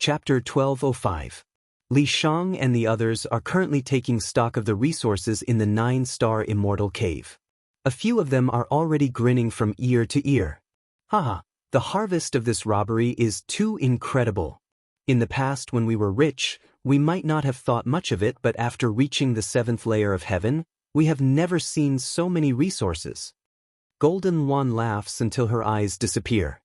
Chapter 1205. Li Shang and the others are currently taking stock of the resources in the 9-star Immortal Cave. A few of them are already grinning from ear to ear. Haha, the harvest of this robbery is too incredible. In the past when we were rich, we might not have thought much of it, but after reaching the 7th layer of heaven, we have never seen so many resources. Golden Luan laughs until her eyes disappear.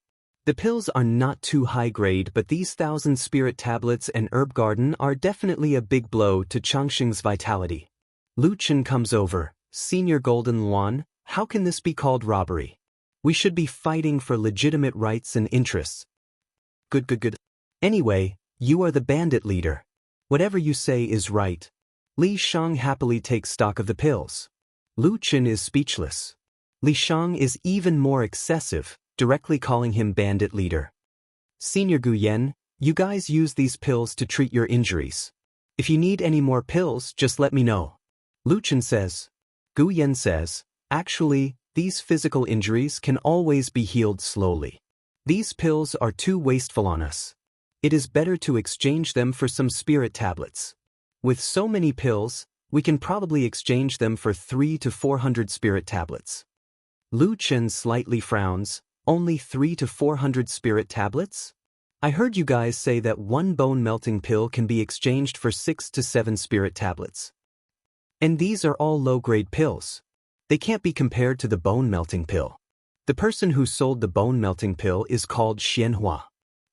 The pills are not too high grade, but these 1,000 spirit tablets and herb garden are definitely a big blow to Changxing's vitality. Lu Chen comes over. Senior Golden Luan, how can this be called robbery? We should be fighting for legitimate rights and interests. Good. Anyway, you are the bandit leader. Whatever you say is right. Li Shang happily takes stock of the pills. Lu Chen is speechless. Li Shang is even more excessive, directly calling him bandit leader. Senior Gu Yan, you guys use these pills to treat your injuries. If you need any more pills, just let me know. Lu Chen says. Gu Yan says, actually, these physical injuries can always be healed slowly. These pills are too wasteful on us. It is better to exchange them for some spirit tablets. With so many pills, we can probably exchange them for 300 to 400 spirit tablets. Lu Chen slightly frowns. Only 300 to 400 spirit tablets? I heard you guys say that one bone-melting pill can be exchanged for 6 to 7 spirit tablets. And these are all low-grade pills. They can't be compared to the bone-melting pill. The person who sold the bone-melting pill is called Xianhua.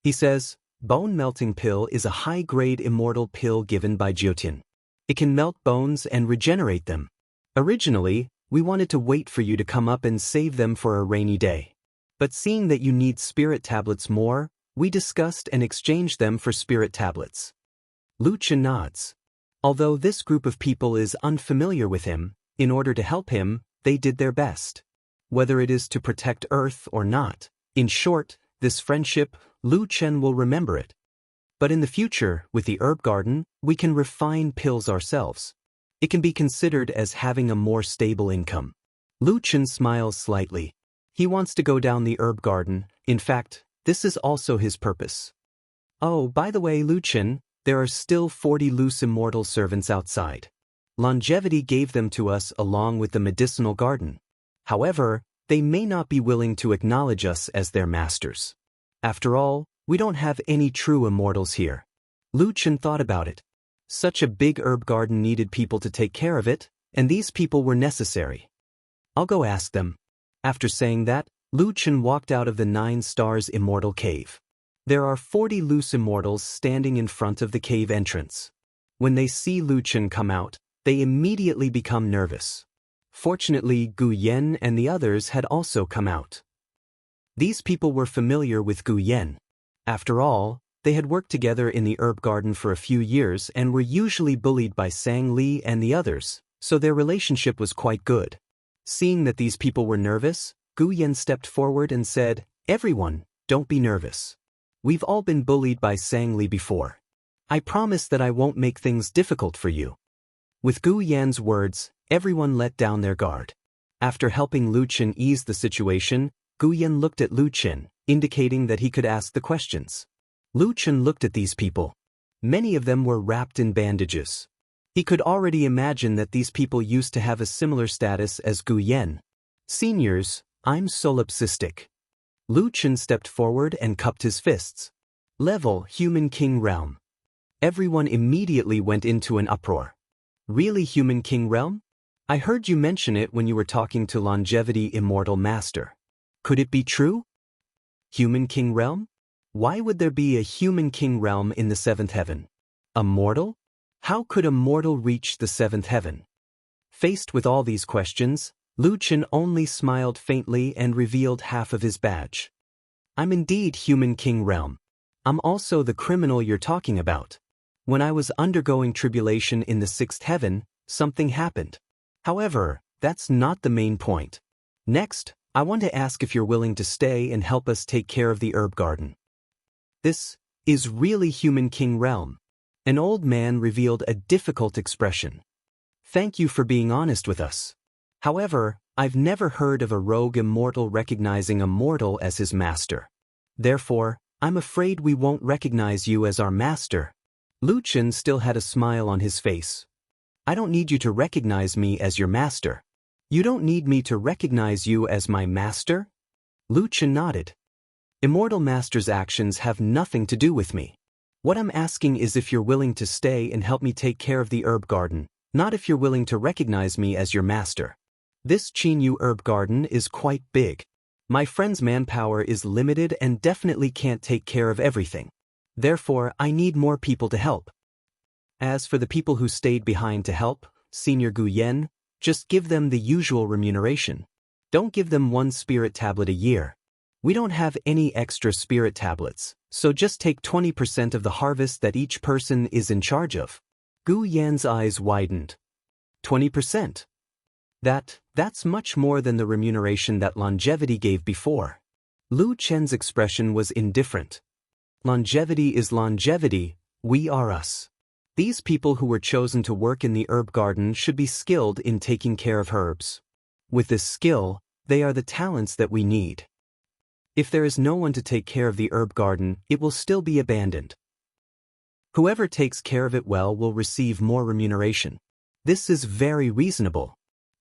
He says, bone-melting pill is a high-grade immortal pill given by Jiotian. It can melt bones and regenerate them. Originally, we wanted to wait for you to come up and save them for a rainy day. But seeing that you need spirit tablets more, we discussed and exchanged them for spirit tablets. Lu Chen nods. Although this group of people is unfamiliar with him, in order to help him, they did their best. Whether it is to protect Earth or not, in short, this friendship, Lu Chen will remember it. But in the future, with the herb garden, we can refine pills ourselves. It can be considered as having a more stable income. Lu Chen smiles slightly. He wants to go down the herb garden. In fact, this is also his purpose. Oh, by the way, Lu Chen, there are still 40 loose immortal servants outside. Longevity gave them to us along with the medicinal garden. However, they may not be willing to acknowledge us as their masters. After all, we don't have any true immortals here. Lu Chen thought about it. Such a big herb garden needed people to take care of it, and these people were necessary. I'll go ask them. After saying that, Lu Chen walked out of the 9 stars Immortal Cave. There are 40 loose immortals standing in front of the cave entrance. When they see Lu Chen come out, they immediately become nervous. Fortunately, Gu Yan and the others had also come out. These people were familiar with Gu Yan. After all, they had worked together in the herb garden for a few years and were usually bullied by Sang Li and the others, so their relationship was quite good. Seeing that these people were nervous, Gu Yan stepped forward and said, everyone, don't be nervous. We've all been bullied by Sang Li before. I promise that I won't make things difficult for you. With Gu Yan's words, everyone let down their guard. After helping Lu Chen ease the situation, Gu Yan looked at Lu Chen, indicating that he could ask the questions. Lu Chen looked at these people. Many of them were wrapped in bandages. He could already imagine that these people used to have a similar status as Gu Yan. Seniors, I'm solipsistic. Lu Chen stepped forward and cupped his fists. Level, Human King Realm. Everyone immediately went into an uproar. Really, Human King Realm? I heard you mention it when you were talking to Longevity Immortal Master. Could it be true? Human King Realm? Why would there be a Human King Realm in the 7th heaven? A mortal? How could a mortal reach the 7th heaven? Faced with all these questions, Lu Chen only smiled faintly and revealed half of his badge. I'm indeed Human King Realm. I'm also the criminal you're talking about. When I was undergoing tribulation in the 6th heaven, something happened. However, that's not the main point. Next, I want to ask if you're willing to stay and help us take care of the herb garden. This is really Human King Realm. An old man revealed a difficult expression. Thank you for being honest with us. However, I've never heard of a rogue immortal recognizing a mortal as his master. Therefore, I'm afraid we won't recognize you as our master. Lu Chen still had a smile on his face. I don't need you to recognize me as your master. You don't need me to recognize you as my master? Lu Chen nodded. Immortal Master's actions have nothing to do with me. What I'm asking is if you're willing to stay and help me take care of the herb garden, not if you're willing to recognize me as your master. This Qinyu herb garden is quite big. My friend's manpower is limited and definitely can't take care of everything. Therefore, I need more people to help. As for the people who stayed behind to help, Senior Gu Yen, just give them the usual remuneration. Don't give them 1 spirit tablet a year. We don't have any extra spirit tablets, so just take 20% of the harvest that each person is in charge of. Gu Yan's eyes widened. 20%. That's much more than the remuneration that longevity gave before. Lu Chen's expression was indifferent. Longevity is longevity, we are us. These people who were chosen to work in the herb garden should be skilled in taking care of herbs. With this skill, they are the talents that we need. If there is no one to take care of the herb garden, it will still be abandoned. Whoever takes care of it well will receive more remuneration. This is very reasonable.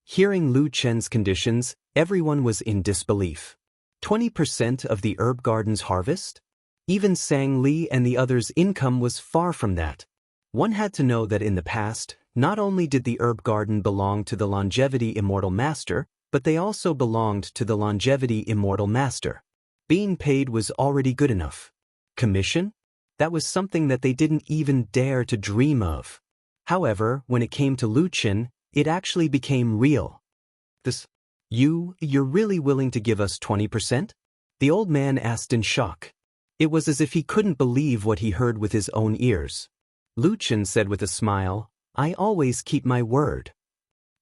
Hearing Lu Chen's conditions, everyone was in disbelief. 20% of the herb garden's harvest? Even Sang Li and the others' income was far from that. One had to know that in the past, not only did the herb garden belong to the Longevity Immortal Master, but they also belonged to the Longevity Immortal Master. Being paid was already good enough. Commission? That was something that they didn't even dare to dream of. However, when it came to Lu Chen, it actually became real. You're really willing to give us 20%? The old man asked in shock. It was as if he couldn't believe what he heard with his own ears. Lu Chen said with a smile, I always keep my word.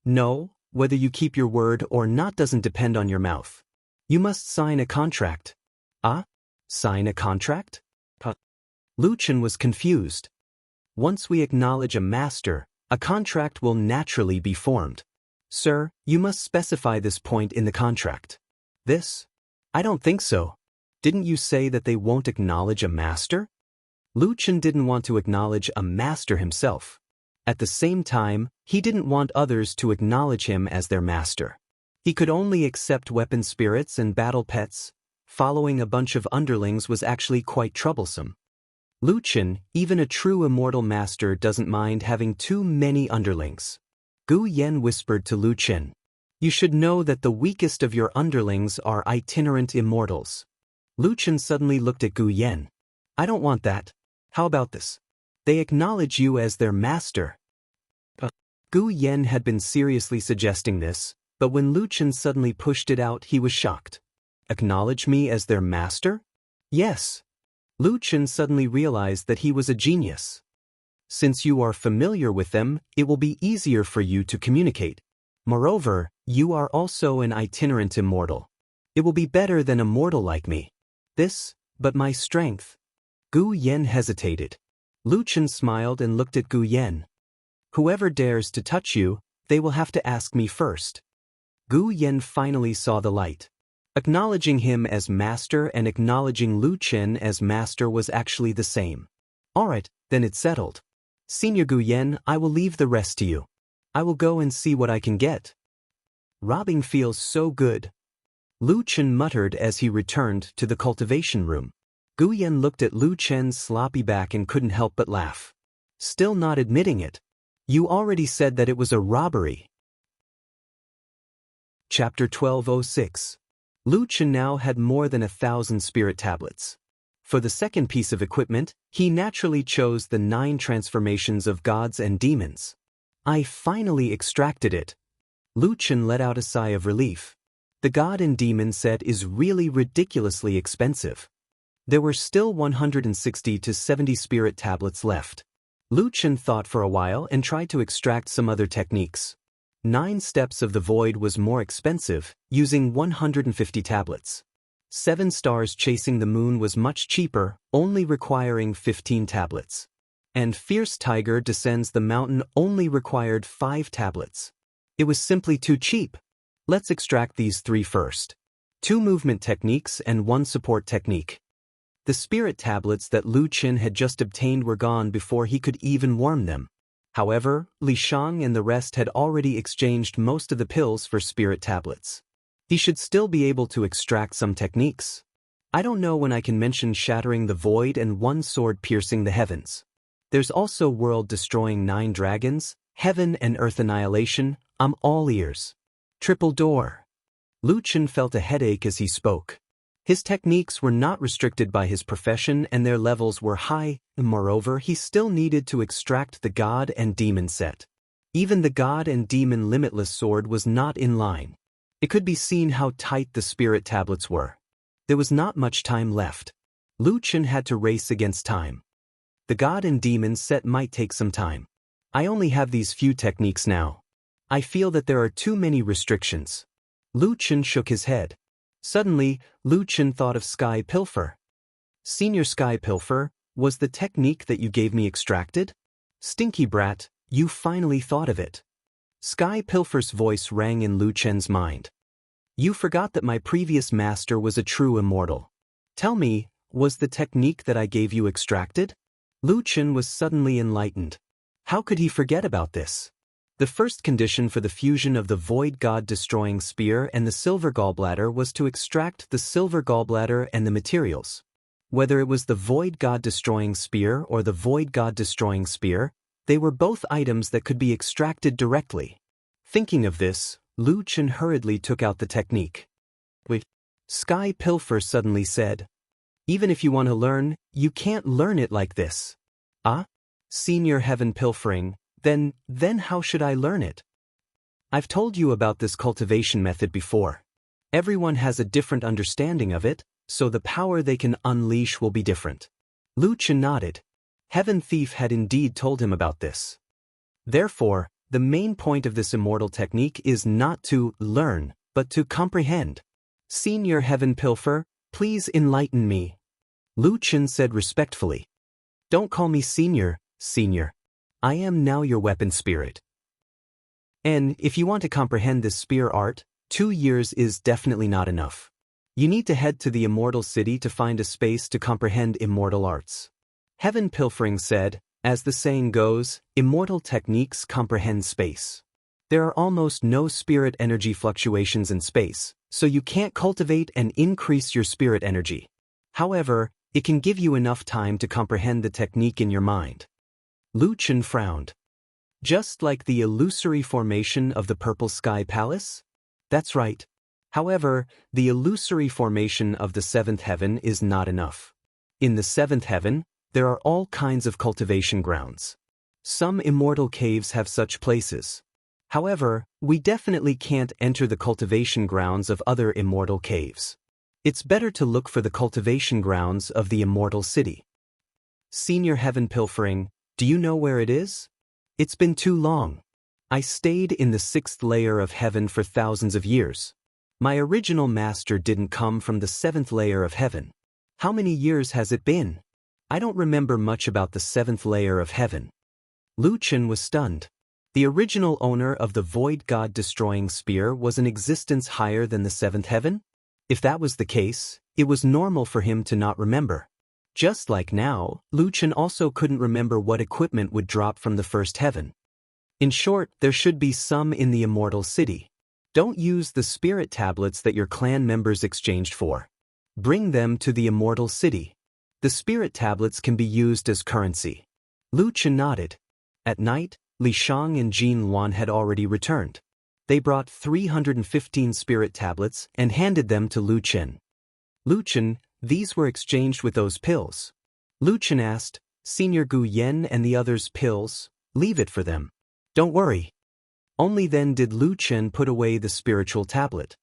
No, whether you keep your word or not doesn't depend on your mouth. You must sign a contract. Ah? Sign a contract? Lu Chen was confused. Once we acknowledge a master, a contract will naturally be formed. Sir, you must specify this point in the contract. This? I don't think so. Didn't you say that they won't acknowledge a master? Lu Chen didn't want to acknowledge a master himself. At the same time, he didn't want others to acknowledge him as their master. He could only accept weapon spirits and battle pets. Following a bunch of underlings was actually quite troublesome. Lu Chen, even a true immortal master, doesn't mind having too many underlings. Gu Yen whispered to Lu Chen. You should know that the weakest of your underlings are itinerant immortals. Lu Chen suddenly looked at Gu Yen. I don't want that. How about this? They acknowledge you as their master. Gu Yen had been seriously suggesting this, but when Lu Chen suddenly pushed it out, he was shocked. Acknowledge me as their master? Yes. Lu Chen suddenly realized that he was a genius. Since you are familiar with them, it will be easier for you to communicate. Moreover, you are also an itinerant immortal. It will be better than a mortal like me. But my strength. Gu Yen hesitated. Lu Chen smiled and looked at Gu Yen. Whoever dares to touch you, they will have to ask me first. Gu Yen finally saw the light. Acknowledging him as master and acknowledging Lu Chen as master was actually the same. Alright, then it's settled. Senior Gu Yen, I will leave the rest to you. I will go and see what I can get. Robbing feels so good. Lu Chen muttered as he returned to the cultivation room. Gu Yen looked at Lu Chen's sloppy back and couldn't help but laugh. Still not admitting it. You already said that it was a robbery. Chapter 1206. Lu Chen now had more than 1,000 spirit tablets. For the second piece of equipment, he naturally chose the 9 transformations of gods and demons. I finally extracted it. Lu Chen let out a sigh of relief. The god and demon set is really ridiculously expensive. There were still 160 to 70 spirit tablets left. Lu Chen thought for a while and tried to extract some other techniques. 9 Steps of the Void was more expensive, using 150 tablets. 7 Stars Chasing the Moon was much cheaper, only requiring 15 tablets. And Fierce Tiger Descends the Mountain only required 5 tablets. It was simply too cheap. Let's extract these 3 first. 2 movement techniques and 1 support technique. The spirit tablets that Lu Qin had just obtained were gone before he could even warm them. However, Li Shang and the rest had already exchanged most of the pills for spirit tablets. He should still be able to extract some techniques. I don't know when I can mention shattering the void and one sword piercing the heavens. There's also world-destroying 9 dragons, heaven and earth annihilation. I'm all ears. Triple door. Lu Qin felt a headache as he spoke. His techniques were not restricted by his profession and their levels were high. Moreover, he still needed to extract the God and Demon set. Even the God and Demon limitless sword was not in line. It could be seen how tight the spirit tablets were. There was not much time left. Lu Qin had to race against time. The God and Demon set might take some time. I only have these few techniques now. I feel that there are too many restrictions. Lu Qin shook his head. Suddenly, Lu Qin thought of Sky Pilfer. Senior Sky Pilfer, was the technique that you gave me extracted? Stinky brat, you finally thought of it. Sky Pilfer's voice rang in Lu Qin's mind. You forgot that my previous master was a true immortal. Tell me, was the technique that I gave you extracted? Lu Qin was suddenly enlightened. How could he forget about this? The first condition for the fusion of the Void God-destroying spear and the silver gallbladder was to extract the silver gallbladder and the materials. Whether it was the Void God-destroying spear or the Void God-destroying spear, they were both items that could be extracted directly. Thinking of this, Lu Qin hurriedly took out the technique. Wait. Sky Pilfer suddenly said. Even if you want to learn, you can't learn it like this. Ah? Senior Heaven Pilfering. Then how should I learn it? I've told you about this cultivation method before. Everyone has a different understanding of it, so the power they can unleash will be different. Lu Qin nodded. Heaven Thief had indeed told him about this. Therefore, the main point of this immortal technique is not to learn, but to comprehend. Senior Heaven Pilfer, please enlighten me. Lu Qin said respectfully. Don't call me Senior. I am now your weapon spirit. And if you want to comprehend this spear art, 2 years is definitely not enough. You need to head to the Immortal City to find a space to comprehend immortal arts. Heaven Pilfering said, as the saying goes, immortal techniques comprehend space. There are almost no spirit energy fluctuations in space, so you can't cultivate and increase your spirit energy. However, it can give you enough time to comprehend the technique in your mind. Lu Qin frowned. Just like the illusory formation of the Purple Sky Palace? That's right. However, the illusory formation of the 7th heaven is not enough. In the 7th heaven, there are all kinds of cultivation grounds. Some immortal caves have such places. However, we definitely can't enter the cultivation grounds of other immortal caves. It's better to look for the cultivation grounds of the Immortal City. Senior Heaven Pilfering, do you know where it is? It's been too long. I stayed in the 6th layer of heaven for thousands of years. My original master didn't come from the 7th layer of heaven. How many years has it been? I don't remember much about the 7th layer of heaven. Lu Qin was stunned. The original owner of the Void God-destroying spear was in existence higher than the 7th heaven? If that was the case, it was normal for him to not remember. Just like now, Lu Qin also couldn't remember what equipment would drop from the 1st heaven. In short, there should be some in the Immortal City. Don't use the spirit tablets that your clan members exchanged for. Bring them to the Immortal City. The spirit tablets can be used as currency. Lu Qin nodded. At night, Li Shang and Jin Luan had already returned. They brought 315 spirit tablets and handed them to Lu Qin. Lu Qin, these were exchanged with those pills. Lu Qin asked, Senior Gu Yen and the others pills, leave it for them. Don't worry. Only then did Lu Qin put away the spiritual tablet.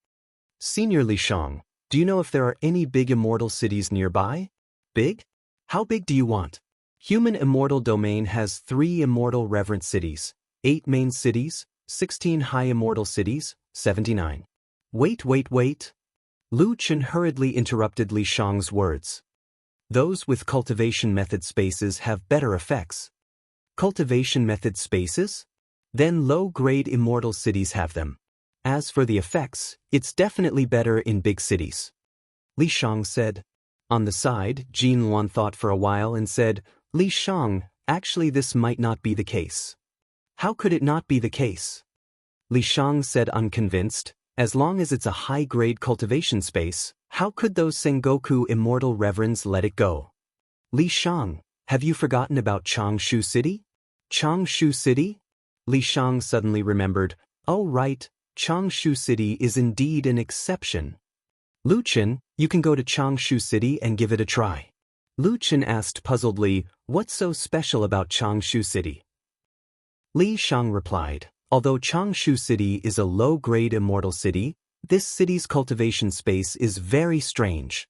Senior Li Shang, do you know if there are any big immortal cities nearby? Big? How big do you want? Human immortal domain has 3 immortal reverent cities, 8 main cities, 16 high immortal cities, 79. Wait. Lu Qin hurriedly interrupted Li Shang's words. Those with cultivation method spaces have better effects. Cultivation method spaces? Then low-grade immortal cities have them. As for the effects, it's definitely better in big cities. Li Shang said. On the side, Jin Luan thought for a while and said, Li Shang, actually this might not be the case. How could it not be the case? Li Shang said unconvinced, as long as it's a high-grade cultivation space, how could those Sengoku immortal reverends let it go? Li Shang, have you forgotten about Changshu City? Changshu City? Li Shang suddenly remembered, oh right, Changshu City is indeed an exception. Lu Chen, you can go to Changshu City and give it a try. Lu Chen asked puzzledly, what's so special about Changshu City? Li Shang replied, although Changshu City is a low-grade immortal city, this city's cultivation space is very strange.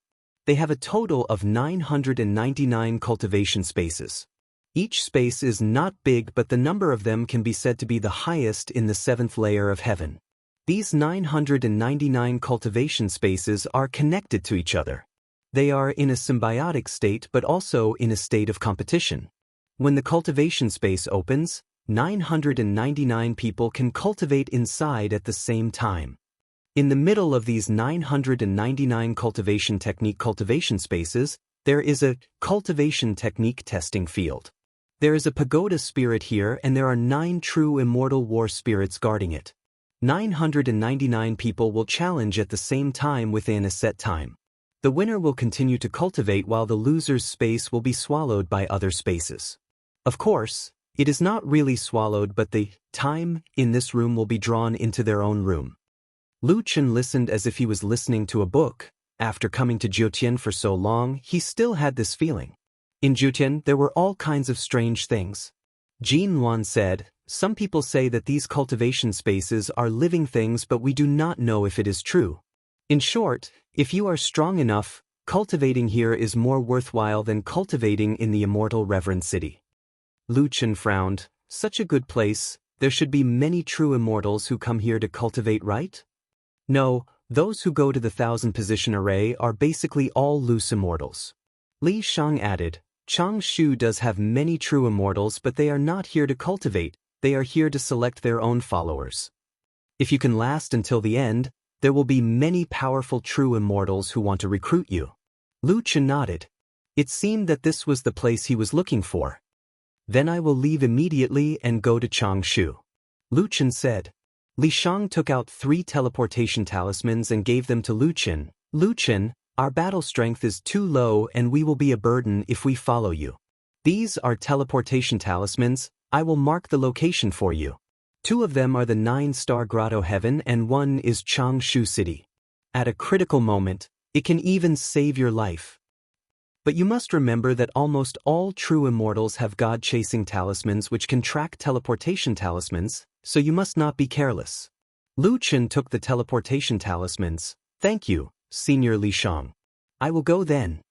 They have a total of 999 cultivation spaces. Each space is not big, but the number of them can be said to be the highest in the 7th layer of heaven. These 999 cultivation spaces are connected to each other. They are in a symbiotic state but also in a state of competition. When the cultivation space opens, 999 people can cultivate inside at the same time. In the middle of these 999 cultivation spaces, there is a cultivation technique testing field. There is a pagoda spirit here and there are 9 true immortal war spirits guarding it. 999 people will challenge at the same time within a set time. The winner will continue to cultivate while the loser's space will be swallowed by other spaces. Of course, it is not really swallowed, but the time in this room will be drawn into their own room. Lu Chen listened as if he was listening to a book. After coming to Jiutian for so long, he still had this feeling. In Jiutian, there were all kinds of strange things. Jin Luan said, some people say that these cultivation spaces are living things, but we do not know if it is true. In short, if you are strong enough, cultivating here is more worthwhile than cultivating in the immortal Reverend City. Lu Chen frowned. Such a good place, there should be many true immortals who come here to cultivate, right? No, those who go to the 1,000-position array are basically all loose immortals. Li Shang added, Changshu does have many true immortals, but they are not here to cultivate, they are here to select their own followers. If you can last until the end, there will be many powerful true immortals who want to recruit you. Lu Chen nodded. It seemed that this was the place he was looking for. Then I will leave immediately and go to Changshu. Lu Chen said. Li Shang took out 3 teleportation talismans and gave them to Lu Chen. Lu Chen, our battle strength is too low and we will be a burden if we follow you. These are teleportation talismans, I will mark the location for you. 2 of them are the 9-star grotto heaven and 1 is Changshu City. At a critical moment, it can even save your life. But you must remember that almost all true immortals have god-chasing talismans which can track teleportation talismans, so you must not be careless. Lu Chen took the teleportation talismans. Thank you, Senior Li Shang. I will go then.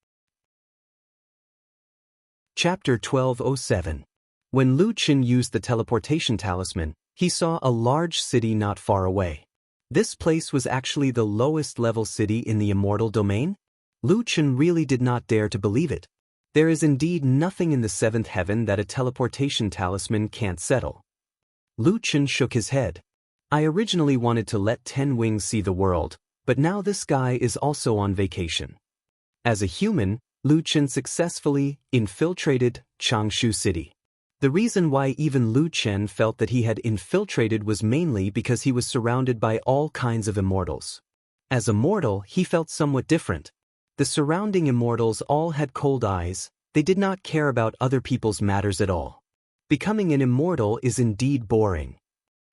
Chapter 1207. When Lu Chen used the teleportation talisman, he saw a large city not far away. This place was actually the lowest level city in the immortal domain? Lu Chen really did not dare to believe it. There is indeed nothing in the 7th heaven that a teleportation talisman can't settle. Lu Chen shook his head. I originally wanted to let 10 Wings see the world, but now this guy is also on vacation. As a human, Lu Chen successfully infiltrated Changshu City. The reason why even Lu Chen felt that he had infiltrated was mainly because he was surrounded by all kinds of immortals. As a mortal, he felt somewhat different. The surrounding immortals all had cold eyes, they did not care about other people's matters at all. Becoming an immortal is indeed boring.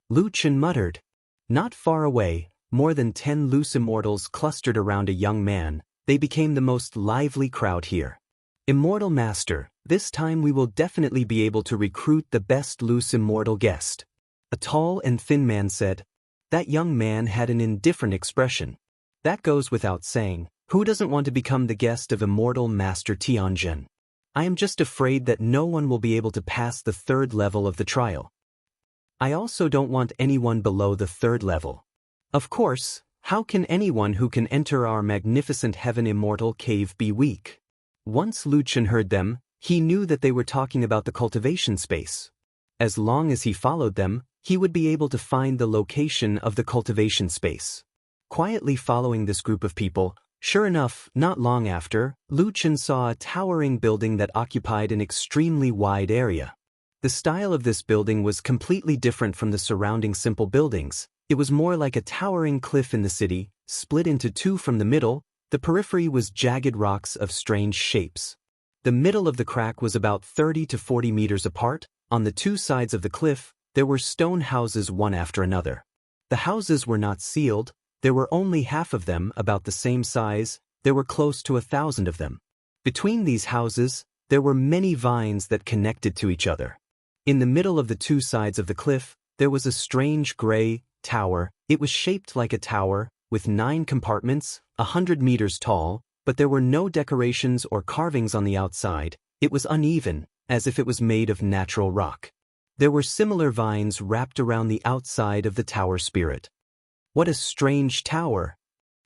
Lu Chen muttered. Not far away, more than 10 loose immortals clustered around a young man. They became the most lively crowd here. Immortal Master, this time we will definitely be able to recruit the best loose immortal guest. A tall and thin man said. That young man had an indifferent expression. That goes without saying. Who doesn't want to become the guest of Immortal Master Tianjin? I am just afraid that no one will be able to pass the 3rd level of the trial. I also don't want anyone below the 3rd level. Of course, how can anyone who can enter our magnificent heaven immortal cave be weak? Once Lu Chen heard them, he knew that they were talking about the cultivation space. As long as he followed them, he would be able to find the location of the cultivation space. Quietly following this group of people, Sure enough, not long after, Lu Chen saw a towering building that occupied an extremely wide area. The style of this building was completely different from the surrounding simple buildings. It was more like a towering cliff in the city, split into two from the middle. The periphery was jagged rocks of strange shapes. The middle of the crack was about 30 to 40 meters apart. On the two sides of the cliff, there were stone houses one after another. The houses were not sealed. There were only half of them, about the same size. There were close to 1,000 of them. Between these houses, there were many vines that connected to each other. In the middle of the two sides of the cliff, there was a strange gray tower. It was shaped like a tower, with 9 compartments, 100 meters tall, but there were no decorations or carvings on the outside. It was uneven, as if it was made of natural rock. There were similar vines wrapped around the outside of the tower spirit. What a strange tower!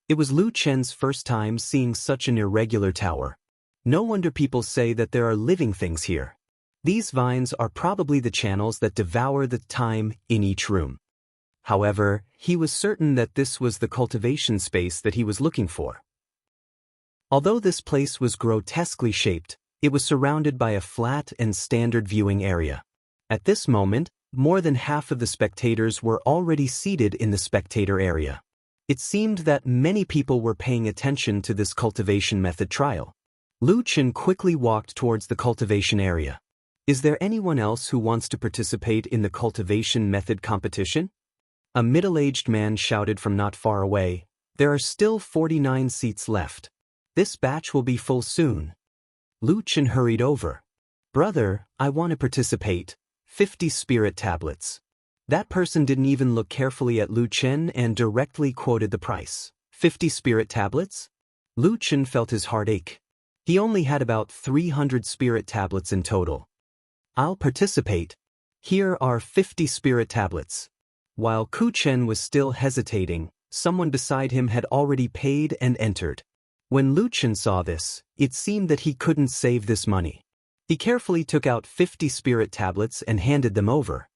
It was Lu Chen's first time seeing such an irregular tower. No wonder people say that there are living things here. These vines are probably the channels that devour the time in each room. However, he was certain that this was the cultivation space that he was looking for. Although this place was grotesquely shaped, it was surrounded by a flat and standard viewing area. At this moment, more than half of the spectators were already seated in the spectator area. It seemed that many people were paying attention to this cultivation method trial. Lu Chen quickly walked towards the cultivation area. Is there anyone else who wants to participate in the cultivation method competition? A middle-aged man shouted from not far away. There are still 49 seats left. This batch will be full soon. Lu Chen hurried over. Brother, I want to participate. 50 spirit tablets. That person didn't even look carefully at Lu Chen and directly quoted the price. 50 spirit tablets? Lu Chen felt his heart ache. He only had about 300 spirit tablets in total. I'll participate. Here are 50 spirit tablets. While Ku Chen was still hesitating, someone beside him had already paid and entered. When Lu Chen saw this, it seemed that he couldn't save this money. He carefully took out 50 spirit tablets and handed them over.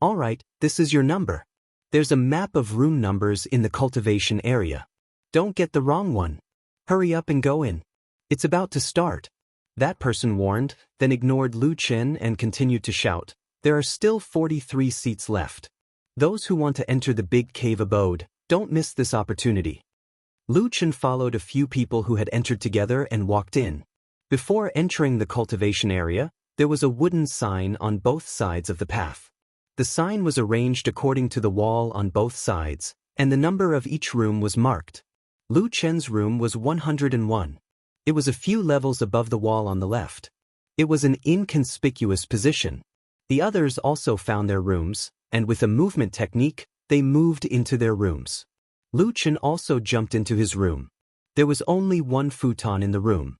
All right, this is your number. There's a map of room numbers in the cultivation area. Don't get the wrong one. Hurry up and go in. It's about to start. That person warned, then ignored Lu Chen and continued to shout. There are still 43 seats left. Those who want to enter the big cave abode, don't miss this opportunity. Lu Chen followed a few people who had entered together and walked in. Before entering the cultivation area, there was a wooden sign on both sides of the path. The sign was arranged according to the wall on both sides, and the number of each room was marked. Lu Chen's room was 101. It was a few levels above the wall on the left. It was an inconspicuous position. The others also found their rooms, and with a movement technique, they moved into their rooms. Lu Chen also jumped into his room. There was only one futon in the room.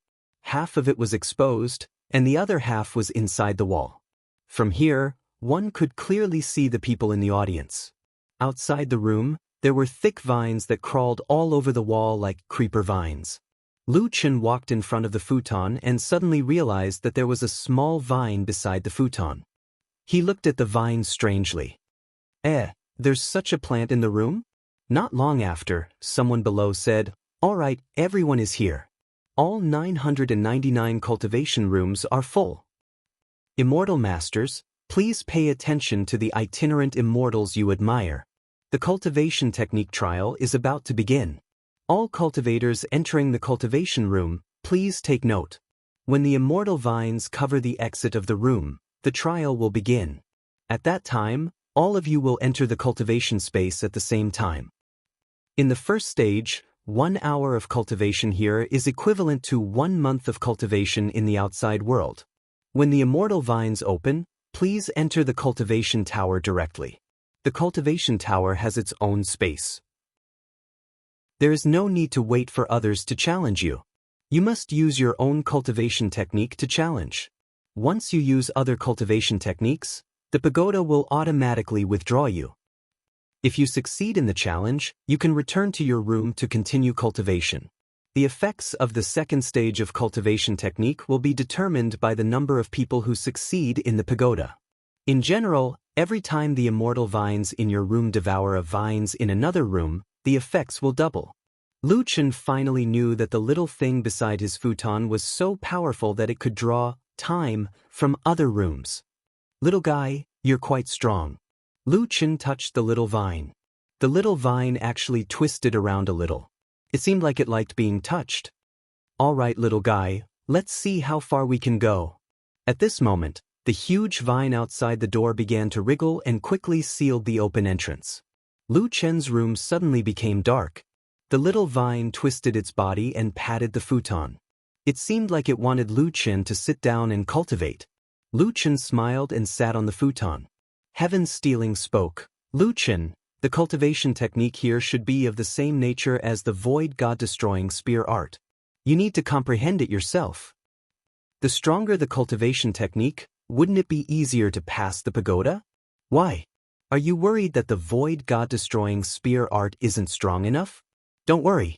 Half of it was exposed, and the other half was inside the wall. From here, one could clearly see the people in the audience. Outside the room, there were thick vines that crawled all over the wall like creeper vines. Lu Chen walked in front of the futon and suddenly realized that there was a small vine beside the futon. He looked at the vine strangely. There's such a plant in the room? Not long after, someone below said, All right, everyone is here. All 999 cultivation rooms are full. Immortal Masters, please pay attention to the itinerant immortals you admire. The cultivation technique trial is about to begin. All cultivators entering the cultivation room, please take note. When the immortal vines cover the exit of the room, the trial will begin. At that time, all of you will enter the cultivation space at the same time. In the first stage, 1 hour of cultivation here is equivalent to 1 month of cultivation in the outside world. When the immortal vines open, please enter the cultivation tower directly. The cultivation tower has its own space. There is no need to wait for others to challenge you. You must use your own cultivation technique to challenge. Once you use other cultivation techniques, the pagoda will automatically withdraw you. If you succeed in the challenge, you can return to your room to continue cultivation. The effects of the second stage of cultivation technique will be determined by the number of people who succeed in the pagoda. In general, every time the immortal vines in your room devour of vines in another room, the effects will double. Lu Chen finally knew that the little thing beside his futon was so powerful that it could draw time from other rooms. Little guy, you're quite strong. Lu Chen touched the little vine. The little vine actually twisted around a little. It seemed like it liked being touched. All right, little guy, let's see how far we can go. At this moment, the huge vine outside the door began to wriggle and quickly sealed the open entrance. Lu Chen's room suddenly became dark. The little vine twisted its body and patted the futon. It seemed like it wanted Lu Chen to sit down and cultivate. Lu Chen smiled and sat on the futon. Heaven Stealing spoke. Lu Chen, the cultivation technique here should be of the same nature as the void god-destroying spear art. You need to comprehend it yourself. The stronger the cultivation technique, wouldn't it be easier to pass the pagoda? Why? Are you worried that the void god-destroying spear art isn't strong enough? Don't worry.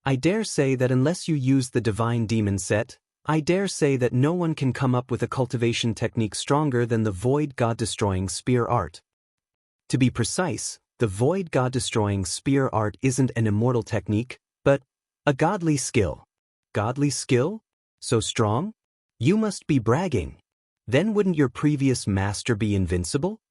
I dare say that unless you use the divine demon set, I dare say that no one can come up with a cultivation technique stronger than the void god-destroying spear art. To be precise, the void god-destroying spear art isn't an immortal technique, but a godly skill. Godly skill? So strong? You must be bragging. Then wouldn't your previous master be invincible?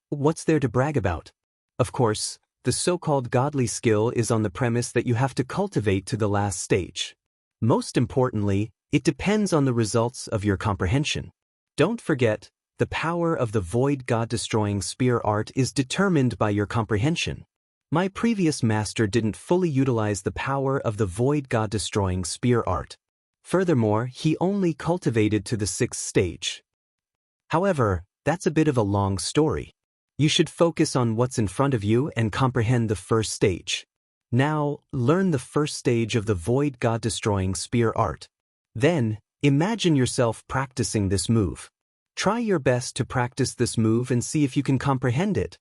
What's there to brag about? Of course, the so-called godly skill is on the premise that you have to cultivate to the last stage. Most importantly, it depends on the results of your comprehension. Don't forget, the power of the void god-destroying spear art is determined by your comprehension. My previous master didn't fully utilize the power of the void god-destroying spear art. Furthermore, he only cultivated to the 6th stage. However, that's a bit of a long story. You should focus on what's in front of you and comprehend the 1st stage. Now, learn the 1st stage of the void god-destroying spear art. Then, imagine yourself practicing this move. Try your best to practice this move and see if you can comprehend it.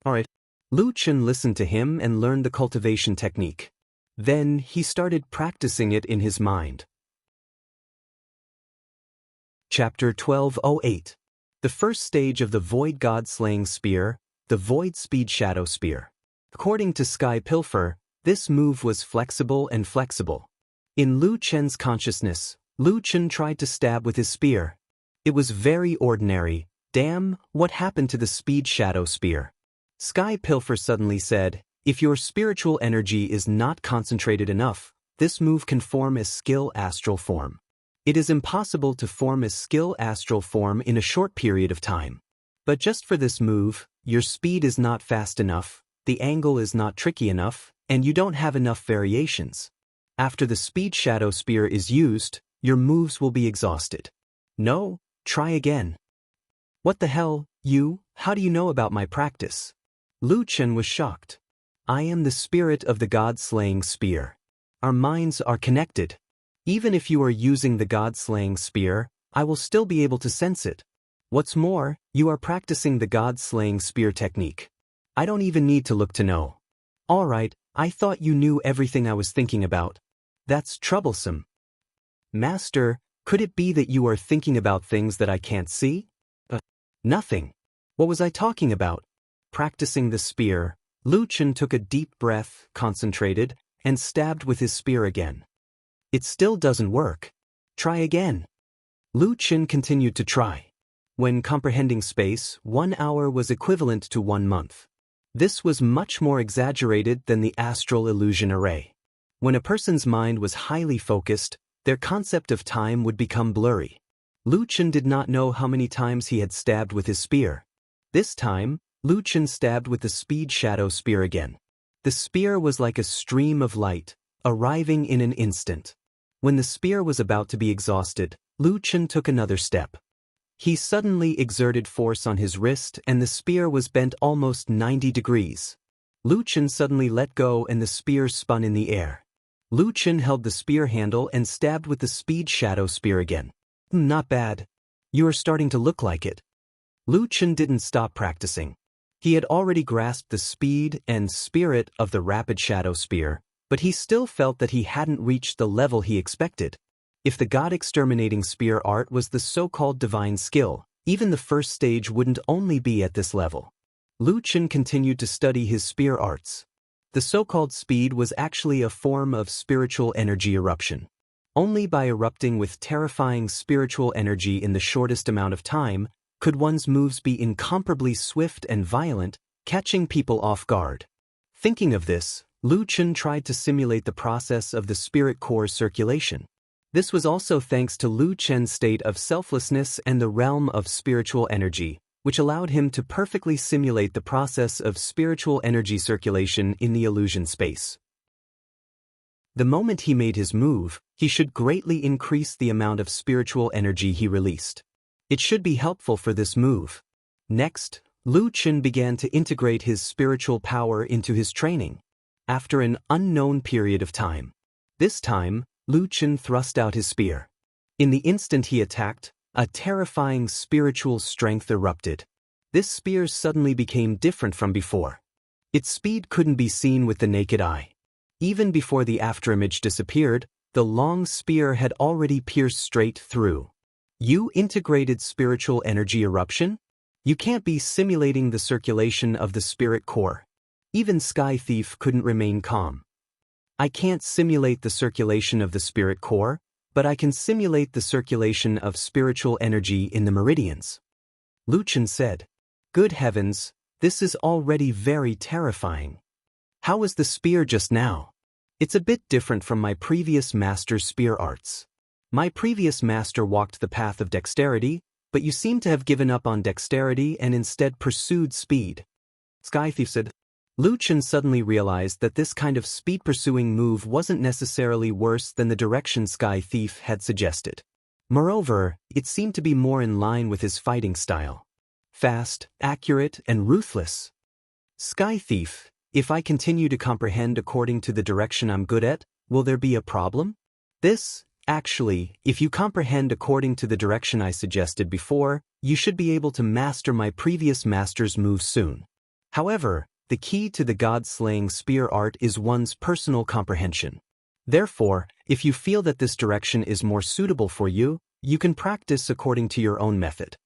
Alright. Lu Chen listened to him and learned the cultivation technique. Then, he started practicing it in his mind. Chapter 1208. The 1st stage of the Void God-Slaying Spear, the Void Speed Shadow Spear. According to Sky Pilfer, this move was flexible and flexible. In Lu Chen's consciousness, Lu Chen tried to stab with his spear. It was very ordinary. Damn, what happened to the Speed Shadow Spear? Sky Pilfer suddenly said, if your spiritual energy is not concentrated enough, this move can form as skill astral form. It is impossible to form a skill astral form in a short period of time. But just for this move, your speed is not fast enough, the angle is not tricky enough, and you don't have enough variations. After the Speed Shadow Spear is used, your moves will be exhausted. No, try again. What the hell, how do you know about my practice? Lu Chen was shocked. I am the spirit of the God-Slaying Spear. Our minds are connected. Even if you are using the God-Slaying Spear, I will still be able to sense it. What's more, you are practicing the God-Slaying Spear technique. I don't even need to look to know. Alright, I thought you knew everything I was thinking about. That's troublesome. Master, could it be that you are thinking about things that I can't see? Nothing. What was I talking about? Practicing the spear, Lu Chen took a deep breath, concentrated, and stabbed with his spear again. It still doesn't work. Try again. Lu Chen continued to try. When comprehending space, 1 hour was equivalent to 1 month. This was much more exaggerated than the astral illusion array. When a person's mind was highly focused, their concept of time would become blurry. Lu Chen did not know how many times he had stabbed with his spear. This time, Lu Chen stabbed with the Speed Shadow Spear again. The spear was like a stream of light, arriving in an instant. When the spear was about to be exhausted, Lu Chen took another step. He suddenly exerted force on his wrist and the spear was bent almost 90 degrees. Lu Chen suddenly let go and the spear spun in the air. Lu Chen held the spear handle and stabbed with the Speed Shadow Spear again. Not bad. You are starting to look like it. Lu Chen didn't stop practicing. He had already grasped the speed and spirit of the Rapid Shadow Spear, but he still felt that he hadn't reached the level he expected. If the God-exterminating spear art was the so-called divine skill, even the 1st stage wouldn't only be at this level. Lu Chen continued to study his spear arts. The so-called speed was actually a form of spiritual energy eruption. Only by erupting with terrifying spiritual energy in the shortest amount of time could one's moves be incomparably swift and violent, catching people off guard. Thinking of this, Lu Chen tried to simulate the process of the spirit core circulation. This was also thanks to Lu Chen's state of selflessness and the realm of spiritual energy, which allowed him to perfectly simulate the process of spiritual energy circulation in the illusion space. The moment he made his move, he should greatly increase the amount of spiritual energy he released. It should be helpful for this move. Next, Lu Chen began to integrate his spiritual power into his training. After an unknown period of time. This time, Lu Chen thrust out his spear. In the instant he attacked, a terrifying spiritual strength erupted. This spear suddenly became different from before. Its speed couldn't be seen with the naked eye. Even before the afterimage disappeared, the long spear had already pierced straight through. You integrated spiritual energy eruption? You can't be simulating the circulation of the spirit core. Even Sky Thief couldn't remain calm. I can't simulate the circulation of the spirit core, but I can simulate the circulation of spiritual energy in the meridians. Lu Chen said, "Good heavens, this is already very terrifying. How was the spear just now? It's a bit different from my previous master's spear arts. My previous master walked the path of dexterity, but you seem to have given up on dexterity and instead pursued speed." Sky Thief said. Lu Chen suddenly realized that this kind of speed-pursuing move wasn't necessarily worse than the direction Sky Thief had suggested. Moreover, it seemed to be more in line with his fighting style. Fast, accurate, and ruthless. Sky Thief, if I continue to comprehend according to the direction I'm good at, will there be a problem? Actually, if you comprehend according to the direction I suggested before, you should be able to master my previous master's move soon. However, the key to the god-slaying spear art is one's personal comprehension. Therefore, if you feel that this direction is more suitable for you, you can practice according to your own method.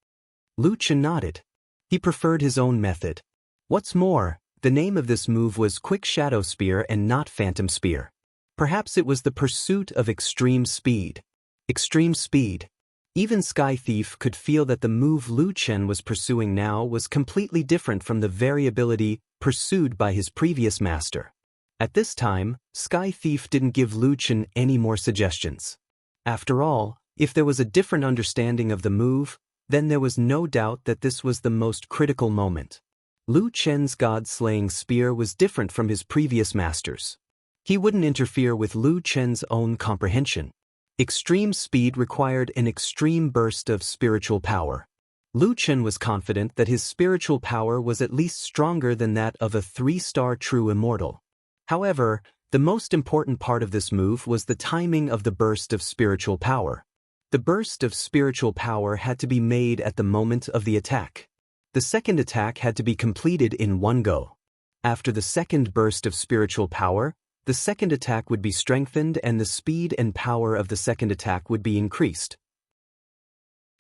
Lu Chen nodded. He preferred his own method. What's more, the name of this move was Quick Shadow Spear and not Phantom Spear. Perhaps it was the pursuit of extreme speed. Extreme speed. Even Sky Thief could feel that the move Lu Chen was pursuing now was completely different from the variability pursued by his previous master. At this time, Sky Thief didn't give Lu Chen any more suggestions. After all, if there was a different understanding of the move, then there was no doubt that this was the most critical moment. Lu Chen's god-slaying spear was different from his previous masters. He wouldn't interfere with Lu Chen's own comprehension. Extreme speed required an extreme burst of spiritual power. Lu Chen was confident that his spiritual power was at least stronger than that of a 3-star true immortal. However, the most important part of this move was the timing of the burst of spiritual power. The burst of spiritual power had to be made at the moment of the attack. The second attack had to be completed in one go. After the second burst of spiritual power, the second attack would be strengthened and the speed and power of the second attack would be increased.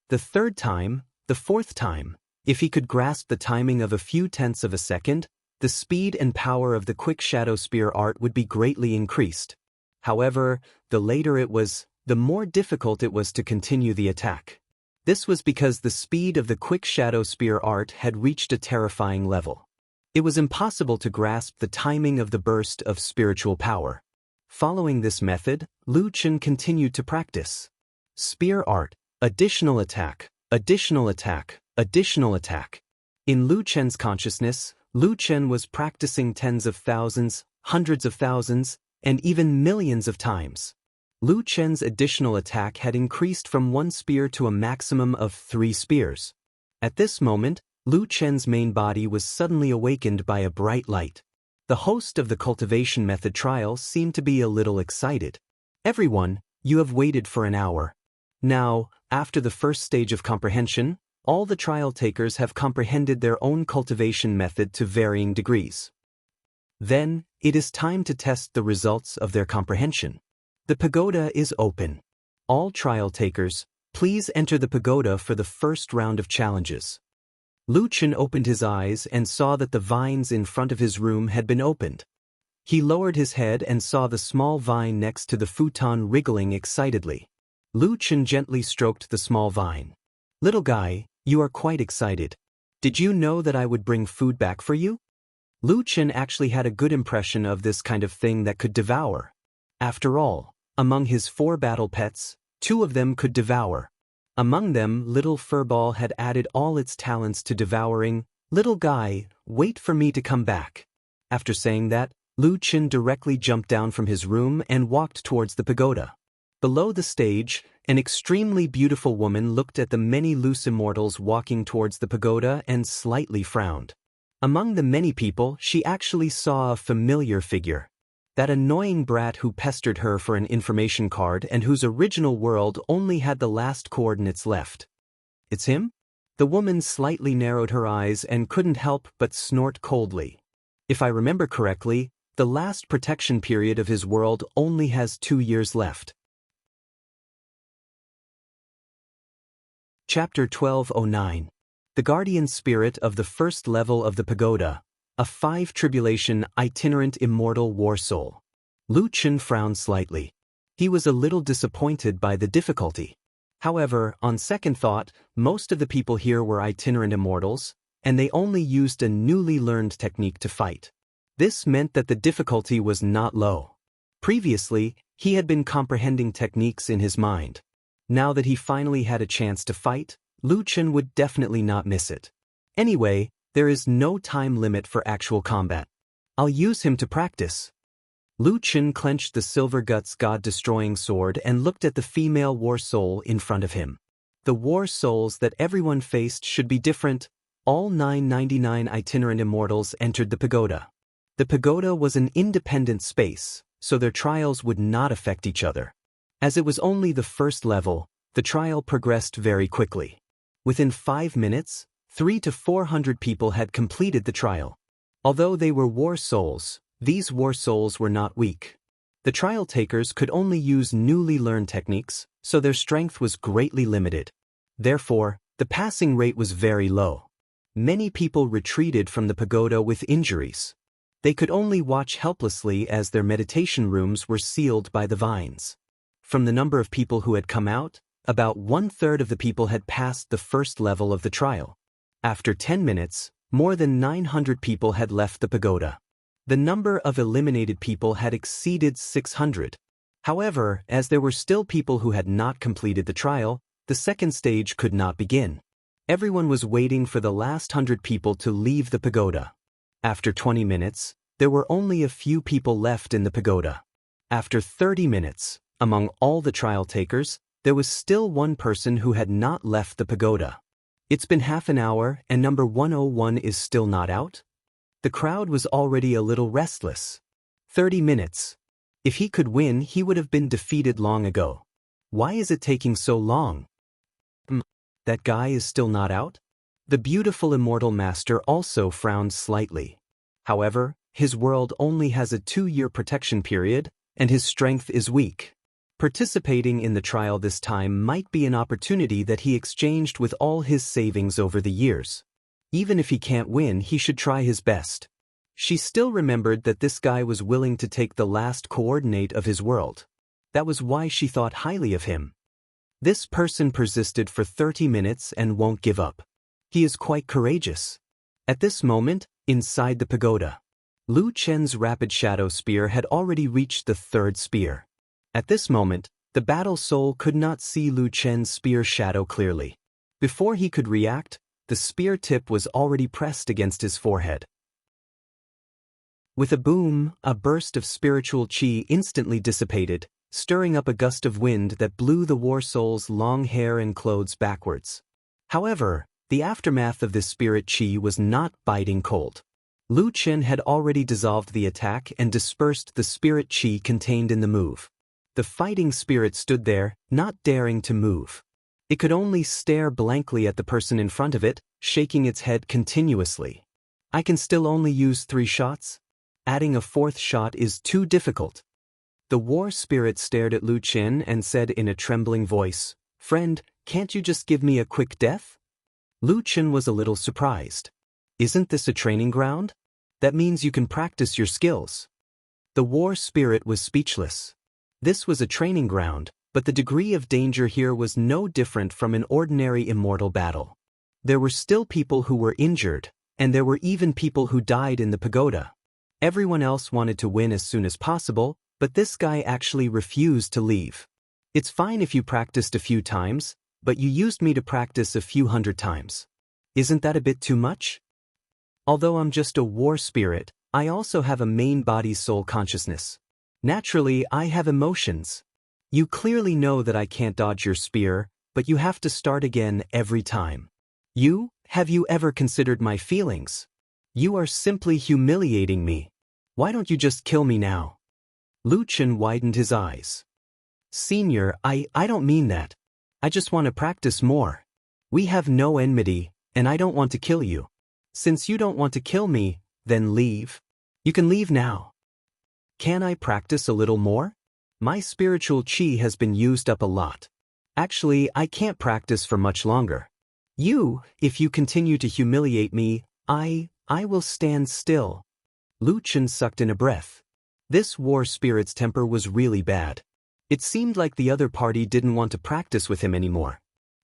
The third time, the fourth time, if he could grasp the timing of a few tenths of a second, the speed and power of the Quick Shadow Spear art would be greatly increased. However, the later it was, the more difficult it was to continue the attack. This was because the speed of the Quick Shadow Spear art had reached a terrifying level. It was impossible to grasp the timing of the burst of spiritual power. Following this method, Lu Chen continued to practice. Spear art, additional attack, additional attack, additional attack. In Lu Chen's consciousness, Lu Chen was practicing tens of thousands, hundreds of thousands, and even millions of times. Lu Chen's additional attack had increased from 1 spear to a maximum of 3 spears. At this moment, Lu Chen's main body was suddenly awakened by a bright light. The host of the cultivation method trial seemed to be a little excited. "Everyone, you have waited for an hour. Now, after the first stage of comprehension, all the trial takers have comprehended their own cultivation method to varying degrees. Then, it is time to test the results of their comprehension. The pagoda is open. All trial takers, please enter the pagoda for the first round of challenges." Lu Chen opened his eyes and saw that the vines in front of his room had been opened. He lowered his head and saw the small vine next to the futon wriggling excitedly. Lu Chen gently stroked the small vine. "Little guy, you are quite excited. Did you know that I would bring food back for you?" Lu Chen actually had a good impression of this kind of thing that could devour. After all, among his 4 battle pets, 2 of them could devour. Among them, little Furball had added all its talents to devouring. "Little guy, wait for me to come back." After saying that, Lu Chen directly jumped down from his room and walked towards the pagoda. Below the stage, an extremely beautiful woman looked at the many loose immortals walking towards the pagoda and slightly frowned. Among the many people, she actually saw a familiar figure. That annoying brat who pestered her for an information card and whose original world only had the last coordinates left. "It's him?" The woman slightly narrowed her eyes and couldn't help but snort coldly. "If I remember correctly, the last protection period of his world only has 2 years left." Chapter 1209. The Guardian Spirit of the First Level of the Pagoda, a 5 itinerant immortal war soul. Lu Chen frowned slightly. He was a little disappointed by the difficulty. However, on second thought, most of the people here were itinerant immortals, and they only used a newly learned technique to fight. This meant that the difficulty was not low. Previously, he had been comprehending techniques in his mind. Now that he finally had a chance to fight, Lu Chen would definitely not miss it. Anyway, there is no time limit for actual combat. I'll use him to practice. Lu Chen clenched the Silver Guts God-destroying sword and looked at the female war soul in front of him. The war souls that everyone faced should be different. All 999 itinerant immortals entered the pagoda. The pagoda was an independent space, so their trials would not affect each other. As it was only the first level, the trial progressed very quickly. Within 5 minutes, 300 to 400 people had completed the trial. Although they were war souls, these war souls were not weak. The trial takers could only use newly learned techniques, so their strength was greatly limited. Therefore, the passing rate was very low. Many people retreated from the pagoda with injuries. They could only watch helplessly as their meditation rooms were sealed by the vines. From the number of people who had come out, about 1/3 of the people had passed the first level of the trial. After 10 minutes, more than 900 people had left the pagoda. The number of eliminated people had exceeded 600. However, as there were still people who had not completed the trial, the second stage could not begin. Everyone was waiting for the last 100 people to leave the pagoda. After 20 minutes, there were only a few people left in the pagoda. After 30 minutes, among all the trial takers, there was still one person who had not left the pagoda. It's been half an hour and number 101 is still not out? The crowd was already a little restless. 30 minutes. If he could win, he would have been defeated long ago. Why is it taking so long? That guy is still not out? The beautiful immortal master also frowned slightly. However, his world only has a 2-year protection period, and his strength is weak. Participating in the trial this time might be an opportunity that he exchanged with all his savings over the years. Even if he can't win, he should try his best. She still remembered that this guy was willing to take the last coordinate of his world. That was why she thought highly of him. This person persisted for 30 minutes and won't give up. He is quite courageous. At this moment, inside the pagoda, Lu Chen's rapid shadow spear had already reached the 3rd spear. At this moment, the battle soul could not see Lu Chen's spear shadow clearly. Before he could react, the spear tip was already pressed against his forehead. With a boom, a burst of spiritual chi instantly dissipated, stirring up a gust of wind that blew the war soul's long hair and clothes backwards. However, the aftermath of this spirit chi was not biting cold. Lu Chen had already dissolved the attack and dispersed the spirit chi contained in the move. The fighting spirit stood there, not daring to move. It could only stare blankly at the person in front of it, shaking its head continuously. I can still only use 3 shots? Adding a 4th shot is too difficult. The war spirit stared at Lu Chen and said in a trembling voice, "Friend, can't you just give me a quick death?" Lu Chen was a little surprised. Isn't this a training ground? That means you can practice your skills. The war spirit was speechless. This was a training ground, but the degree of danger here was no different from an ordinary immortal battle. There were still people who were injured, and there were even people who died in the pagoda. Everyone else wanted to win as soon as possible, but this guy actually refused to leave. It's fine if you practiced a few times, but you used me to practice a few hundred times. Isn't that a bit too much? Although I'm just a war spirit, I also have a main body soul consciousness. Naturally, I have emotions. You clearly know that I can't dodge your spear, but you have to start again every time. Have you ever considered my feelings? You are simply humiliating me. Why don't you just kill me now? Lu Chen widened his eyes. Senior, I don't mean that. I just want to practice more. We have no enmity, and I don't want to kill you. Since you don't want to kill me, then leave. You can leave now. Can I practice a little more? My spiritual chi has been used up a lot. Actually, I can't practice for much longer. If you continue to humiliate me, I will stand still. Lu Chen sucked in a breath. This war spirit's temper was really bad. It seemed like the other party didn't want to practice with him anymore.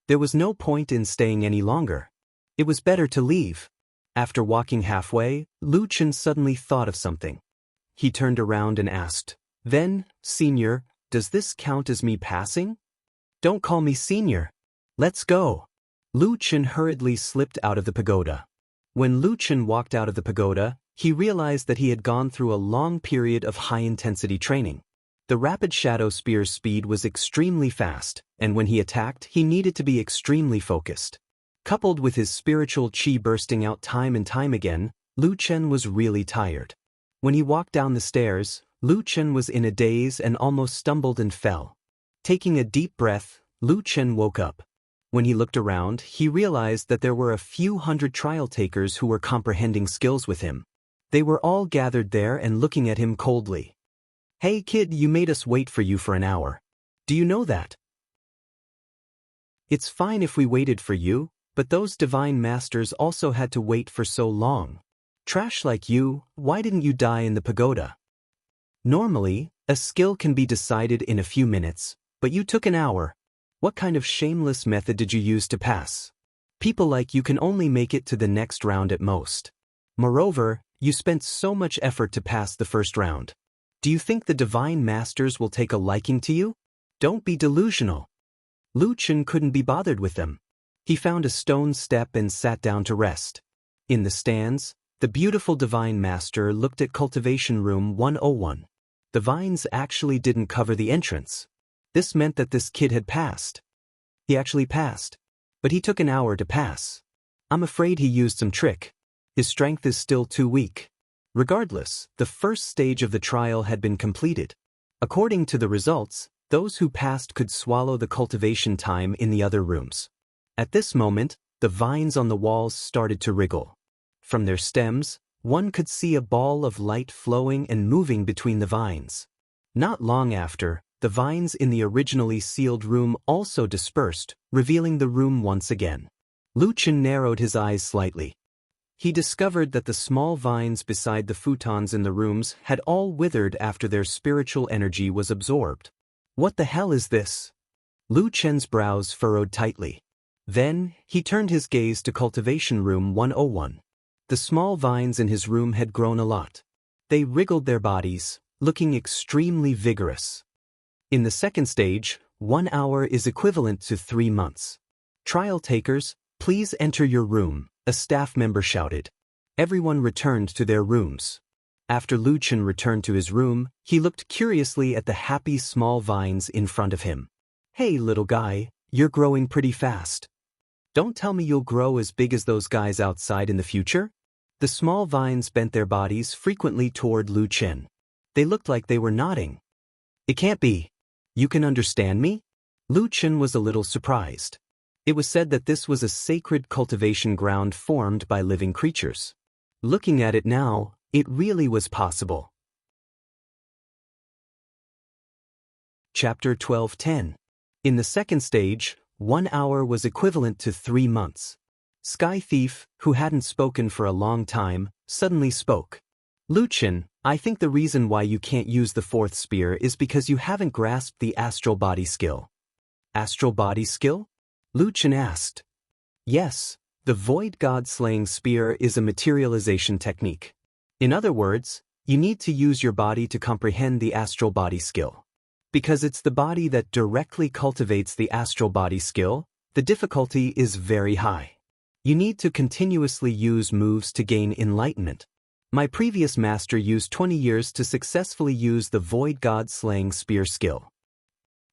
There was no point in staying any longer. It was better to leave. After walking halfway, Lu Chen suddenly thought of something. He turned around and asked, "Then, Senior, does this count as me passing?" "Don't call me Senior. Let's go." Lu Chen hurriedly slipped out of the pagoda. When Lu Chen walked out of the pagoda, he realized that he had gone through a long period of high-intensity training. The rapid shadow spear's speed was extremely fast, and when he attacked, he needed to be extremely focused. Coupled with his spiritual chi bursting out time and time again, Lu Chen was really tired. When he walked down the stairs, Lu Chen was in a daze and almost stumbled and fell. Taking a deep breath, Lu Chen woke up. When he looked around, he realized that there were a few hundred trial takers who were comprehending skills with him. They were all gathered there and looking at him coldly. "Hey kid, you made us wait for you for an hour. Do you know that? It's fine if we waited for you, but those divine masters also had to wait for so long. Trash like you, why didn't you die in the pagoda? Normally, a skill can be decided in a few minutes, but you took an hour. What kind of shameless method did you use to pass? People like you can only make it to the next round at most. Moreover, you spent so much effort to pass the first round. Do you think the divine masters will take a liking to you? Don't be delusional." Lu Chen couldn't be bothered with them. He found a stone step and sat down to rest. In the stands, the beautiful divine master looked at Cultivation Room 101. The vines actually didn't cover the entrance. This meant that this kid had passed. He actually passed. But he took an hour to pass. I'm afraid he used some trick. His strength is still too weak. Regardless, the first stage of the trial had been completed. According to the results, those who passed could swallow the cultivation time in the other rooms. At this moment, the vines on the walls started to wriggle. From their stems, one could see a ball of light flowing and moving between the vines. Not long after, the vines in the originally sealed room also dispersed, revealing the room once again. Lu Chen narrowed his eyes slightly. He discovered that the small vines beside the futons in the rooms had all withered after their spiritual energy was absorbed. What the hell is this? Lu Chen's brows furrowed tightly. Then, he turned his gaze to Cultivation Room 101. The small vines in his room had grown a lot. They wriggled their bodies, looking extremely vigorous. In the second stage, 1 hour is equivalent to 3 months. "Trial takers, please enter your room," a staff member shouted. Everyone returned to their rooms. After Lu Chen returned to his room, he looked curiously at the happy small vines in front of him. "Hey little guy, you're growing pretty fast. Don't tell me you'll grow as big as those guys outside in the future?" The small vines bent their bodies frequently toward Lu Chen. They looked like they were nodding. "It can't be. You can understand me?" Lu Chen was a little surprised. It was said that this was a sacred cultivation ground formed by living creatures. Looking at it now, it really was possible. Chapter 12:10. In the second stage, 1 hour was equivalent to 3 months. Sky Thief, who hadn't spoken for a long time, suddenly spoke. Lu Chen, I think the reason why you can't use the fourth spear is because you haven't grasped the astral body skill. Astral body skill? Lu Chen asked. Yes, the void god slaying spear is a materialization technique. In other words, you need to use your body to comprehend the astral body skill. Because it's the body that directly cultivates the astral body skill, the difficulty is very high. You need to continuously use moves to gain enlightenment. My previous master used 20 years to successfully use the void god slaying spear skill.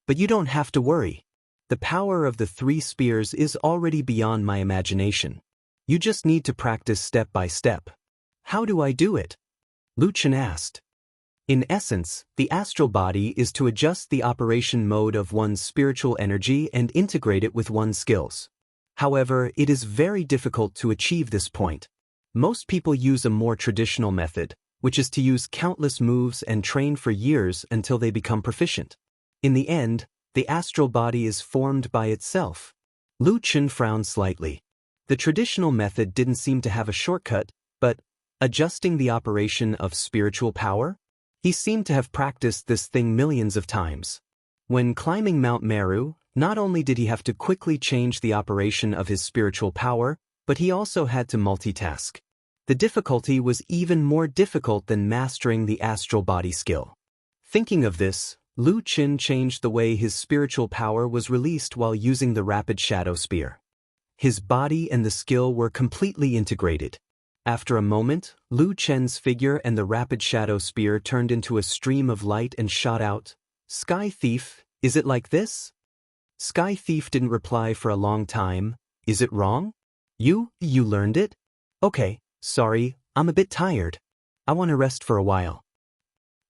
But you don't have to worry. The power of the 3 spears is already beyond my imagination. You just need to practice step by step. How do I do it? Lu Chen asked. In essence, the astral body is to adjust the operation mode of one's spiritual energy and integrate it with one's skills. However, it is very difficult to achieve this point. Most people use a more traditional method, which is to use countless moves and train for years until they become proficient. In the end, the astral body is formed by itself. Lu Chen frowned slightly. The traditional method didn't seem to have a shortcut, but adjusting the operation of spiritual power? He seemed to have practiced this thing millions of times. When climbing Mount Meru, not only did he have to quickly change the operation of his spiritual power, but he also had to multitask. The difficulty was even more difficult than mastering the astral body skill. Thinking of this, Lu Chen changed the way his spiritual power was released while using the rapid shadow spear. His body and the skill were completely integrated. After a moment, Lu Chen's figure and the rapid shadow spear turned into a stream of light and shot out. Sky Thief, is it like this? Sky Thief didn't reply for a long time. Is it wrong? You learned it? Okay, sorry, I'm a bit tired. I want to rest for a while.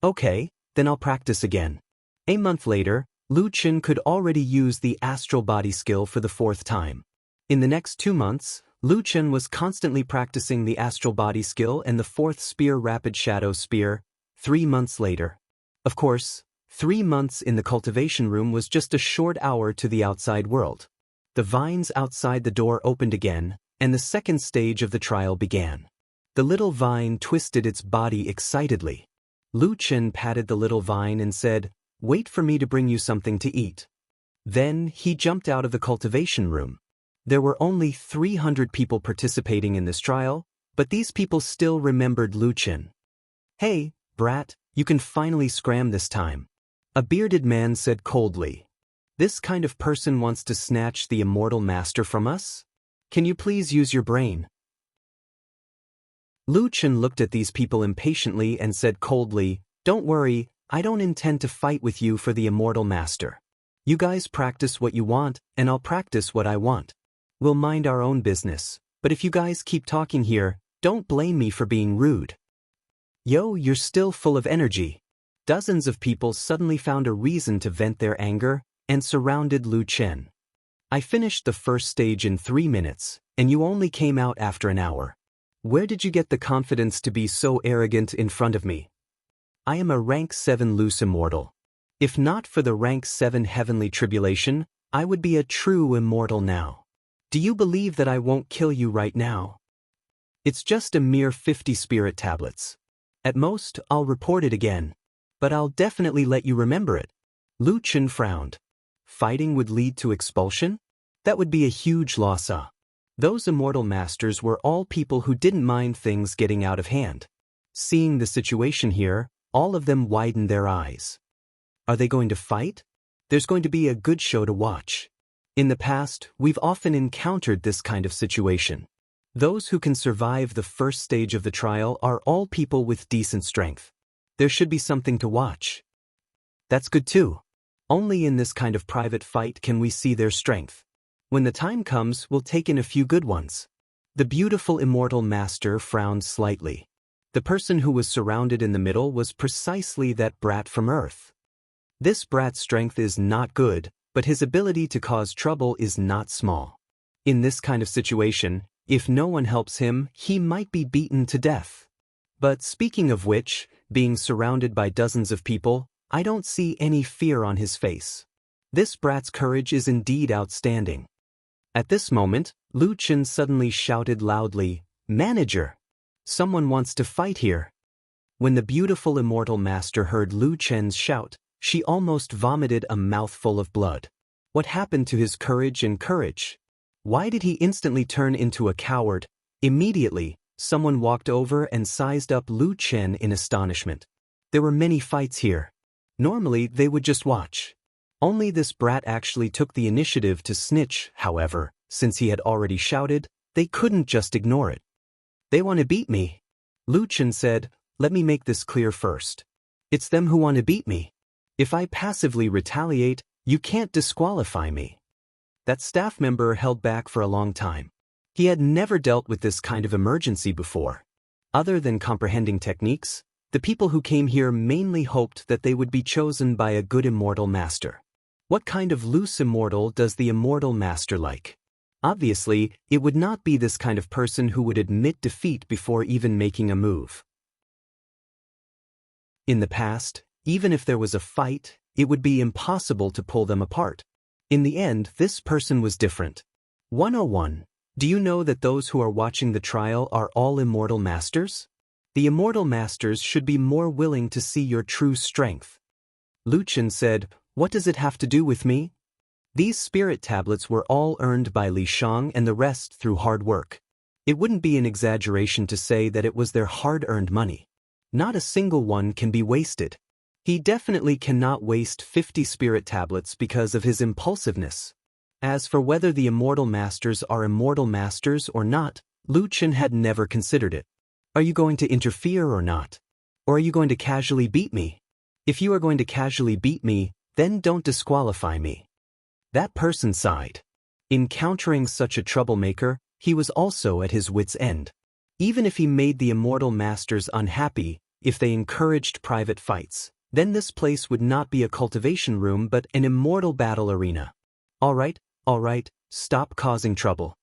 Okay, then I'll practice again. A month later, Lu Chen could already use the astral body skill for the 4th time. In the next 2 months, Lu Chen was constantly practicing the astral body skill and the 4th spear rapid shadow spear. 3 months later. Of course, 3 months in the cultivation room was just a short hour to the outside world. The vines outside the door opened again, and the 2nd stage of the trial began. The little vine twisted its body excitedly. Lu Chen patted the little vine and said, "Wait for me to bring you something to eat." Then he jumped out of the cultivation room. There were only 300 people participating in this trial, but these people still remembered Lu Chen. "Hey, brat, you can finally scram this time," a bearded man said coldly. "This kind of person wants to snatch the immortal master from us? Can you please use your brain?" Lu Chen looked at these people impatiently and said coldly, "Don't worry, I don't intend to fight with you for the immortal master. You guys practice what you want, and I'll practice what I want. We'll mind our own business, but if you guys keep talking here, don't blame me for being rude." Yo, you're still full of energy. Dozens of people suddenly found a reason to vent their anger and surrounded Lu Chen. "I finished the 1st stage in 3 minutes, and you only came out after an hour. Where did you get the confidence to be so arrogant in front of me? I am a rank 7 loose immortal. If not for the rank 7 heavenly tribulation, I would be a true immortal now. Do you believe that I won't kill you right now? It's just a mere 50 spirit tablets. At most, I'll report it again. But I'll definitely let you remember it." Lu Chen frowned. Fighting would lead to expulsion? That would be a huge loss. Those immortal masters were all people who didn't mind things getting out of hand. Seeing the situation here, all of them widened their eyes. Are they going to fight? There's going to be a good show to watch. In the past, we've often encountered this kind of situation. Those who can survive the 1st stage of the trial are all people with decent strength. There should be something to watch. That's good too. Only in this kind of private fight can we see their strength. When the time comes, we'll take in a few good ones. The beautiful immortal master frowned slightly. The person who was surrounded in the middle was precisely that brat from Earth. This brat's strength is not good, but his ability to cause trouble is not small. In this kind of situation, if no one helps him, he might be beaten to death. But speaking of which, being surrounded by dozens of people, I don't see any fear on his face. This brat's courage is indeed outstanding. At this moment, Lu Chen suddenly shouted loudly, "Manager! Someone wants to fight here." When the beautiful immortal master heard Lu Chen's shout, she almost vomited a mouthful of blood. What happened to his courage and courage? Why did he instantly turn into a coward? Immediately, someone walked over and sized up Lu Chen in astonishment. There were many fights here. Normally, they would just watch. Only this brat actually took the initiative to snitch, however, since he had already shouted, they couldn't just ignore it. They want to beat me. Lu Chen said, let me make this clear first. It's them who want to beat me. If I passively retaliate, you can't disqualify me. That staff member held back for a long time. He had never dealt with this kind of emergency before. Other than comprehending techniques, the people who came here mainly hoped that they would be chosen by a good immortal master. What kind of loose immortal does the immortal master like? Obviously, it would not be this kind of person who would admit defeat before even making a move. In the past, even if there was a fight, it would be impossible to pull them apart. In the end, this person was different. 101. Do you know that those who are watching the trial are all immortal masters? The immortal masters should be more willing to see your true strength. Lu Chen said, what does it have to do with me? These spirit tablets were all earned by Li Shang and the rest through hard work. It wouldn't be an exaggeration to say that it was their hard-earned money. Not a single one can be wasted. He definitely cannot waste 50 spirit tablets because of his impulsiveness. As for whether the immortal masters are immortal masters or not, Lu Chen had never considered it. Are you going to interfere or not? Or are you going to casually beat me? If you are going to casually beat me, then don't disqualify me. That person sighed. Encountering such a troublemaker, he was also at his wit's end. Even if he made the immortal masters unhappy, if they encouraged private fights, then this place would not be a cultivation room but an immortal battle arena. All right, stop causing trouble.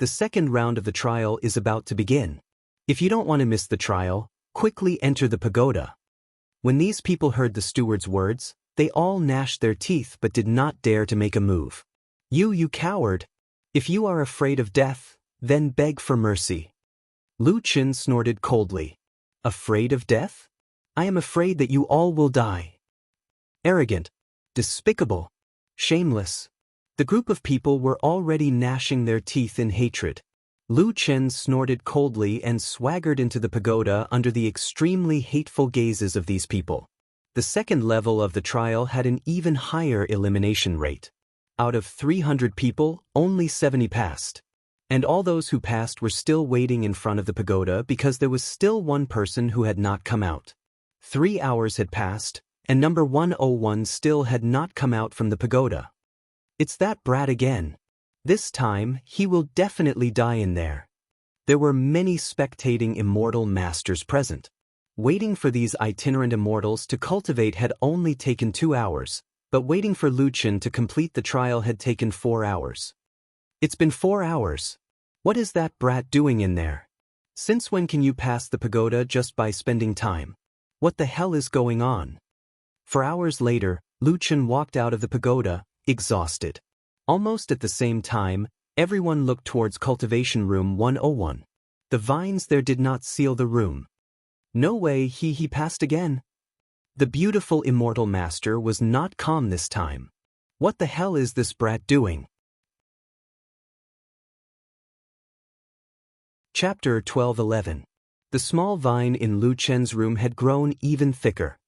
The second round of the trial is about to begin. If you don't want to miss the trial, quickly enter the pagoda. When these people heard the steward's words, they all gnashed their teeth but did not dare to make a move. You coward! If you are afraid of death, then beg for mercy. Lu Chen snorted coldly. Afraid of death? I am afraid that you all will die. Arrogant. Despicable. Shameless. The group of people were already gnashing their teeth in hatred. Lu Chen snorted coldly and swaggered into the pagoda under the extremely hateful gazes of these people. The second level of the trial had an even higher elimination rate. Out of 300 people, only 70 passed. And all those who passed were still waiting in front of the pagoda because there was still one person who had not come out. 3 hours had passed, and number 101 still had not come out from the pagoda. It's that brat again. This time, he will definitely die in there. There were many spectating immortal masters present. Waiting for these itinerant immortals to cultivate had only taken 2 hours, but waiting for Lu Chen to complete the trial had taken 4 hours. It's been 4 hours. What is that brat doing in there? Since when can you pass the pagoda just by spending time? What the hell is going on? 4 hours later, Lu Chen walked out of the pagoda, exhausted. Almost at the same time, everyone looked towards Cultivation Room 101. The vines there did not seal the room. No way, he passed again. The beautiful immortal master was not calm this time. What the hell is this brat doing? Chapter 12:11. The small vine in Lu Chen's room had grown even thicker.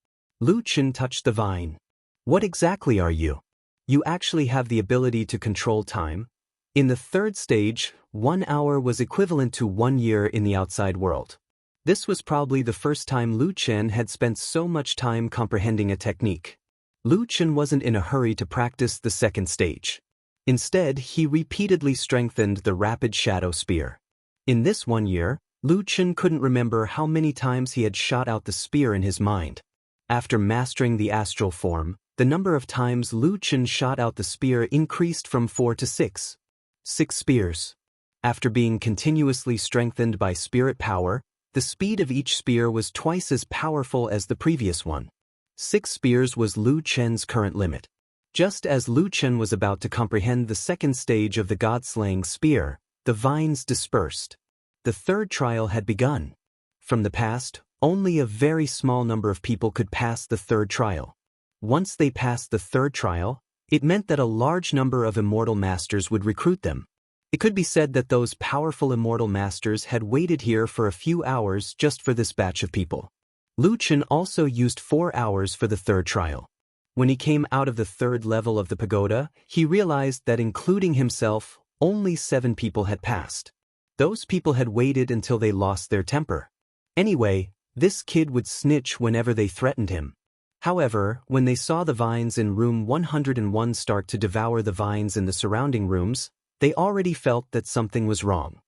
Lu Chen touched the vine. What exactly are you? You actually have the ability to control time? In the third stage, 1 hour was equivalent to 1 year in the outside world. This was probably the first time Lu Chen had spent so much time comprehending a technique. Lu Chen wasn't in a hurry to practice the second stage. Instead, he repeatedly strengthened the rapid shadow spear. In this 1 year, Lu Chen couldn't remember how many times he had shot out the spear in his mind. After mastering the astral form, the number of times Lu Chen shot out the spear increased from 4 to 6. 6 spears. After being continuously strengthened by spirit power, the speed of each spear was twice as powerful as the previous one. 6 spears was Lu Chen's current limit. Just as Lu Chen was about to comprehend the second stage of the god-slaying spear, the vines dispersed. The third trial had begun. From the past, Only a very small number of people could pass the third trial. Once they passed the third trial, it meant that a large number of immortal masters would recruit them. It could be said that those powerful immortal masters had waited here for a few hours just for this batch of people. Lu Chen also used 4 hours for the third trial. When he came out of the third level of the pagoda, he realized that including himself, only 7 people had passed. Those people had waited until they lost their temper. Anyway, this kid would snitch whenever they threatened him. However, when they saw the vines in room 101 start to devour the vines in the surrounding rooms, they already felt that something was wrong.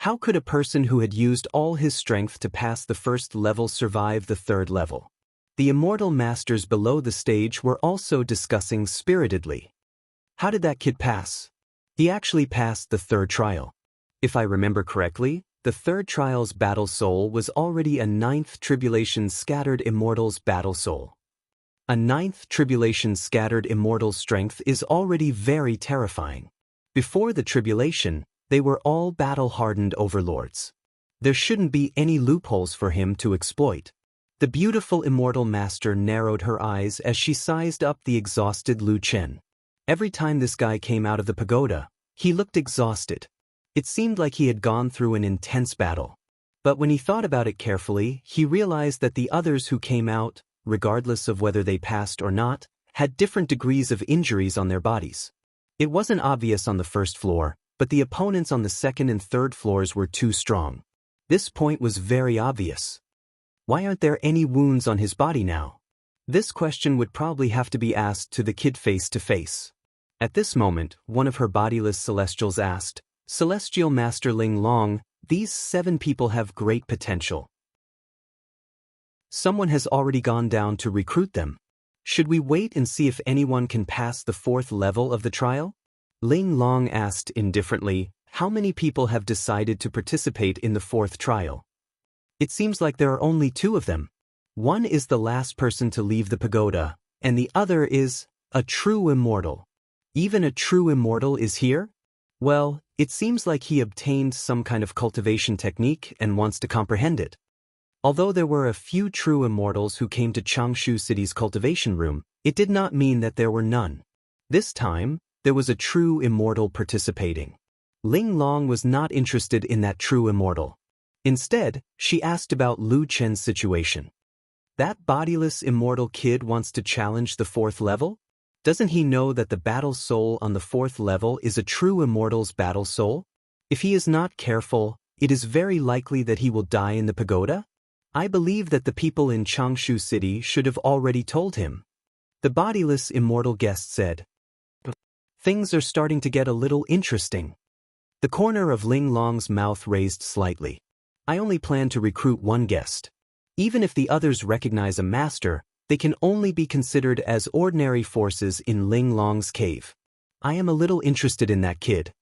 How could a person who had used all his strength to pass the first level survive the third level? The immortal masters below the stage were also discussing spiritedly. How did that kid pass? He actually passed the third trial. If I remember correctly, the third trial's battle soul was already a 9th tribulation scattered immortal's battle soul. A 9th tribulation scattered immortal's strength is already very terrifying. Before the tribulation, they were all battle-hardened overlords. There shouldn't be any loopholes for him to exploit. The beautiful immortal master narrowed her eyes as she sized up the exhausted Lu Chen. Every time this guy came out of the pagoda, he looked exhausted. It seemed like he had gone through an intense battle. But when he thought about it carefully, he realized that the others who came out, regardless of whether they passed or not, had different degrees of injuries on their bodies. It wasn't obvious on the first floor, but the opponents on the second and third floors were too strong. This point was very obvious. Why aren't there any wounds on his body now? This question would probably have to be asked to the kid face to face. At this moment, one of her bodiless celestials asked, "Celestial Master Ling Long, these 7 people have great potential. Someone has already gone down to recruit them. Should we wait and see if anyone can pass the 4th level of the trial?" Ling Long asked indifferently, "How many people have decided to participate in the 4th trial?" "It seems like there are only 2 of them. One is the last person to leave the pagoda, and the other is a true immortal." "Even a true immortal is here?" "Well, it seems like he obtained some kind of cultivation technique and wants to comprehend it." Although there were a few true immortals who came to Changshu City's cultivation room, it did not mean that there were none. This time, there was a true immortal participating. Ling Long was not interested in that true immortal. Instead, she asked about Lu Chen's situation. "That bodiless immortal kid wants to challenge the 4th level? Doesn't he know that the battle soul on the 4th level is a true immortal's battle soul? If he is not careful, it is very likely that he will die in the pagoda? I believe that the people in Changshu City should have already told him." The bodiless immortal guest said. "Things are starting to get a little interesting." The corner of Ling Long's mouth raised slightly. "I only plan to recruit 1 guest. Even if the others recognize a master, they can only be considered as ordinary forces in Ling Long's cave. I am a little interested in that kid.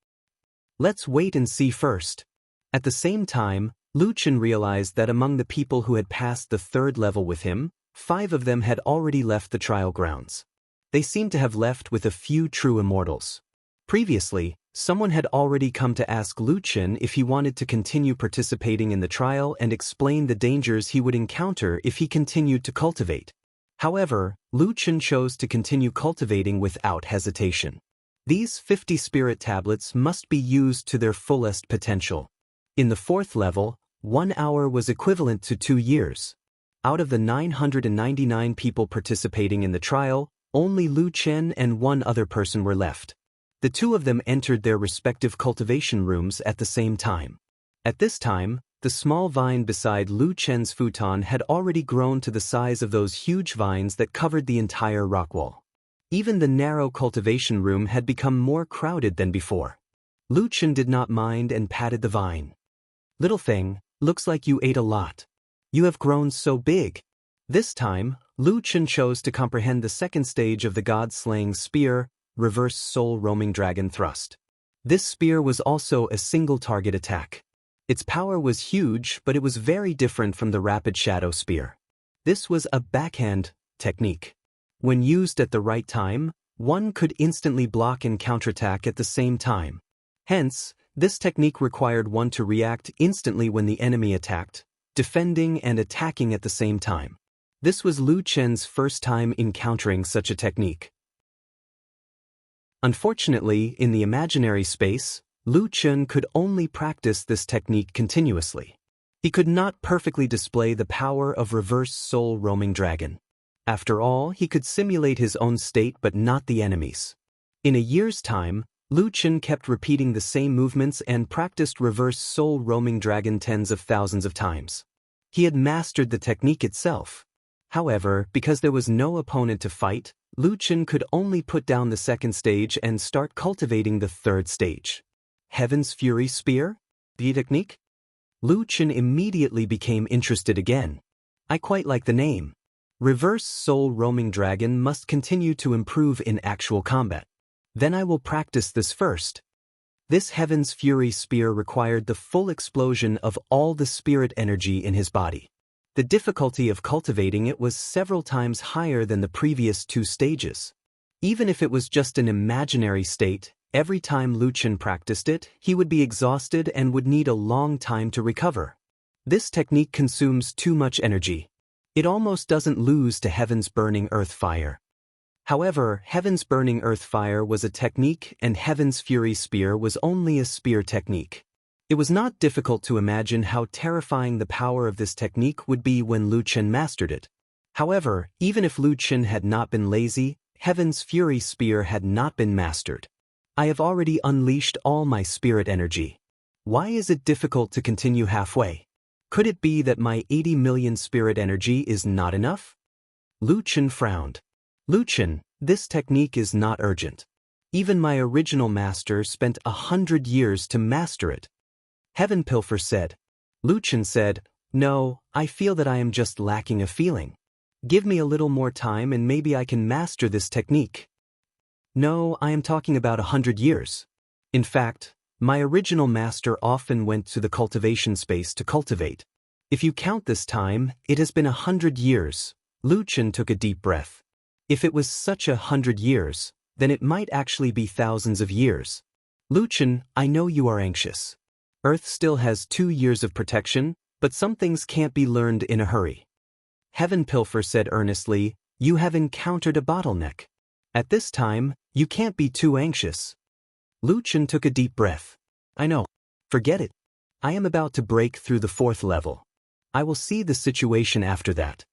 Let's wait and see first." At the same time, Lu Chen realized that among the people who had passed the 3rd level with him, 5 of them had already left the trial grounds. They seemed to have left with a few true immortals. Previously, someone had already come to ask Lu Chen if he wanted to continue participating in the trial and explain the dangers he would encounter if he continued to cultivate. However, Lu Chen chose to continue cultivating without hesitation. These 50 spirit tablets must be used to their fullest potential. In the 4th level, 1 hour was equivalent to 2 years. Out of the 999 people participating in the trial, only Lu Chen and 1 other person were left. The 2 of them entered their respective cultivation rooms at the same time. At this time, the small vine beside Lu Chen's futon had already grown to the size of those huge vines that covered the entire rock wall. Even the narrow cultivation room had become more crowded than before. Lu Chen did not mind and patted the vine. "Little thing, looks like you ate a lot. You have grown so big." This time, Lu Chen chose to comprehend the 2nd stage of the god-slaying spear, reverse soul roaming dragon thrust. This spear was also a single target attack. Its power was huge, but it was very different from the rapid shadow spear. This was a backhand technique. When used at the right time, one could instantly block and counterattack at the same time. Hence, this technique required one to react instantly when the enemy attacked, defending and attacking at the same time. This was Lu Chen's first time encountering such a technique. Unfortunately, in the imaginary space, Lu Chen could only practice this technique continuously. He could not perfectly display the power of reverse soul roaming dragon. After all, he could simulate his own state but not the enemy's. In a year's time, Lu Chen kept repeating the same movements and practiced reverse soul roaming dragon tens of thousands of times. He had mastered the technique itself. However, because there was no opponent to fight, Lu Chen could only put down the second stage and start cultivating the third stage. Heaven's Fury Spear? The technique? Lu Chen immediately became interested again. I quite like the name. Reverse Soul Roaming Dragon must continue to improve in actual combat. Then I will practice this first. This Heaven's Fury Spear required the full explosion of all the spirit energy in his body. The difficulty of cultivating it was several times higher than the previous two stages. Even if it was just an imaginary state, every time Lu Chen practiced it, he would be exhausted and would need a long time to recover. This technique consumes too much energy. It almost doesn't lose to Heaven's Burning Earth Fire. However, Heaven's Burning Earth Fire was a technique and Heaven's Fury Spear was only a spear technique. It was not difficult to imagine how terrifying the power of this technique would be when Lu Chen mastered it. However, even if Lu Chen had not been lazy, Heaven's Fury Spear had not been mastered. I have already unleashed all my spirit energy. Why is it difficult to continue halfway? Could it be that my 80 million spirit energy is not enough? Lu Chen frowned. Lu Chen, this technique is not urgent. Even my original master spent 100 years to master it. Heaven Pilfer said. Lu Chen said, no, I feel that I am just lacking a feeling. Give me a little more time and maybe I can master this technique. No, I am talking about 100 years. In fact, my original master often went to the cultivation space to cultivate. If you count this time, it has been 100 years. Lu Chen took a deep breath. If it was such 100 years, then it might actually be thousands of years. Lu Chen, I know you are anxious. Earth still has 2 years of protection, but some things can't be learned in a hurry. Heaven Pilfer said earnestly, you have encountered a bottleneck. At this time, you can't be too anxious. Lu Chen took a deep breath. I know. Forget it. I am about to break through the 4th level. I will see the situation after that.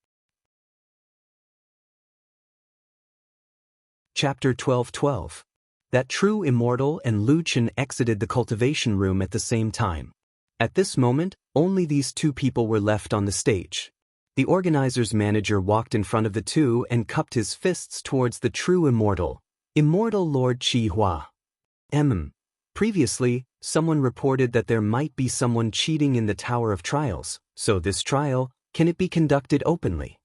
Chapter 12:12. That true immortal and Lu Chen exited the cultivation room at the same time. At this moment, only these two people were left on the stage. The organizer's manager walked in front of the two and cupped his fists towards the true immortal, Immortal Lord Qi Hua. Previously, someone reported that there might be someone cheating in the Tower of Trials, so this trial, can it be conducted openly?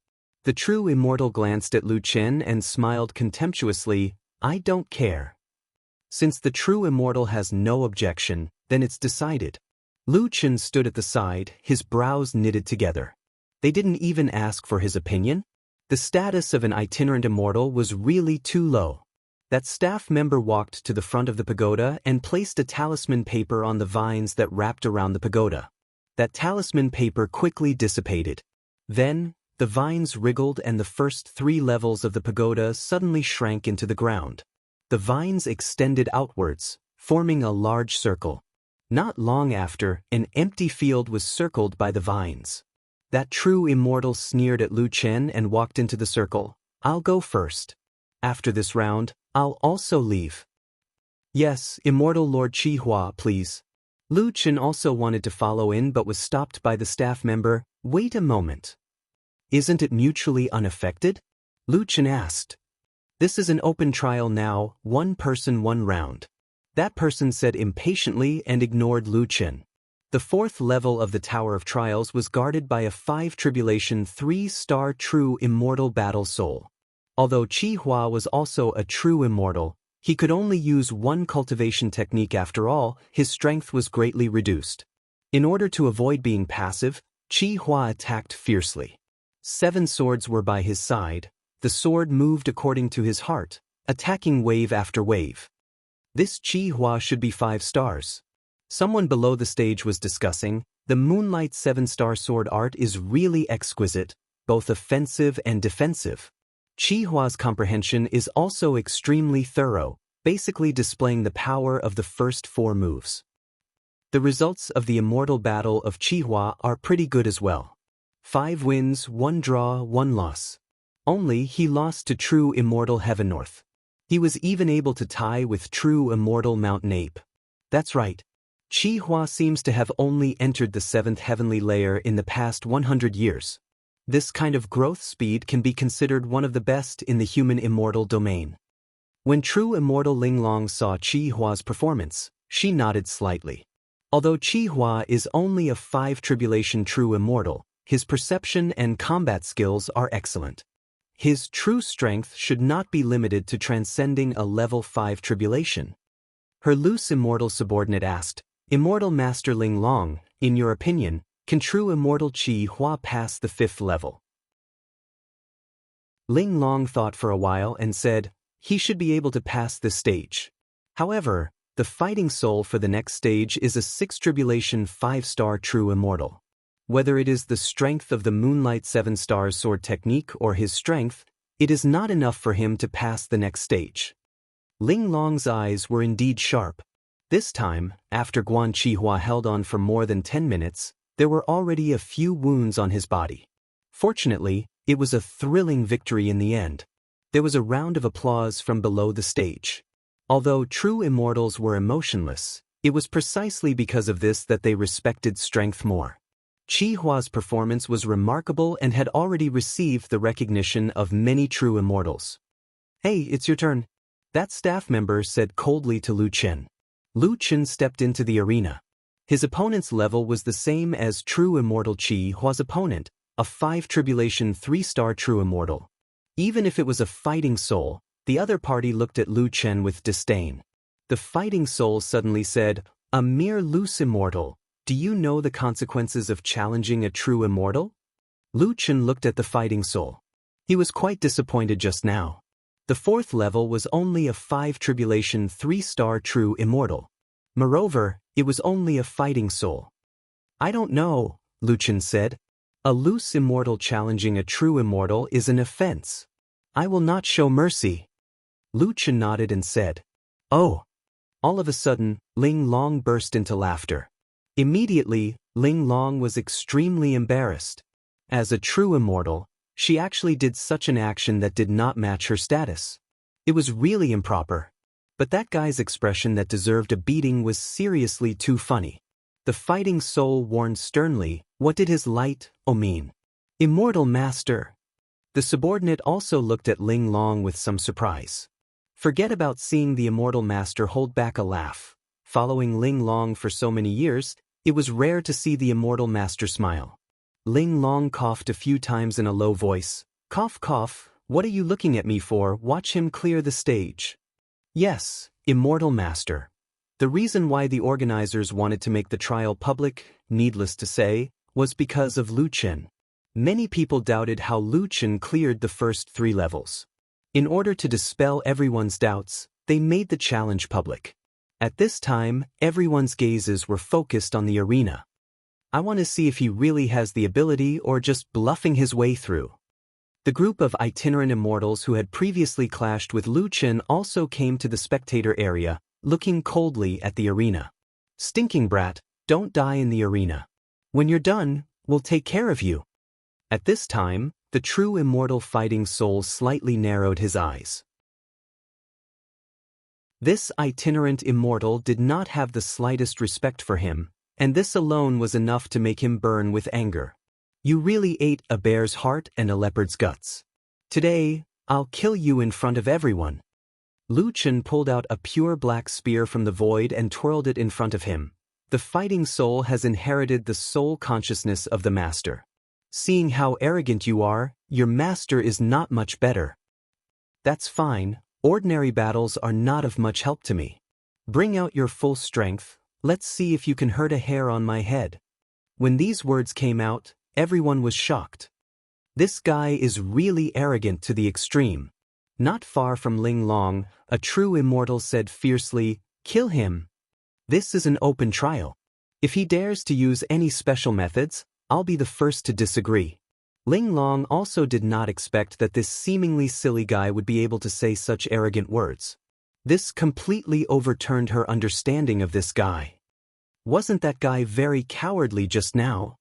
The true immortal glanced at Lu Chen and smiled contemptuously, I don't care. Since the true immortal has no objection, then it's decided. Lu Chen stood at the side, his brows knitted together. They didn't even ask for his opinion? The status of an itinerant immortal was really too low. That staff member walked to the front of the pagoda and placed a talisman paper on the vines that wrapped around the pagoda. That talisman paper quickly dissipated. Then, the vines wriggled and the first 3 levels of the pagoda suddenly shrank into the ground. The vines extended outwards, forming a large circle. Not long after, an empty field was circled by the vines. That true immortal sneered at Lu Chen and walked into the circle. I'll go first. After this round, I'll also leave. Yes, Immortal Lord Qi Hua, please. Lu Chen also wanted to follow in but was stopped by the staff member. Wait a moment. Isn't it mutually unaffected? Lu Chen asked. This is an open trial now, 1 person 1 round. That person said impatiently and ignored Lu Chen. The 4th level of the Tower of Trials was guarded by a 5 tribulation 3-star true immortal battle soul. Although Qi Hua was also a true immortal, he could only use 1 cultivation technique after all, his strength was greatly reduced. In order to avoid being passive, Qi Hua attacked fiercely. 7 swords were by his side. The sword moved according to his heart, attacking wave after wave. This Qi Hua should be 5 stars. Someone below the stage was discussing, The Moonlight 7-star sword art is really exquisite, both offensive and defensive. Qi Hua's comprehension is also extremely thorough, basically displaying the power of the first 4 moves. The results of the immortal battle of Qi Hua are pretty good as well. 5 wins, 1 draw, 1 loss. Only he lost to true immortal Heaven North. He was even able to tie with true immortal Mountain Ape. That's right. Qi Hua seems to have only entered the 7th heavenly layer in the past 100 years. This kind of growth speed can be considered one of the best in the human immortal domain. When true immortal Linglong saw Qi Hua's performance, she nodded slightly. Although Qi Hua is only a 5 tribulation true immortal, his perception and combat skills are excellent. His true strength should not be limited to transcending a level 5 tribulation. Her loose immortal subordinate asked, "Immortal Master Linglong, in your opinion, can true immortal Qi Hua pass the 5th level?" Linglong thought for a while and said, "He should be able to pass this stage. However, the fighting soul for the next stage is a 6 tribulation 5-star true immortal. Whether it is the strength of the Moonlight 7-star sword technique or his strength, it is not enough for him to pass the next stage." Linglong's eyes were indeed sharp. This time, after Guan Qi Hua held on for more than 10 minutes, there were already a few wounds on his body. Fortunately, it was a thrilling victory in the end. There was a round of applause from below the stage. Although true immortals were emotionless, it was precisely because of this that they respected strength more. Qi Hua's performance was remarkable and had already received the recognition of many true immortals. "Hey, it's your turn," that staff member said coldly to Lu Chen. Lu Chen stepped into the arena. His opponent's level was the same as true immortal Qi Hua's opponent, a 5 tribulation 3-star true immortal. Even if it was a fighting soul, the other party looked at Lu Chen with disdain. The fighting soul suddenly said, "A mere loose immortal, do you know the consequences of challenging a true immortal?" Lu Chen looked at the fighting soul. He was quite disappointed just now. The 4th level was only a 5 tribulation 3-star true immortal. Moreover, it was only a fighting soul. "I don't know," Lu Chen said. "A loose immortal challenging a true immortal is an offense. I will not show mercy." Lu Chen nodded and said, "Oh." All of a sudden, Linglong burst into laughter. Immediately, Linglong was extremely embarrassed. As a true immortal, she actually did such an action that did not match her status. It was really improper. But that guy's expression that deserved a beating was seriously too funny. The fighting soul warned sternly, "What did his light, mean?" "Immortal Master." The subordinate also looked at Linglong with some surprise. Forget about seeing the Immortal Master hold back a laugh. Following Linglong for so many years, it was rare to see the Immortal Master smile. Linglong coughed a few times in a low voice. "Cough, cough, what are you looking at me for? Watch him clear the stage." "Yes, Immortal Master. The reason why the organizers wanted to make the trial public, needless to say, was because of Lu Chen. Many people doubted how Lu Chen cleared the first 3 levels. In order to dispel everyone's doubts, they made the challenge public. At this time, everyone's gazes were focused on the arena. I want to see if he really has the ability or just bluffing his way through. The group of itinerant immortals who had previously clashed with Lu Chen also came to the spectator area, looking coldly at the arena. "Stinking brat, don't die in the arena. When you're done, we'll take care of you." At this time, the true immortal fighting soul slightly narrowed his eyes. This itinerant immortal did not have the slightest respect for him, and this alone was enough to make him burn with anger. "You really ate a bear's heart and a leopard's guts. Today, I'll kill you in front of everyone." Lu Chen pulled out a pure black spear from the void and twirled it in front of him. The fighting soul has inherited the soul consciousness of the master. "Seeing how arrogant you are, your master is not much better." "That's fine, ordinary battles are not of much help to me. Bring out your full strength. Let's see if you can hurt a hair on my head." When these words came out, everyone was shocked. This guy is really arrogant to the extreme. Not far from Linglong, a true immortal said fiercely, "Kill him. This is an open trial. If he dares to use any special methods, I'll be the first to disagree. Ling Long also did not expect that this seemingly silly guy would be able to say such arrogant words. This completely overturned her understanding of this guy. Wasn't that guy very cowardly just now?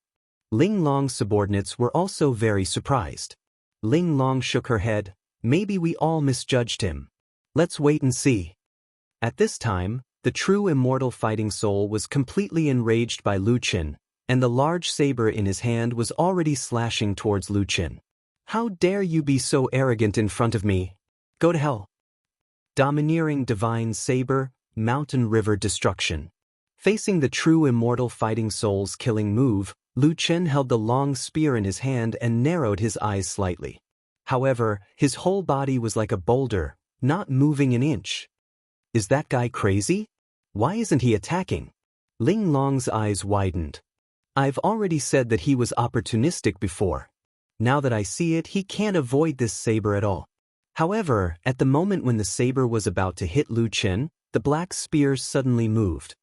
Ling Long's subordinates were also very surprised. Ling Long shook her head. Maybe we all misjudged him. Let's wait and see. At this time, the true immortal fighting soul was completely enraged by Lu Qin, and the large saber in his hand was already slashing towards Lu Qin. How dare you be so arrogant in front of me? Go to hell. Domineering divine saber, mountain river destruction. Facing the true immortal fighting soul's killing move, Lu Qin held the long spear in his hand and narrowed his eyes slightly. However, his whole body was like a boulder, not moving an inch. Is that guy crazy? Why isn't he attacking? Ling Long's eyes widened. I've already said that he was opportunistic before. Now that I see it, he can't avoid this saber at all. However, at the moment when the saber was about to hit Lu Qin, the black spear suddenly moved.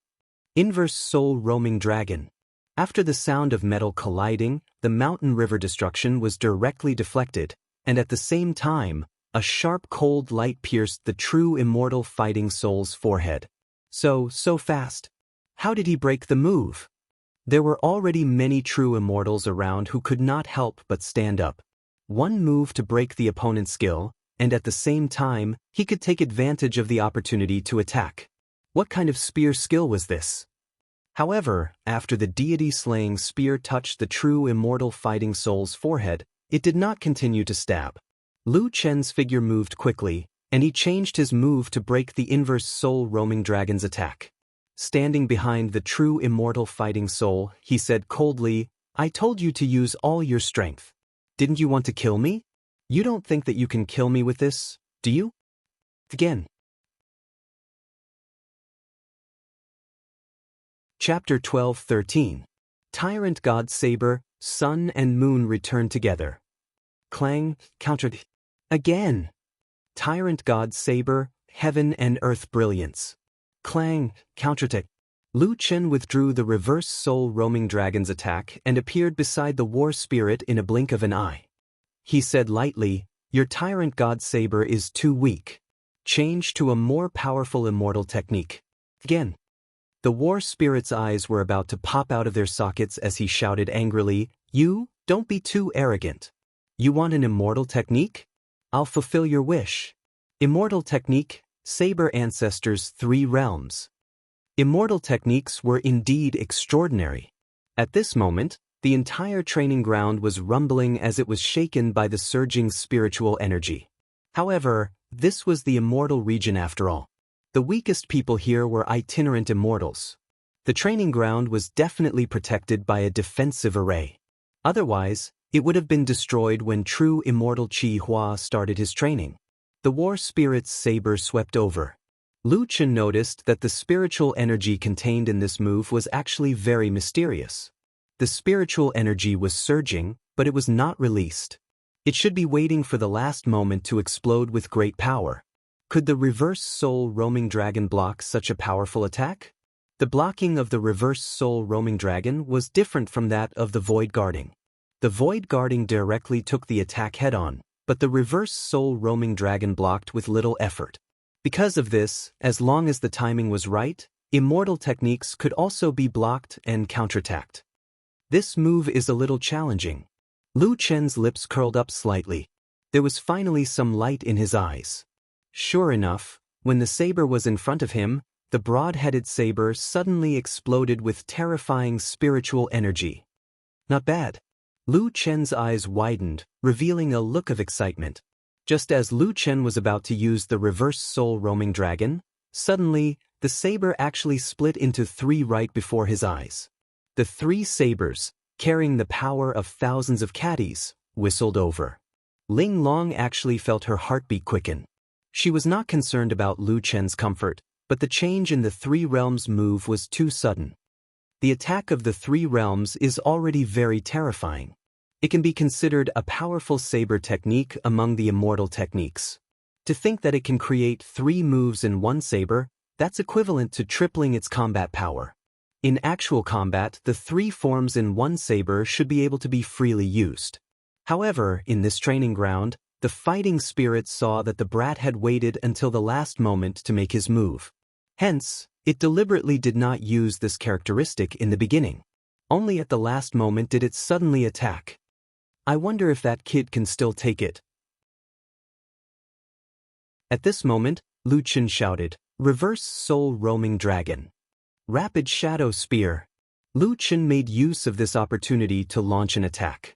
Inverse soul roaming dragon. After the sound of metal colliding, the mountain river destruction was directly deflected, and at the same time, a sharp cold light pierced the true immortal fighting soul's forehead. So fast. How did he break the move? There were already many true immortals around who could not help but stand up. One move to break the opponent's skill, and at the same time, he could take advantage of the opportunity to attack. What kind of spear skill was this? However, after the deity-slaying spear touched the true immortal fighting soul's forehead, it did not continue to stab. Lu Chen's figure moved quickly, and he changed his move to break the inverse soul roaming dragon's attack. Standing behind the true immortal fighting soul, he said coldly, I told you to use all your strength. Didn't you want to kill me? You don't think that you can kill me with this, do you? Again. Chapter 12-13. Tyrant God Saber, Sun and Moon return together. Clang, countered. Again. Tyrant God Saber, Heaven and Earth Brilliance. Clang, counterattack. Lu Qin withdrew the reverse soul roaming dragon's attack and appeared beside the war spirit in a blink of an eye. He said lightly, your tyrant god saber is too weak. Change to a more powerful immortal technique. Again. The war spirit's eyes were about to pop out of their sockets as he shouted angrily, you, don't be too arrogant. You want an immortal technique? I'll fulfill your wish. Immortal technique, Saber Ancestors' 3 realms. Immortal techniques were indeed extraordinary. At this moment, the entire training ground was rumbling as it was shaken by the surging spiritual energy. However, this was the immortal region after all. The weakest people here were itinerant immortals. The training ground was definitely protected by a defensive array. Otherwise, it would have been destroyed when true immortal Qi Hua started his training. The war spirit's saber swept over. Lu Qin noticed that the spiritual energy contained in this move was actually very mysterious. The spiritual energy was surging, but it was not released. It should be waiting for the last moment to explode with great power. Could the reverse soul roaming dragon block such a powerful attack? The blocking of the reverse soul roaming dragon was different from that of the void guarding. The void guarding directly took the attack head-on, but the reverse soul roaming dragon blocked with little effort. Because of this, as long as the timing was right, immortal techniques could also be blocked and counterattacked. This move is a little challenging. Lu Chen's lips curled up slightly. There was finally some light in his eyes. Sure enough, when the saber was in front of him, the broad-headed saber suddenly exploded with terrifying spiritual energy. Not bad. Lu Chen's eyes widened, revealing a look of excitement. Just as Lu Chen was about to use the reverse soul roaming dragon, suddenly, the saber actually split into 3 right before his eyes. The 3 sabers, carrying the power of thousands of caddies, whistled over. Ling Long actually felt her heartbeat quicken. She was not concerned about Lu Chen's comfort, but the change in the 3 realms move was too sudden. The attack of the 3 realms is already very terrifying. It can be considered a powerful saber technique among the immortal techniques. To think that it can create 3 moves in one saber, that's equivalent to tripling its combat power. In actual combat, the three forms in one saber should be able to be freely used. However, in this training ground, the fighting spirit saw that the brat had waited until the last moment to make his move. Hence, it deliberately did not use this characteristic in the beginning. Only at the last moment did it suddenly attack. I wonder if that kid can still take it. At this moment, Lu Chen shouted, "Reverse Soul Roaming Dragon. Rapid Shadow Spear." Lu Chen made use of this opportunity to launch an attack.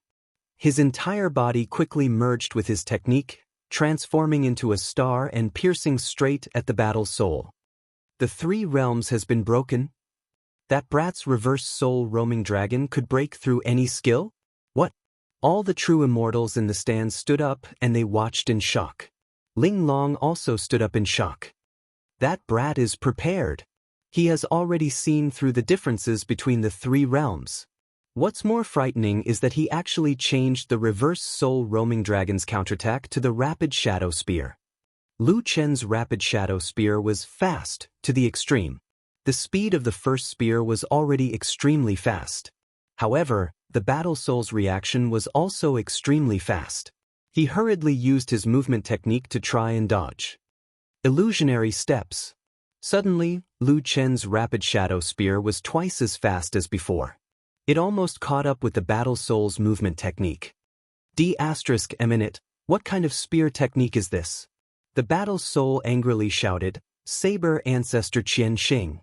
His entire body quickly merged with his technique, transforming into a star and piercing straight at the battle soul. The three realms has been broken? That brat's reverse soul roaming dragon could break through any skill? What? All the true immortals in the stand stood up and they watched in shock. Ling Long also stood up in shock. That brat is prepared. He has already seen through the differences between the three realms. What's more frightening is that he actually changed the reverse soul roaming dragon's counterattack to the rapid shadow spear. Lu Chen's rapid shadow spear was fast to the extreme. The speed of the first spear was already extremely fast. However, the battle soul's reaction was also extremely fast. He hurriedly used his movement technique to try and dodge. Illusionary steps. Suddenly, Lu Chen's rapid shadow spear was twice as fast as before. It almost caught up with the battle soul's movement technique. D*Eminent, what kind of spear technique is this? The battle soul angrily shouted, "Saber Ancestor Qian Xing."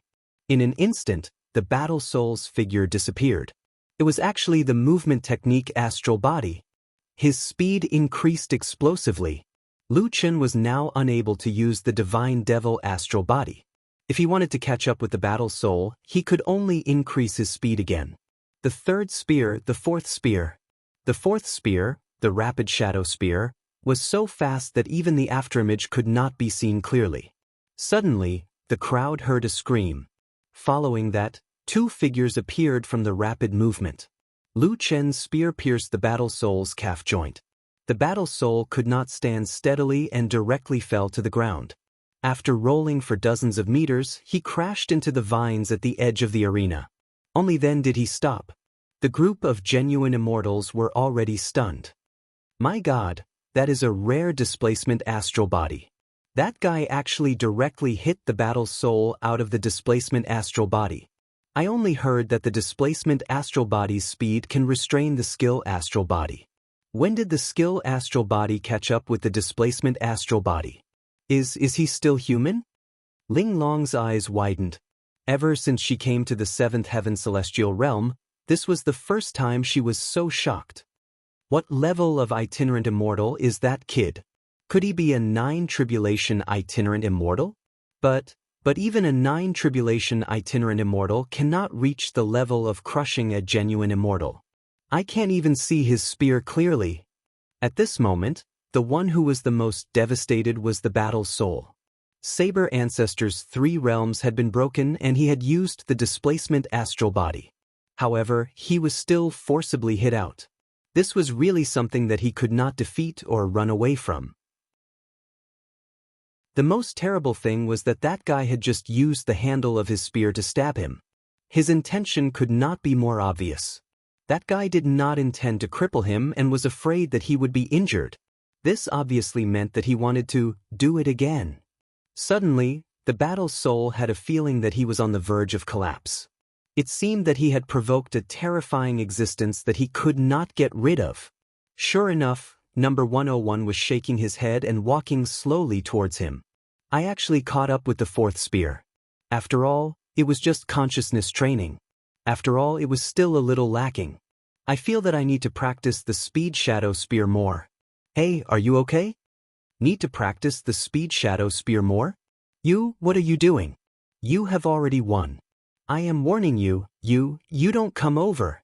In an instant, the battle soul's figure disappeared. It was actually the movement technique astral body. His speed increased explosively. Lu Chen was now unable to use the divine devil astral body. If he wanted to catch up with the battle soul, he could only increase his speed again. The third spear, the fourth spear. The fourth spear, the rapid shadow spear, was so fast that even the afterimage could not be seen clearly. Suddenly, the crowd heard a scream. Following that, two figures appeared from the rapid movement. Lu Chen's spear pierced the battle soul's calf joint. The battle soul could not stand steadily and directly fell to the ground. After rolling for dozens of meters, he crashed into the vines at the edge of the arena. Only then did he stop. The group of genuine immortals were already stunned. My God, that is a rare displacement astral body. That guy actually directly hit the battle soul out of the displacement astral body. I only heard that the displacement astral body's speed can restrain the skill astral body. When did the skill astral body catch up with the displacement astral body? Is he still human? Ling Long's eyes widened. Ever since she came to the seventh heaven celestial realm, this was the first time she was so shocked. What level of itinerant immortal is that kid? Could he be a 9 tribulation itinerant immortal? But even a 9 tribulation itinerant immortal cannot reach the level of crushing a genuine immortal. I can't even see his spear clearly. At this moment, the one who was the most devastated was the battle soul. Saber Ancestor's 3 realms had been broken and he had used the displacement astral body. However, he was still forcibly hit out. This was really something that he could not defeat or run away from. The most terrible thing was that that guy had just used the handle of his spear to stab him. His intention could not be more obvious. That guy did not intend to cripple him and was afraid that he would be injured. This obviously meant that he wanted to do it again. Suddenly, the battle soul had a feeling that he was on the verge of collapse. It seemed that he had provoked a terrifying existence that he could not get rid of. Sure enough, number 101 was shaking his head and walking slowly towards him. I actually caught up with the fourth spear. After all, it was just consciousness training. After all, it was still a little lacking. I feel that I need to practice the speed shadow spear more. Hey, are you okay? Need to practice the speed shadow spear more? What are you doing? You have already won. I am warning you, you don't come over.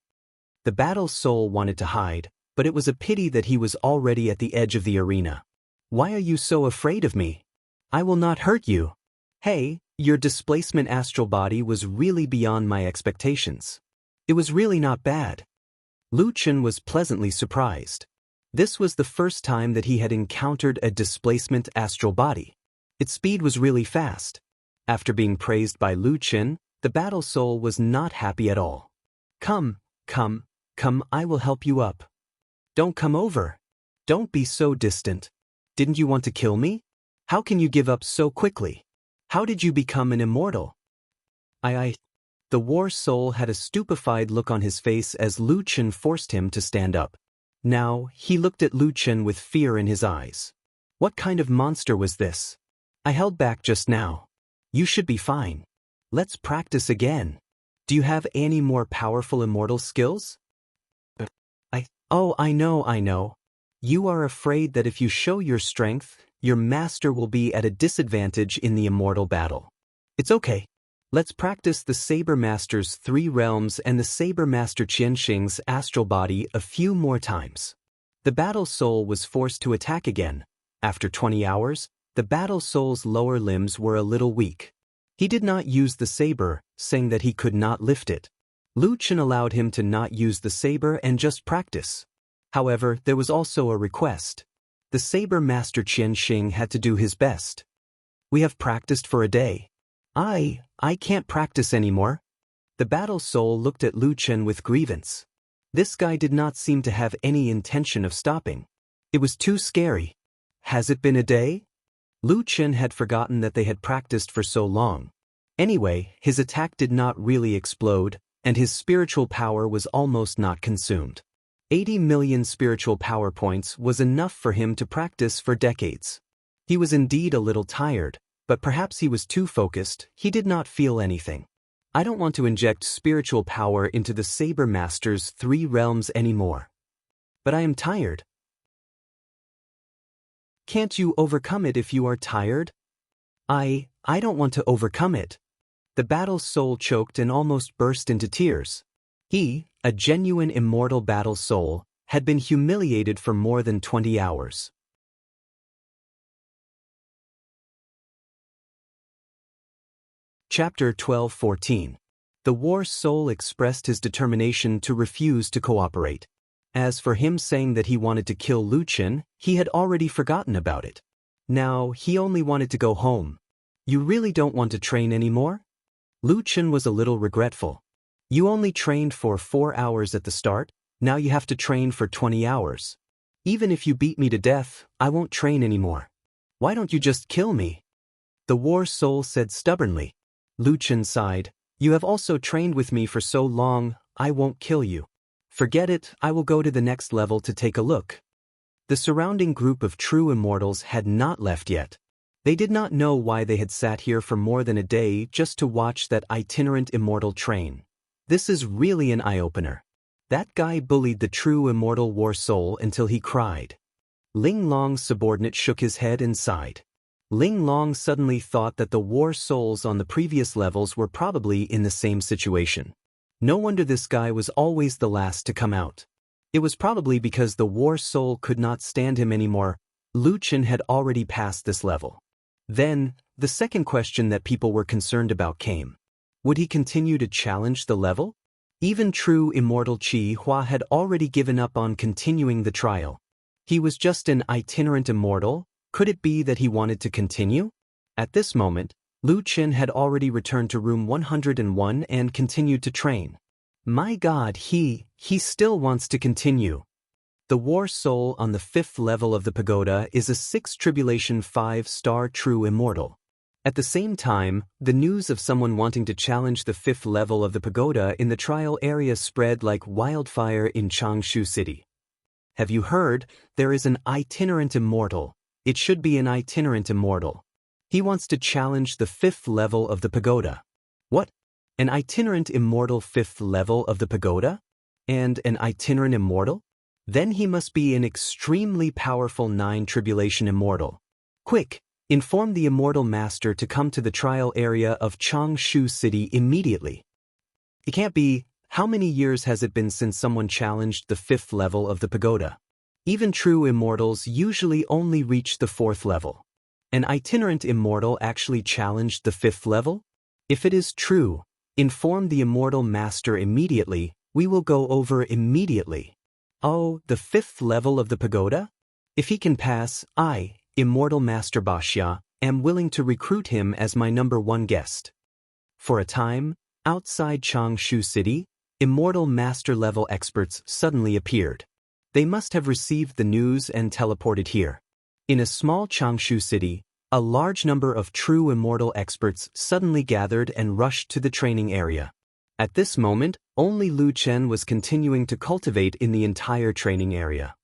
The battle soul wanted to hide, but it was a pity that he was already at the edge of the arena. Why are you so afraid of me? I will not hurt you. Hey, your displacement astral body was really beyond my expectations. It was really not bad. Lu Chen was pleasantly surprised. This was the first time that he had encountered a displacement astral body. Its speed was really fast. After being praised by Lu Chen, The battle soul was not happy at all. Come, come, come, I will help you up. Don't come over. Don't be so distant. Didn't you want to kill me? How can you give up so quickly? How did you become an immortal? The war soul had a stupefied look on his face as Lu Chen forced him to stand up. Now, he looked at Lu Chen with fear in his eyes. What kind of monster was this? I held back just now. You should be fine. Let's practice again. Do you have any more powerful immortal skills? I know. You are afraid that if you show your strength, your master will be at a disadvantage in the immortal battle. It's okay. Let's practice the Saber Master's 3 realms and the Saber Master Qianxing's astral body a few more times. The battle soul was forced to attack again. After 20 hours, the battle soul's lower limbs were a little weak. He did not use the saber, saying that he could not lift it. Lu Chen allowed him to not use the saber and just practice. However, there was also a request. The Saber Master Qianxing had to do his best. We have practiced for a day. I can't practice anymore. The battle soul looked at Lu Chen with grievance. This guy did not seem to have any intention of stopping. It was too scary. Has it been a day? Lu Chen had forgotten that they had practiced for so long. Anyway, his attack did not really explode, and his spiritual power was almost not consumed. 80 million spiritual power points was enough for him to practice for decades. He was indeed a little tired, but perhaps he was too focused, he did not feel anything. I don't want to inject spiritual power into the Saber Master's 3 realms anymore. But I am tired. Can't you overcome it if you are tired? I don't want to overcome it. The battle soul choked and almost burst into tears. He, a genuine immortal battle soul, had been humiliated for more than 20 hours. Chapter 12:14. The war soul expressed his determination to refuse to cooperate. As for him saying that he wanted to kill Lu Chen, he had already forgotten about it. Now, he only wanted to go home. You really don't want to train anymore? Lu Chen was a little regretful. You only trained for 4 hours at the start, now you have to train for 20 hours. Even if you beat me to death, I won't train anymore. Why don't you just kill me? The war soul said stubbornly. Lu Chen sighed. You have also trained with me for so long, I won't kill you. Forget it, I will go to the next level to take a look. The surrounding group of true immortals had not left yet. They did not know why they had sat here for more than a day just to watch that itinerant immortal train. This is really an eye-opener. That guy bullied the true immortal war soul until he cried. Ling Long's subordinate shook his head and sighed. Ling Long suddenly thought that the war souls on the previous levels were probably in the same situation. No wonder this guy was always the last to come out. It was probably because the war soul could not stand him anymore. Lu Chen had already passed this level. Then, the second question that people were concerned about came. Would he continue to challenge the level? Even true immortal Qi Hua had already given up on continuing the trial. He was just an itinerant immortal. Could it be that he wanted to continue? At this moment, Lu Chen had already returned to room 101 and continued to train. My God, he still wants to continue. The war soul on the 5th level of the pagoda is a 6 tribulation 5-star true immortal. At the same time, the news of someone wanting to challenge the 5th level of the pagoda in the trial area spread like wildfire in Changshu City. Have you heard? There is an itinerant immortal. It should be an itinerant immortal. He wants to challenge the 5th level of the pagoda. What? An itinerant immortal 5th level of the pagoda? And an itinerant immortal? Then he must be an extremely powerful 9 tribulation immortal. Quick, inform the immortal master to come to the trial area of Changshu City immediately. It can't be. How many years has it been since someone challenged the 5th level of the pagoda? Even true immortals usually only reach the 4th level. An itinerant immortal actually challenged the 5th level? If it is true, inform the immortal master immediately. We will go over immediately. Oh, the 5th level of the pagoda? If he can pass, I, Immortal Master Baxia, am willing to recruit him as my #1 guest. For a time, Outside Changshu City, immortal master-level experts suddenly appeared. They must have received the news and teleported here. In a small Changshu city, a large number of true immortal experts suddenly gathered and rushed to the training area. At this moment, only Lu Chen was continuing to cultivate in the entire training area.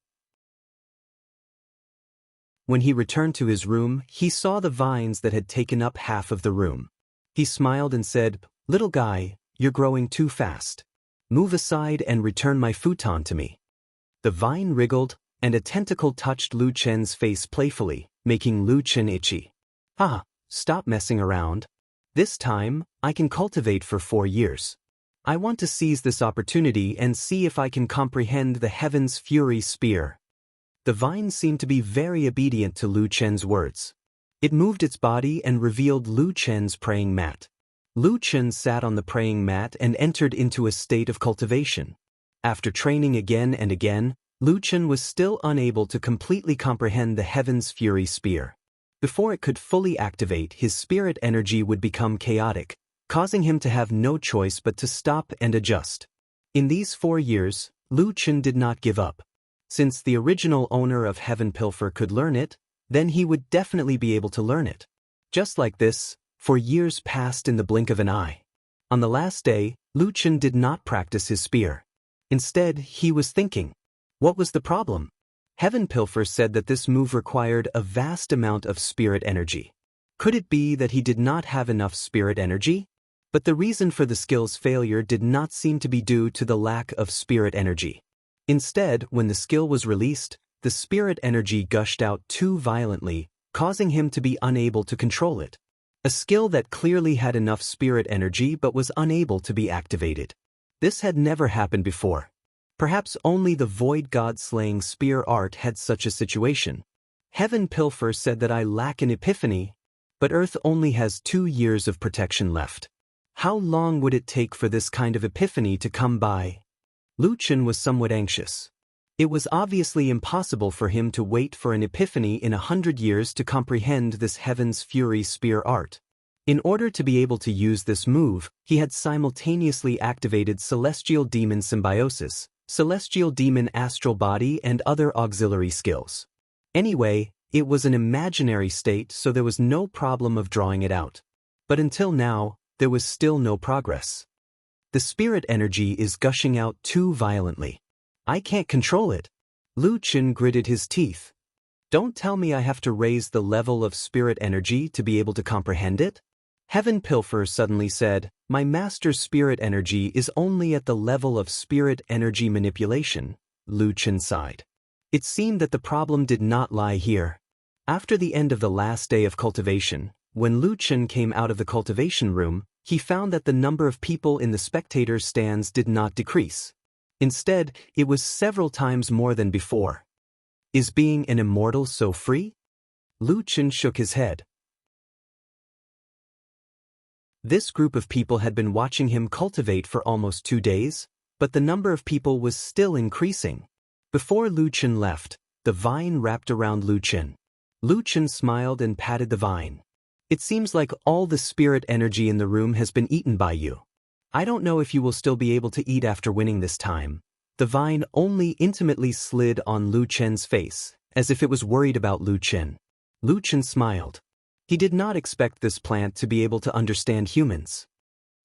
When he returned to his room, he saw the vines that had taken up half of the room. He smiled and said, "Little guy, you're growing too fast. Move aside and return my futon to me." The vine wriggled, and a tentacle touched Lu Chen's face playfully, making Lu Chen itchy. "Ah, stop messing around. This time, I can cultivate for 4 years. I want to seize this opportunity and see if I can comprehend the Heaven's Fury Spear." The vine seemed to be very obedient to Lu Chen's words. It moved its body and revealed Lu Chen's praying mat. Lu Chen sat on the praying mat and entered into a state of cultivation. After training again and again, Lu Chen was still unable to completely comprehend the Heaven's Fury Spear. Before it could fully activate, his spirit energy would become chaotic, causing him to have no choice but to stop and adjust. In these 4 years, Lu Chen did not give up. Since the original owner of Heaven Pilfer could learn it, then he would definitely be able to learn it. Just like this, 4 years passed in the blink of an eye. On the last day, Lu Chen did not practice his spear. Instead, he was thinking. What was the problem? Heaven Pilfer said that this move required a vast amount of spirit energy. Could it be that he did not have enough spirit energy? But the reason for the skill's failure did not seem to be due to the lack of spirit energy. Instead, when the skill was released, the spirit energy gushed out too violently, causing him to be unable to control it. A skill that clearly had enough spirit energy but was unable to be activated. This had never happened before. Perhaps only the Void God-slaying spear art had such a situation. Heaven Pilfer said that I lack an epiphany, but Earth only has 2 years of protection left. How long would it take for this kind of epiphany to come by? Lu Chen was somewhat anxious. It was obviously impossible for him to wait for an epiphany in 100 years to comprehend this Heaven's Fury Spear art. In order to be able to use this move, he had simultaneously activated Celestial Demon Symbiosis, Celestial Demon Astral Body, and other auxiliary skills. Anyway, it was an imaginary state, so there was no problem of drawing it out. But until now, there was still no progress. The spirit energy is gushing out too violently. I can't control it. Lu Chen gritted his teeth. Don't tell me I have to raise the level of spirit energy to be able to comprehend it? Heaven Pilfer suddenly said, "My master's spirit energy is only at the level of spirit energy manipulation." Lu Chen sighed. It seemed that the problem did not lie here. After the end of the last day of cultivation, when Lu Chen came out of the cultivation room, he found that the number of people in the spectators' stands did not decrease. Instead, it was several times more than before. Is being an immortal so free? Lu Chen shook his head. This group of people had been watching him cultivate for almost 2 days, but the number of people was still increasing. Before Lu Chen left, the vine wrapped around Lu Chen. Lu Chen smiled and patted the vine. It seems like all the spirit energy in the room has been eaten by you. I don't know if you will still be able to eat after winning this time. The vine only intimately slid on Lu Chen's face, as if it was worried about Lu Chen. Lu Chen smiled. He did not expect this plant to be able to understand humans.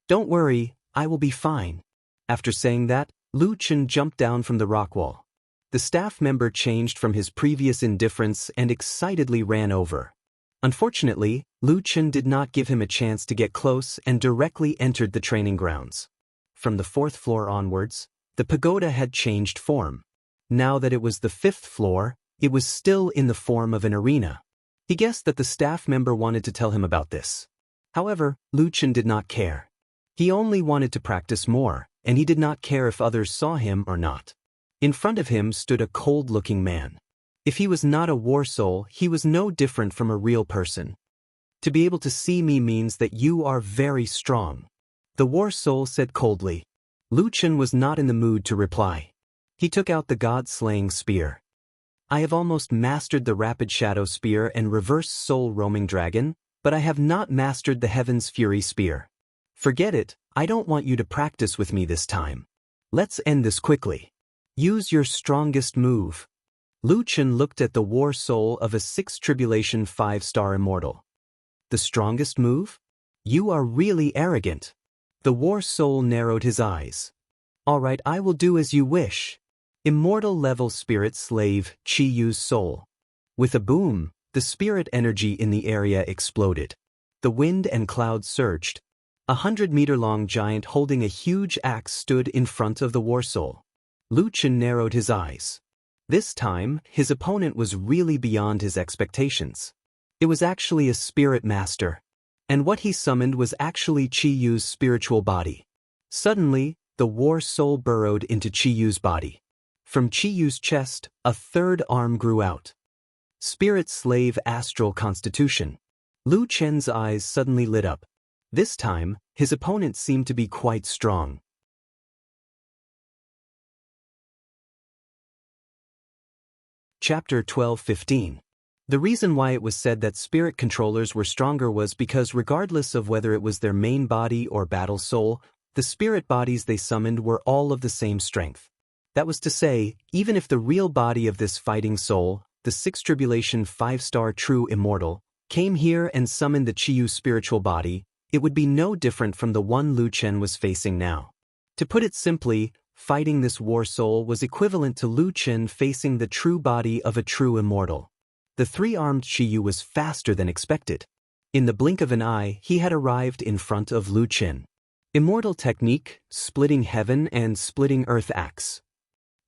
Don't worry, I will be fine. After saying that, Lu Chen jumped down from the rock wall. The staff member changed from his previous indifference and excitedly ran over. Unfortunately, Lu Chen did not give him a chance to get close and directly entered the training grounds. From the 4th floor onwards, the pagoda had changed form. Now that it was the 5th floor, it was still in the form of an arena. He guessed that the staff member wanted to tell him about this. However, Lu Chen did not care. He only wanted to practice more, and he did not care if others saw him or not. In front of him stood a cold-looking man. If he was not a war soul, he was no different from a real person. To be able to see me means that you are very strong. The war soul said coldly. Lu Chen was not in the mood to reply. He took out the god-slaying spear. I have almost mastered the rapid shadow spear and reverse soul roaming dragon, but I have not mastered the Heaven's Fury Spear. Forget it, I don't want you to practice with me this time. Let's end this quickly. Use your strongest move. Lu Chen looked at the war soul of a 6 tribulation 5-star immortal. The strongest move? You are really arrogant. The war soul narrowed his eyes. All right, I will do as you wish. Immortal level spirit slave Qi Yu's soul. With a boom, the spirit energy in the area exploded. The wind and clouds surged. A 100-meter-long giant holding a huge axe stood in front of the war soul. Lu Chen narrowed his eyes. This time, his opponent was really beyond his expectations. It was actually a spirit master. And what he summoned was actually Qi Yu's spiritual body. Suddenly, the war soul burrowed into Qi Yu's body. From Qi Yu's chest, a third arm grew out. Spirit slave astral constitution. Lu Chen's eyes suddenly lit up. This time, his opponent seemed to be quite strong. Chapter 12:15. The reason why it was said that spirit controllers were stronger was because regardless of whether it was their main body or battle soul, the spirit bodies they summoned were all of the same strength. That was to say, even if the real body of this fighting soul, the 6 tribulation 5-star true immortal, came here and summoned the Qi Yu spiritual body, it would be no different from the one Lu Chen was facing now. To put it simply, fighting this war soul was equivalent to Lu Chen facing the true body of a true immortal. The 3-armed Qi Yu was faster than expected. In the blink of an eye, he had arrived in front of Lu Chen. Immortal technique, splitting heaven and splitting earth axe.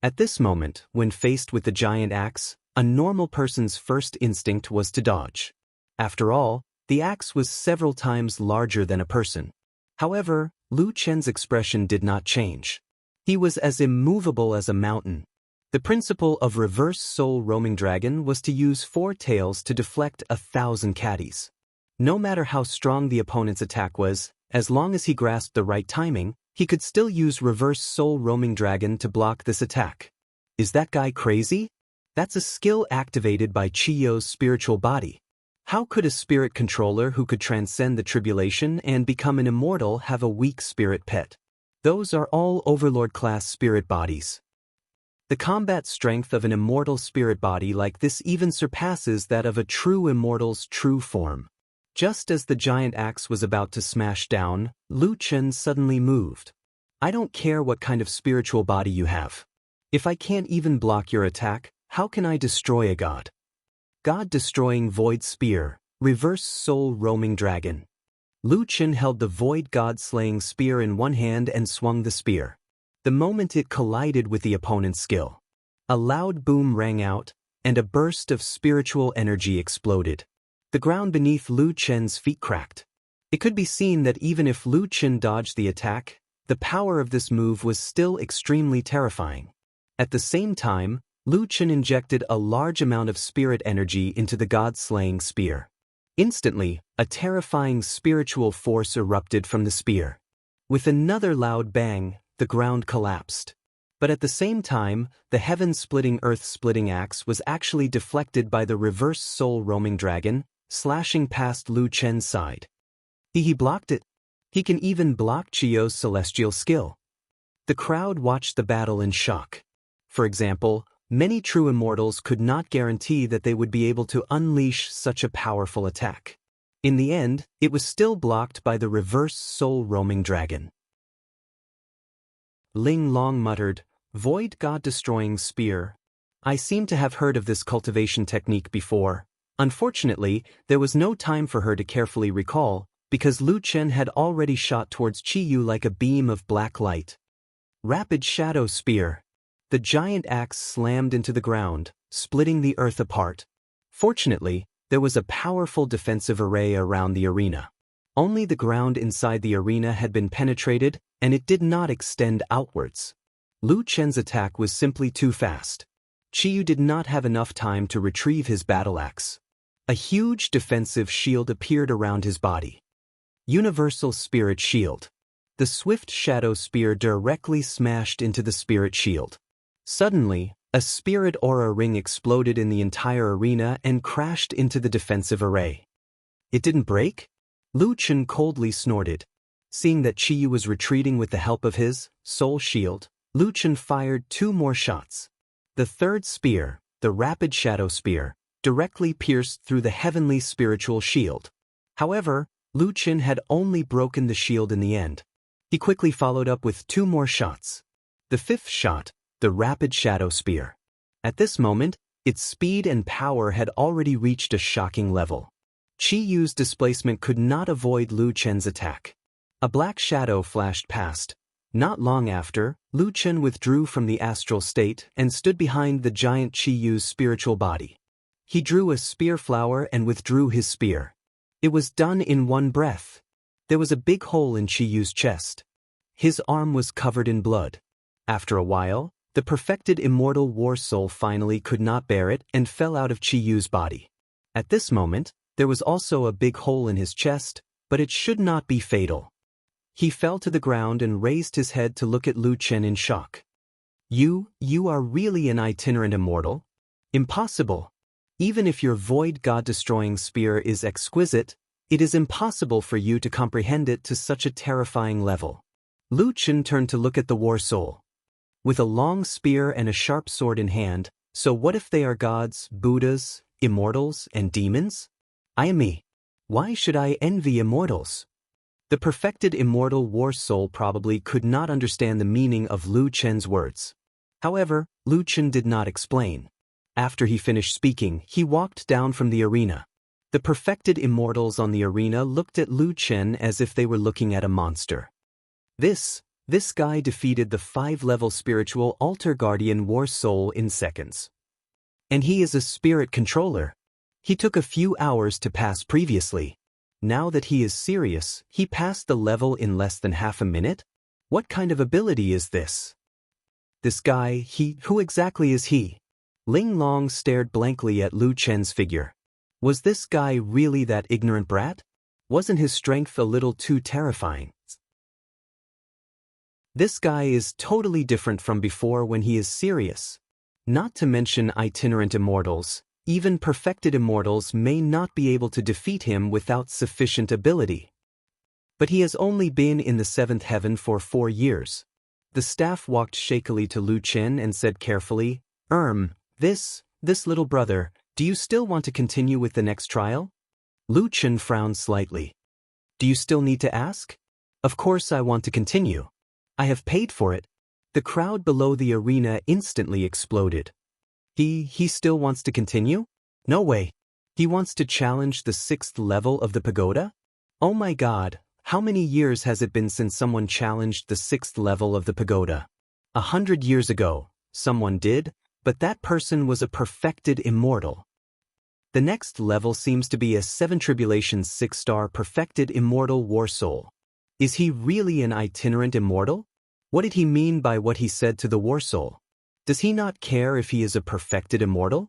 At this moment, when faced with the giant axe, a normal person's first instinct was to dodge. After all, the axe was several times larger than a person. However, Lu Chen's expression did not change. He was as immovable as a mountain. The principle of reverse soul roaming dragon was to use 4 tails to deflect 1,000 caddies. No matter how strong the opponent's attack was, as long as he grasped the right timing, he could still use reverse soul roaming dragon to block this attack. Is that guy crazy? That's a skill activated by Qi Yu's spiritual body. How could a spirit controller who could transcend the tribulation and become an immortal have a weak spirit pet? Those are all overlord-class spirit bodies. The combat strength of an immortal spirit body like this even surpasses that of a true immortal's true form. Just as the giant axe was about to smash down, Lu Chen suddenly moved. I don't care what kind of spiritual body you have. If I can't even block your attack, how can I destroy a god? God-destroying void spear, reverse soul roaming dragon. Lu Chen held the void god-slaying spear in one hand and swung the spear. The moment it collided with the opponent's skill, a loud boom rang out, and a burst of spiritual energy exploded. The ground beneath Lu Chen's feet cracked. It could be seen that even if Lu Chen dodged the attack, the power of this move was still extremely terrifying. At the same time, Lu Chen injected a large amount of spirit energy into the god-slaying spear. Instantly, a terrifying spiritual force erupted from the spear. With another loud bang, the ground collapsed. But at the same time, the heaven-splitting earth-splitting axe was actually deflected by the reverse soul roaming dragon, slashing past Lu Chen's side. He blocked it. He can even block Qi Yu's celestial skill. The crowd watched the battle in shock. For example, many true immortals could not guarantee that they would be able to unleash such a powerful attack. In the end, it was still blocked by the reverse soul roaming dragon. Ling Long muttered, "Void god-destroying spear. I seem to have heard of this cultivation technique before." Unfortunately, there was no time for her to carefully recall, because Lu Chen had already shot towards Qi Yu like a beam of black light. Rapid shadow spear. The giant axe slammed into the ground, splitting the earth apart. Fortunately, there was a powerful defensive array around the arena. Only the ground inside the arena had been penetrated, and it did not extend outwards. Lu Chen's attack was simply too fast. Qi Yu did not have enough time to retrieve his battle axe. A huge defensive shield appeared around his body. Universal Spirit Shield. The swift shadow spear directly smashed into the spirit shield. Suddenly, a spirit aura ring exploded in the entire arena and crashed into the defensive array. It didn't break? Lu Chen coldly snorted. Seeing that Qiyu was retreating with the help of his soul shield, Lu Chen fired 2 more shots. The third spear, the rapid shadow spear, directly pierced through the heavenly spiritual shield. However, Lu Chen had only broken the shield in the end. He quickly followed up with 2 more shots. The 5th shot, the rapid shadow spear. At this moment, its speed and power had already reached a shocking level. Qiyu's displacement could not avoid Lu Chen's attack. A black shadow flashed past. Not long after, Lu Chen withdrew from the astral state and stood behind the giant Qiyu's spiritual body. He drew a spear flower and withdrew his spear. It was done in one breath. There was a big hole in Qiyu's chest. His arm was covered in blood. After a while, the perfected immortal war soul finally could not bear it and fell out of Qiyu's body. At this moment, there was also a big hole in his chest, but it should not be fatal. He fell to the ground and raised his head to look at Lu Chen in shock. You are really an itinerant immortal? Impossible. Even if your void god-destroying spear is exquisite, it is impossible for you to comprehend it to such a terrifying level. Lu Chen turned to look at the war soul. With a long spear and a sharp sword in hand, so what if they are gods, Buddhas, immortals, and demons? I am me. Why should I envy immortals? The perfected immortal war soul probably could not understand the meaning of Lu Chen's words. However, Lu Chen did not explain. After he finished speaking, he walked down from the arena. The perfected immortals on the arena looked at Lu Chen as if they were looking at a monster. This guy defeated the 5-level spiritual altar guardian war soul in seconds. And he is a spirit controller. He took a few hours to pass previously. Now that he is serious, he passed the level in less than half a minute? What kind of ability is this? This guy, who exactly is he? Ling Long stared blankly at Lu Chen's figure. Was this guy really that ignorant brat? Wasn't his strength a little too terrifying? This guy is totally different from before when he is serious. Not to mention itinerant immortals, even perfected immortals may not be able to defeat him without sufficient ability. But he has only been in the 7th heaven for 4 years. The staff walked shakily to Lu Chen and said carefully, This little brother, do you still want to continue with the next trial? Lu Chen frowned slightly. Do you still need to ask? Of course I want to continue. I have paid for it. The crowd below the arena instantly exploded. He still wants to continue? No way. He wants to challenge the 6th level of the pagoda? Oh my god, how many years has it been since someone challenged the 6th level of the pagoda? 100 years ago, someone did, but that person was a perfected immortal. The next level seems to be a 7 Tribulations 6-star perfected immortal war soul. Is he really an itinerant immortal? What did he mean by what he said to the war soul? Does he not care if he is a perfected immortal?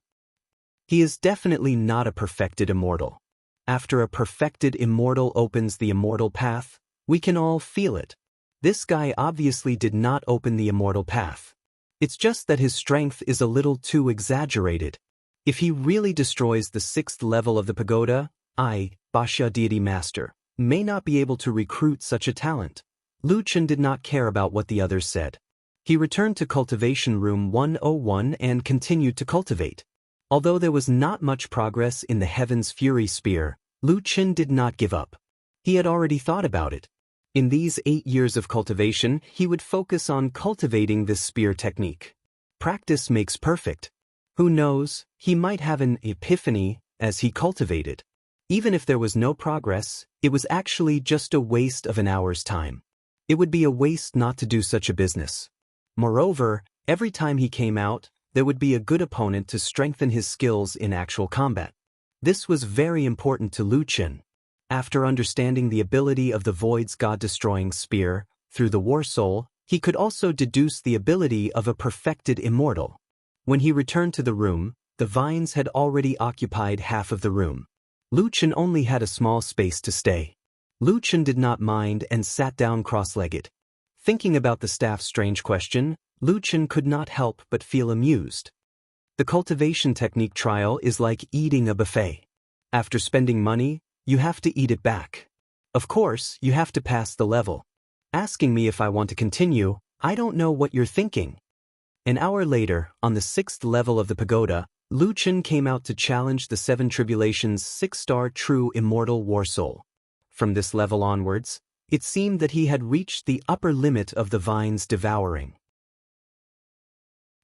He is definitely not a perfected immortal. After a perfected immortal opens the immortal path, we can all feel it. This guy obviously did not open the immortal path. It's just that his strength is a little too exaggerated. If he really destroys the 6th level of the pagoda, I, Basha Deity Master, may not be able to recruit such a talent. Lu Chen did not care about what the others said. He returned to Cultivation Room 101 and continued to cultivate. Although there was not much progress in the Heaven's Fury Spear, Lu Chen did not give up. He had already thought about it. In these 8 years of cultivation, he would focus on cultivating this spear technique. Practice makes perfect. Who knows, he might have an epiphany as he cultivated. Even if there was no progress, it was actually just a waste of an hour's time. It would be a waste not to do such a business. Moreover, every time he came out, there would be a good opponent to strengthen his skills in actual combat. This was very important to Lu Chen. After understanding the ability of the Void's god-destroying spear, through the War Soul, he could also deduce the ability of a perfected immortal. When he returned to the room, the vines had already occupied half of the room. Lu Chen only had a small space to stay. Lu Chen did not mind and sat down cross-legged. Thinking about the staff's strange question, Lu Chen could not help but feel amused. The cultivation technique trial is like eating a buffet. After spending money, you have to eat it back. Of course, you have to pass the level. Asking me if I want to continue, I don't know what you're thinking. An hour later, on the 6th level of the pagoda, Lu Chen came out to challenge the Seven Tribulations' 6-star true immortal war soul. From this level onwards, it seemed that he had reached the upper limit of the vine's devouring.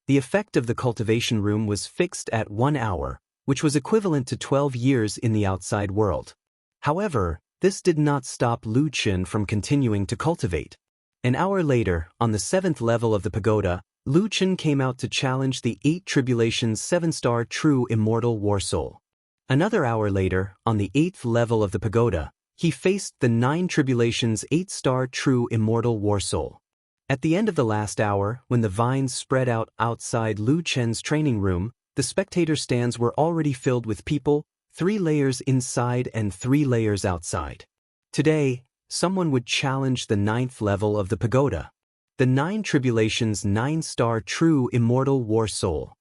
The effect of the cultivation room was fixed at 1 hour, which was equivalent to 12 years in the outside world. However, this did not stop Lu Chen from continuing to cultivate. An hour later, on the 7th level of the pagoda, Lu Chen came out to challenge the 8 Tribulations' 7-star true immortal war soul. Another hour later, on the 8th level of the pagoda, he faced the 9 Tribulations' 8-star true immortal war soul. At the end of the last hour, when the vines spread out outside Lu Chen's training room, the spectator stands were already filled with people, 3 layers inside and 3 layers outside. Today, someone would challenge the 9th level of the pagoda. The 9 Tribulations' 9-star true immortal war soul.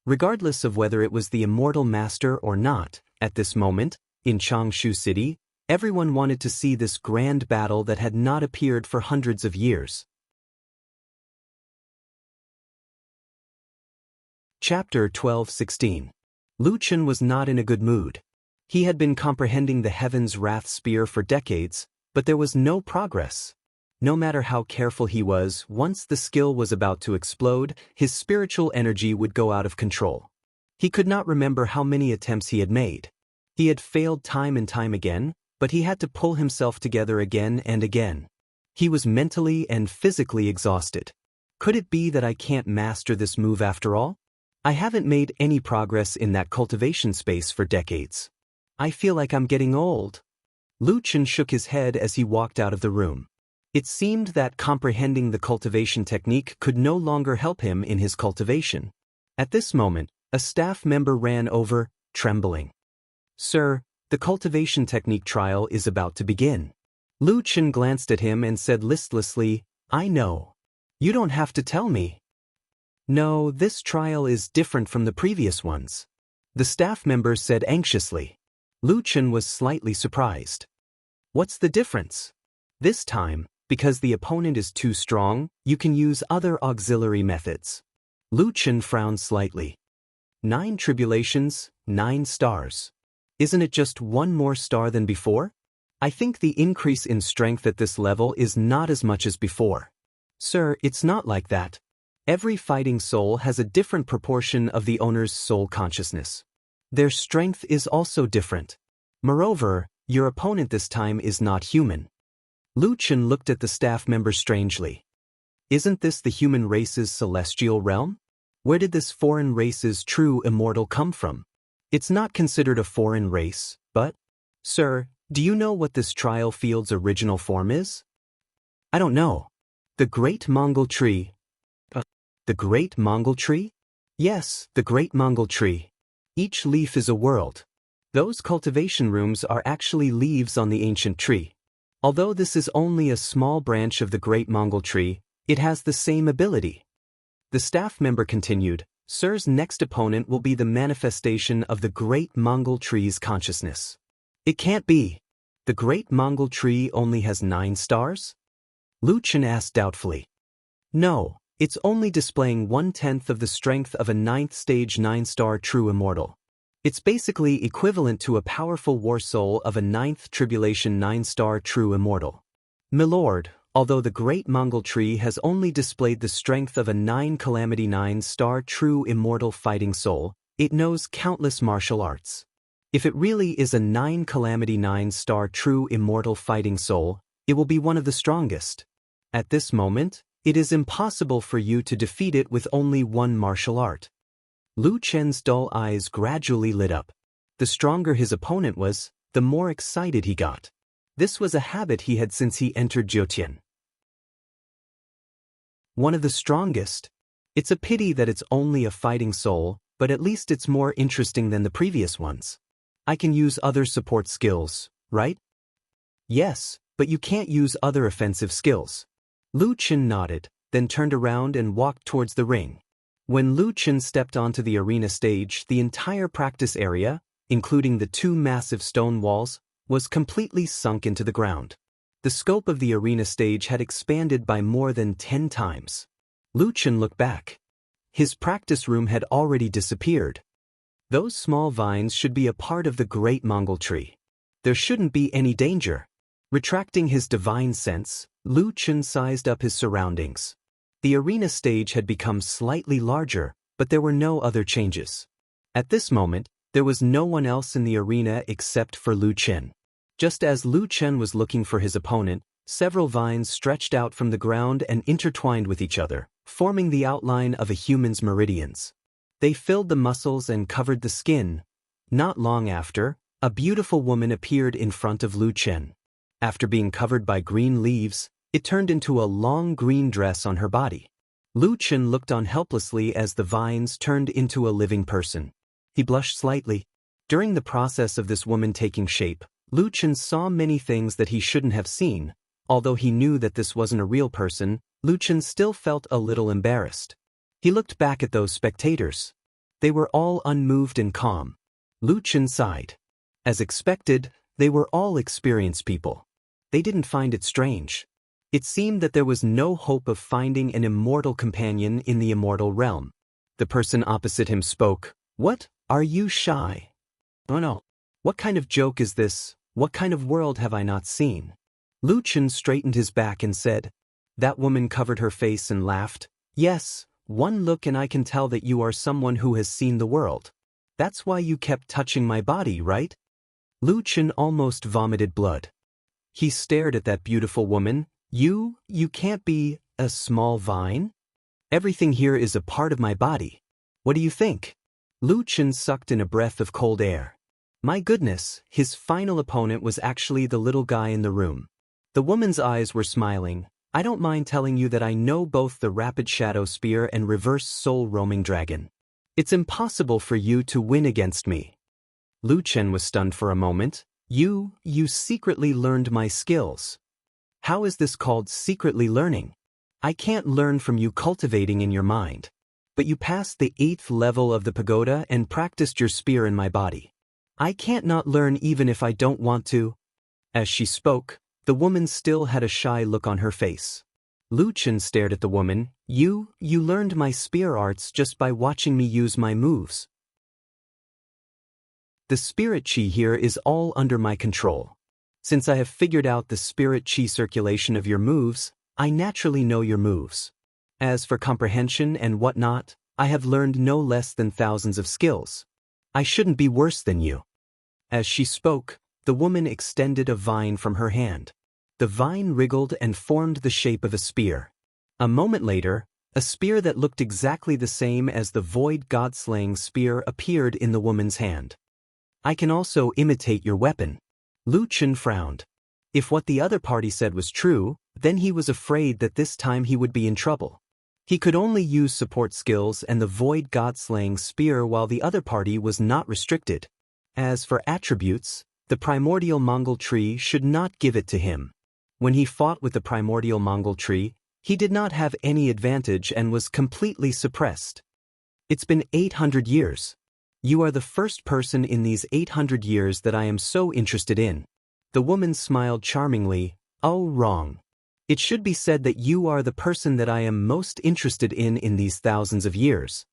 Regardless of whether it was the immortal master or not, at this moment, in Changshu City, everyone wanted to see this grand battle that had not appeared for hundreds of years. Chapter 12:16. Lu Chen was not in a good mood. He had been comprehending the Heaven's Wrath Spear for decades, but there was no progress. No matter how careful he was, once the skill was about to explode, his spiritual energy would go out of control. He could not remember how many attempts he had made. He had failed time and time again, but he had to pull himself together again and again. He was mentally and physically exhausted. Could it be that I can't master this move after all? I haven't made any progress in that cultivation space for decades. I feel like I'm getting old. Lu Chen shook his head as he walked out of the room. It seemed that comprehending the cultivation technique could no longer help him in his cultivation. At this moment, a staff member ran over, trembling. "Sir, the cultivation technique trial is about to begin." Lu Chen glanced at him and said listlessly, "I know. You don't have to tell me." "No, this trial is different from the previous ones," the staff member said anxiously. Lu Chen was slightly surprised. "What's the difference?" "This time, because the opponent is too strong, you can use other auxiliary methods." Lu Chen frowned slightly. 9 Tribulations, 9 stars. Isn't it just 1 more star than before? I think the increase in strength at this level is not as much as before. Sir, it's not like that. Every fighting soul has a different proportion of the owner's soul consciousness. Their strength is also different. Moreover, your opponent this time is not human. Lu Chen looked at the staff member strangely. Isn't this the human race's celestial realm? Where did this foreign race's true immortal come from? It's not considered a foreign race, but... Sir, do you know what this trial field's original form is? I don't know. The Great Mongol Tree. The Great Mongol Tree? Yes, the Great Mongol Tree. Each leaf is a world. Those cultivation rooms are actually leaves on the ancient tree. Although this is only a small branch of the Great Mongol Tree, it has the same ability. The staff member continued, Sir's next opponent will be the manifestation of the Great Mongol Tree's consciousness. It can't be. The Great Mongol Tree only has 9 stars? Lu Chen asked doubtfully. No, it's only displaying 1/10 of the strength of a 9th stage 9-star true immortal. It's basically equivalent to a powerful war soul of a 9th tribulation 9-star true immortal. Milord, although the Great Mongol Tree has only displayed the strength of a 9 calamity 9-star true immortal fighting soul, it knows countless martial arts. If it really is a 9 calamity 9-star true immortal fighting soul, it will be one of the strongest. At this moment, it is impossible for you to defeat it with only one martial art. Lu Chen's dull eyes gradually lit up. The stronger his opponent was, the more excited he got. This was a habit he had since he entered Jiutian. One of the strongest? It's a pity that it's only a fighting soul, but at least it's more interesting than the previous ones. I can use other support skills, right? Yes, but you can't use other offensive skills. Lu Chen nodded, then turned around and walked towards the ring. When Lu Chen stepped onto the arena stage, the entire practice area, including the 2 massive stone walls, was completely sunk into the ground. The scope of the arena stage had expanded by more than 10 times. Lu Chen looked back. His practice room had already disappeared. Those small vines should be a part of the great Mongol tree. There shouldn't be any danger. Retracting his divine sense, Lu Chen sized up his surroundings. The arena stage had become slightly larger, but there were no other changes. At this moment, there was no one else in the arena except for Lu Chen. Just as Lu Chen was looking for his opponent, several vines stretched out from the ground and intertwined with each other, forming the outline of a human's meridians. They filled the muscles and covered the skin. Not long after, a beautiful woman appeared in front of Lu Chen. After being covered by green leaves, it turned into a long green dress on her body. Lu Chen looked on helplessly as the vines turned into a living person. He blushed slightly. During the process of this woman taking shape, Lu Chen saw many things that he shouldn't have seen. Although he knew that this wasn't a real person, Lu Chen still felt a little embarrassed. He looked back at those spectators. They were all unmoved and calm. Lu Chen sighed. As expected, they were all experienced people. They didn't find it strange. It seemed that there was no hope of finding an immortal companion in the immortal realm. The person opposite him spoke. "What? Are you shy?" "Oh no. What kind of joke is this? What kind of world have I not seen?" Lu Chen straightened his back and said. That woman covered her face and laughed. "Yes, one look and I can tell that you are someone who has seen the world. That's why you kept touching my body, right?" Lu Chen almost vomited blood. He stared at that beautiful woman. You can't be a small vine? Everything here is a part of my body. What do you think?" Lu Chen sucked in a breath of cold air. My goodness, his final opponent was actually the little guy in the room. The woman's eyes were smiling. "I don't mind telling you that I know both the Rapid Shadow Spear and Reverse Soul Roaming Dragon. It's impossible for you to win against me." Lu Chen was stunned for a moment. You secretly learned my skills. How is this called secretly learning? I can't learn from you cultivating in your mind. But you passed the 8th level of the pagoda and practiced your spear in my body. I can't not learn even if I don't want to." As she spoke, the woman still had a shy look on her face. Lu Chen stared at the woman. You learned my spear arts just by watching me use my moves. The spirit chi here is all under my control. Since I have figured out the spirit chi circulation of your moves, I naturally know your moves. As for comprehension and whatnot, I have learned no less than thousands of skills. I shouldn't be worse than you." As she spoke, the woman extended a vine from her hand. The vine wriggled and formed the shape of a spear. A moment later, a spear that looked exactly the same as the void god-slaying spear appeared in the woman's hand. "I can also imitate your weapon." Lu Chen frowned. If what the other party said was true, then he was afraid that this time he would be in trouble. He could only use support skills and the void god-slaying spear while the other party was not restricted. As for attributes, the primordial Mongol tree should not give it to him. When he fought with the primordial Mongol tree, he did not have any advantage and was completely suppressed. It's been 800 years. You are the first person in these 800 years that I am so interested in. The woman smiled charmingly. Oh, wrong. It should be said that you are the person that I am most interested in these thousands of years.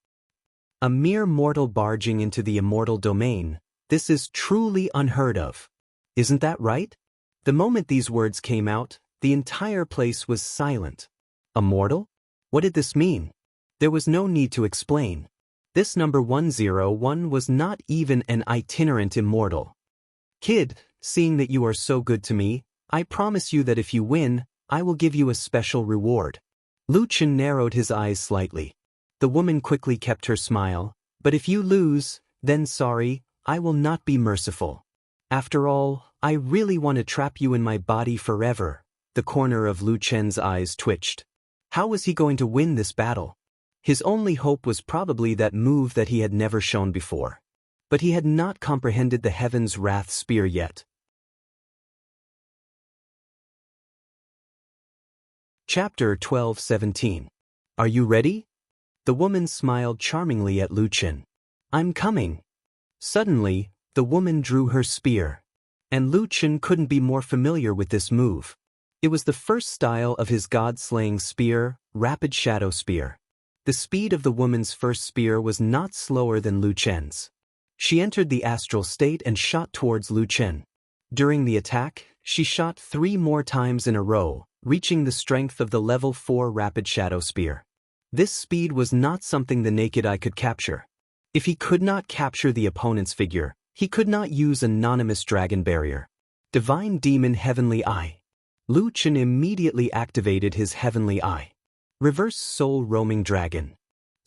A mere mortal barging into the immortal domain. This is truly unheard of. Isn't that right? The moment these words came out, the entire place was silent. Immortal? What did this mean? There was no need to explain. This number 101 was not even an itinerant immortal. Kid, seeing that you are so good to me, I promise you that if you win, I will give you a special reward. Lu Chen narrowed his eyes slightly. The woman quickly kept her smile. But if you lose, then sorry, I will not be merciful. After all, I really want to trap you in my body forever. The corner of Lu Chen's eyes twitched. How was he going to win this battle? His only hope was probably that move that he had never shown before. But he had not comprehended the Heaven's Wrath Spear yet. Chapter 12:17. Are you ready? The woman smiled charmingly at Lu Chen. I'm coming. Suddenly, the woman drew her spear. And Lu Chen couldn't be more familiar with this move. It was the first style of his god-slaying spear, Rapid Shadow Spear. The speed of the woman's first spear was not slower than Lu Chen's. She entered the astral state and shot towards Lu Chen. During the attack, she shot 3 more times in a row, reaching the strength of the level 4 Rapid Shadow Spear. This speed was not something the naked eye could capture. If he could not capture the opponent's figure, he could not use Anonymous Dragon Barrier. Divine Demon Heavenly Eye. Lu Chen immediately activated his Heavenly Eye. Reverse Soul Roaming Dragon.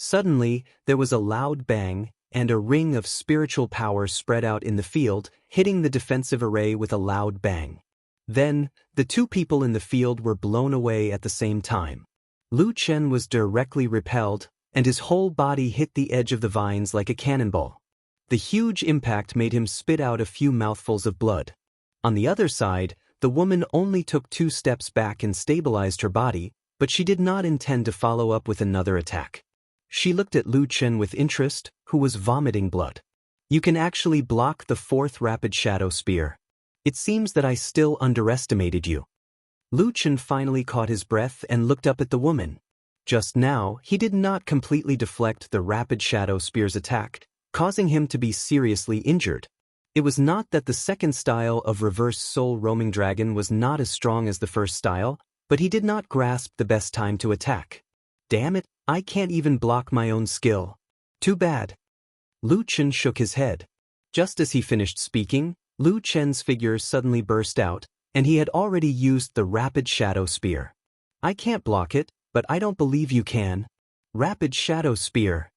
Suddenly, there was a loud bang, and a ring of spiritual power spread out in the field, hitting the defensive array with a loud bang. Then, the 2 people in the field were blown away at the same time. Lu Chen was directly repelled, and his whole body hit the edge of the vines like a cannonball. The huge impact made him spit out a few mouthfuls of blood. On the other side, the woman only took 2 steps back and stabilized her body, but she did not intend to follow up with another attack. She looked at Lu Chen with interest, who was vomiting blood. You can actually block the 4th Rapid Shadow Spear. It seems that I still underestimated you. Lu Chen finally caught his breath and looked up at the woman. Just now, he did not completely deflect the Rapid Shadow Spear's attack, causing him to be seriously injured. It was not that the second style of Reverse Soul Roaming Dragon was not as strong as the first style, but he did not grasp the best time to attack. Damn it, I can't even block my own skill. Too bad. Lu Chen shook his head. Just as he finished speaking, Lu Chen's figure suddenly burst out, and he had already used the Rapid Shadow Spear. I can't block it, but I don't believe you can. Rapid Shadow Spear.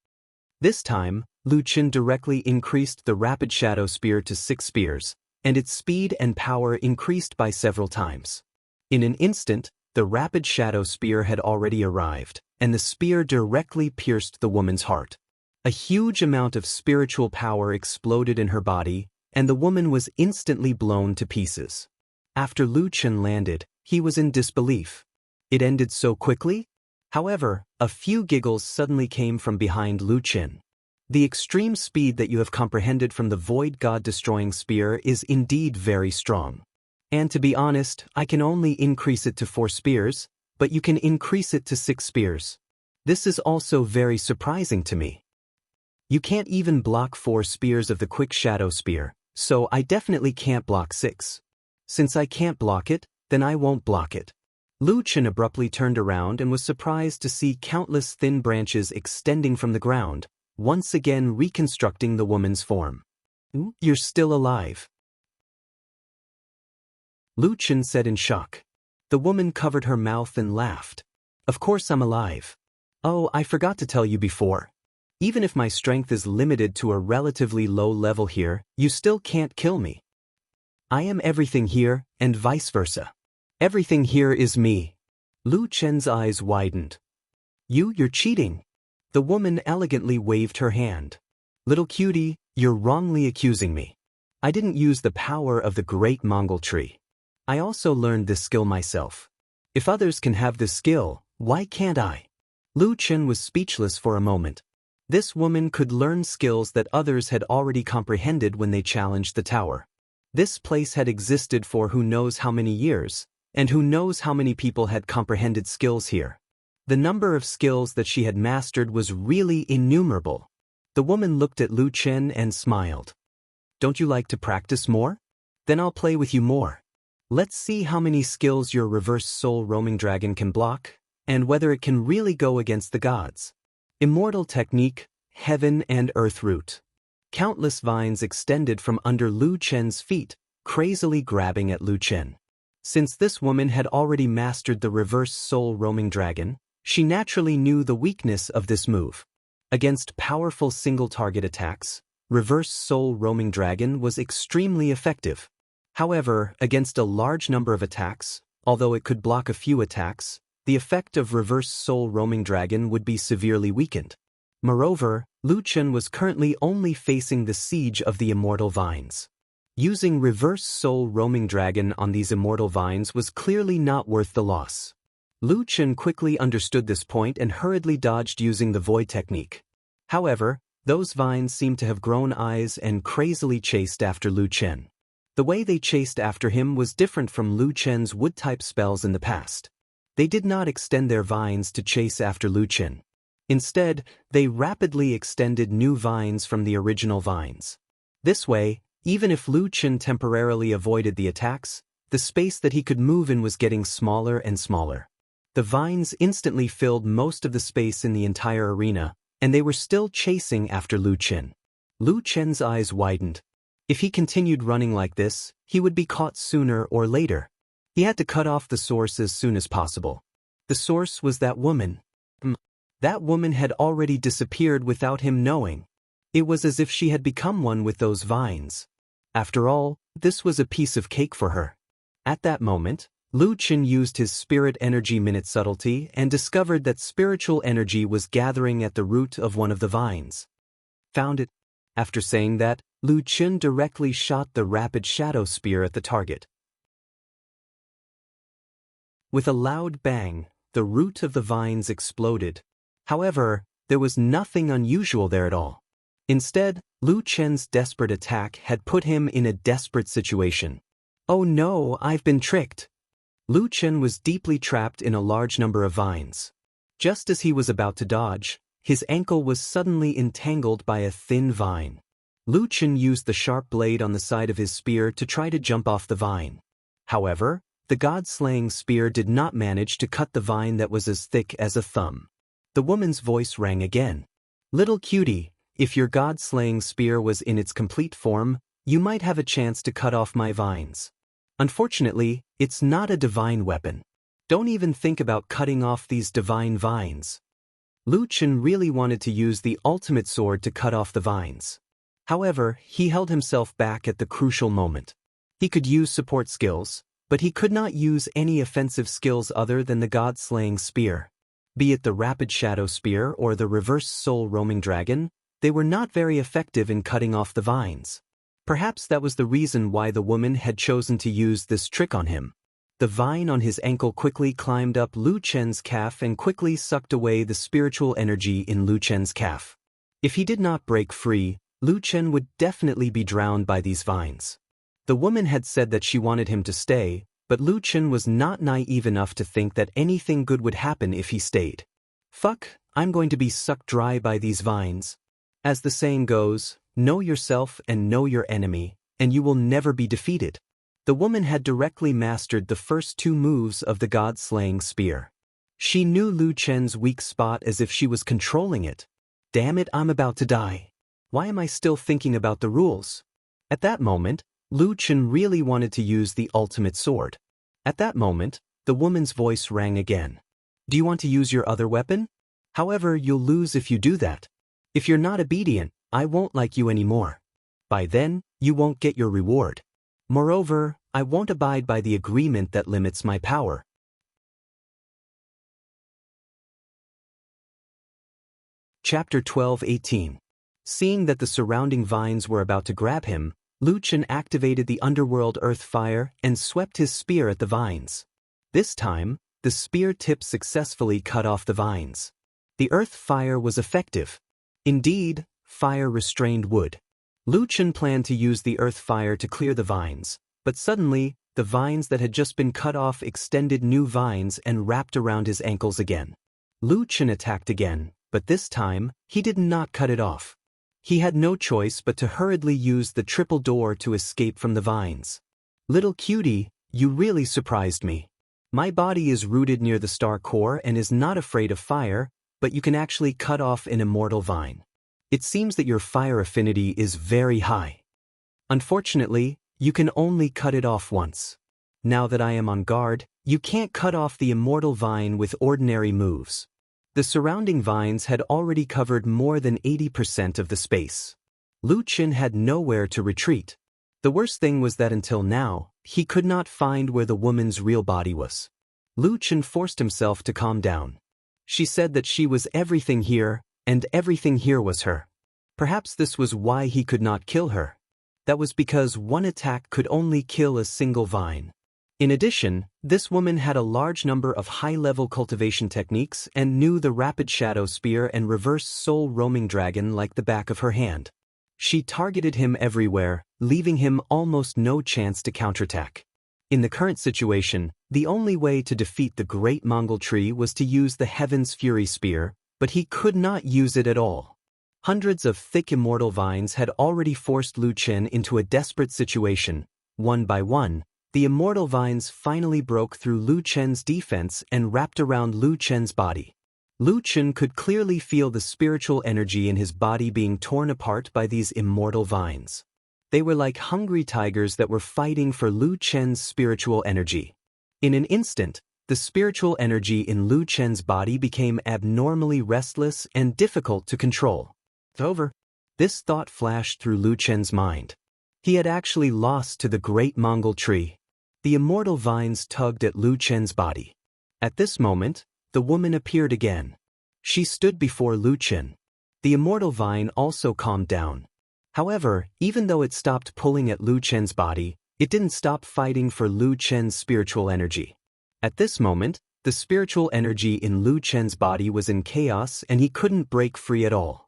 This time, Lu Chen directly increased the Rapid Shadow Spear to 6 spears, and its speed and power increased by several times. In an instant, the Rapid Shadow Spear had already arrived, and the spear directly pierced the woman's heart. A huge amount of spiritual power exploded in her body, and the woman was instantly blown to pieces. After Lu Chen landed, he was in disbelief. It ended so quickly? However, a few giggles suddenly came from behind Lu Chen. The extreme speed that you have comprehended from the Void God-destroying spear is indeed very strong. And to be honest, I can only increase it to 4 spears, but you can increase it to 6 spears. This is also very surprising to me. You can't even block 4 spears of the Quick Shadow Spear, so I definitely can't block 6. Since I can't block it, then I won't block it. Lu Chen abruptly turned around and was surprised to see countless thin branches extending from the ground, once again reconstructing the woman's form. You're still alive. Lu Chen said in shock. The woman covered her mouth and laughed. Of course I'm alive. Oh, I forgot to tell you before. Even if my strength is limited to a relatively low level here, you still can't kill me. I am everything here, and vice versa. Everything here is me. Lu Chen's eyes widened. You're cheating. The woman elegantly waved her hand. Little cutie, you're wrongly accusing me. I didn't use the power of the great Mongol tree. I also learned this skill myself. If others can have this skill, why can't I? Lu Chen was speechless for a moment. This woman could learn skills that others had already comprehended when they challenged the tower. This place had existed for who knows how many years, and who knows how many people had comprehended skills here. The number of skills that she had mastered was really innumerable. The woman looked at Lu Chen and smiled. Don't you like to practice more? Then I'll play with you more. Let's see how many skills your Reverse Soul Roaming Dragon can block, and whether it can really go against the gods. Immortal Technique, Heaven and Earth Root. Countless vines extended from under Lu Chen's feet, crazily grabbing at Lu Chen. Since this woman had already mastered the Reverse Soul Roaming Dragon, she naturally knew the weakness of this move. Against powerful single-target attacks, Reverse Soul Roaming Dragon was extremely effective. However, against a large number of attacks, although it could block a few attacks, the effect of Reverse Soul Roaming Dragon would be severely weakened. Moreover, Lu Chen was currently only facing the siege of the Immortal Vines. Using Reverse Soul Roaming Dragon on these Immortal Vines was clearly not worth the loss. Lu Chen quickly understood this point and hurriedly dodged using the Void Technique. However, those vines seemed to have grown eyes and crazily chased after Lu Chen. The way they chased after him was different from Lu Chen's wood-type spells in the past. They did not extend their vines to chase after Lu Chen. Instead, they rapidly extended new vines from the original vines. This way, even if Lu Chen temporarily avoided the attacks, the space that he could move in was getting smaller and smaller. The vines instantly filled most of the space in the entire arena, and they were still chasing after Lu Chen. Lu Chen's eyes widened. If he continued running like this, he would be caught sooner or later. He had to cut off the source as soon as possible. The source was that woman. That woman had already disappeared without him knowing. It was as if she had become one with those vines. After all, this was a piece of cake for her. At that moment, Lu Chen used his spirit energy minute subtlety and discovered that spiritual energy was gathering at the root of one of the vines. Found it. After saying that, Lu Chen directly shot the rapid shadow spear at the target. With a loud bang, the root of the vines exploded. However, there was nothing unusual there at all. Instead, Lu Chen's desperate attack had put him in a desperate situation. Oh no, I've been tricked. Lu Chen was deeply trapped in a large number of vines. Just as he was about to dodge, his ankle was suddenly entangled by a thin vine. Lu Chen used the sharp blade on the side of his spear to try to jump off the vine. However, the god-slaying spear did not manage to cut the vine that was as thick as a thumb. The woman's voice rang again. Little cutie, if your god-slaying spear was in its complete form, you might have a chance to cut off my vines. Unfortunately, it's not a divine weapon. Don't even think about cutting off these divine vines. Lu Chen really wanted to use the ultimate sword to cut off the vines. However, he held himself back at the crucial moment. He could use support skills, but he could not use any offensive skills other than the god-slaying spear. Be it the rapid shadow spear or the reverse soul roaming dragon, they were not very effective in cutting off the vines. Perhaps that was the reason why the woman had chosen to use this trick on him. The vine on his ankle quickly climbed up Lu Chen's calf and quickly sucked away the spiritual energy in Lu Chen's calf. If he did not break free, Lu Chen would definitely be drowned by these vines. The woman had said that she wanted him to stay, but Lu Chen was not naive enough to think that anything good would happen if he stayed. Fuck, I'm going to be sucked dry by these vines. As the saying goes, know yourself and know your enemy, and you will never be defeated. The woman had directly mastered the first two moves of the god-slaying spear. She knew Lu Chen's weak spot as if she was controlling it. Damn it, I'm about to die. Why am I still thinking about the rules? At that moment, Lu Chen really wanted to use the ultimate sword. At that moment, the woman's voice rang again. Do you want to use your other weapon? However, you'll lose if you do that. If you're not obedient, I won't like you anymore. By then, you won't get your reward. Moreover, I won't abide by the agreement that limits my power. Chapter 12:18. Seeing that the surrounding vines were about to grab him, Lu Chen activated the underworld earth fire and swept his spear at the vines. This time, the spear tip successfully cut off the vines. The earth fire was effective. Indeed, fire restrained wood. Lu Chen planned to use the earth fire to clear the vines, but suddenly, the vines that had just been cut off extended new vines and wrapped around his ankles again. Lu Chen attacked again, but this time, he did not cut it off. He had no choice but to hurriedly use the triple door to escape from the vines. Little cutie, you really surprised me. My body is rooted near the star core and is not afraid of fire, but you can actually cut off an immortal vine. It seems that your fire affinity is very high. Unfortunately, you can only cut it off once. Now that I am on guard, you can't cut off the immortal vine with ordinary moves. The surrounding vines had already covered more than 80% of the space. Lu Chen had nowhere to retreat. The worst thing was that until now, he could not find where the woman's real body was. Lu Chen forced himself to calm down. She said that she was everything here, and everything here was her. Perhaps this was why he could not kill her. That was because one attack could only kill a single vine. In addition, this woman had a large number of high-level cultivation techniques and knew the rapid shadow spear and reverse soul roaming dragon like the back of her hand. She targeted him everywhere, leaving him almost no chance to counterattack. In the current situation, the only way to defeat the great Mongol tree was to use the Heaven's Fury Spear, but he could not use it at all. Hundreds of thick immortal vines had already forced Lu Chen into a desperate situation. One by one, the immortal vines finally broke through Lu Chen's defense and wrapped around Lu Chen's body. Lu Chen could clearly feel the spiritual energy in his body being torn apart by these immortal vines. They were like hungry tigers that were fighting for Lu Chen's spiritual energy. In an instant, the spiritual energy in Lu Chen's body became abnormally restless and difficult to control. Over. This thought flashed through Lu Chen's mind. He had actually lost to the great Mongol tree. The immortal vines tugged at Lu Chen's body. At this moment, the woman appeared again. She stood before Lu Chen. The immortal vine also calmed down. However, even though it stopped pulling at Lu Chen's body, it didn't stop fighting for Lu Chen's spiritual energy. At this moment, the spiritual energy in Lu Chen's body was in chaos and he couldn't break free at all.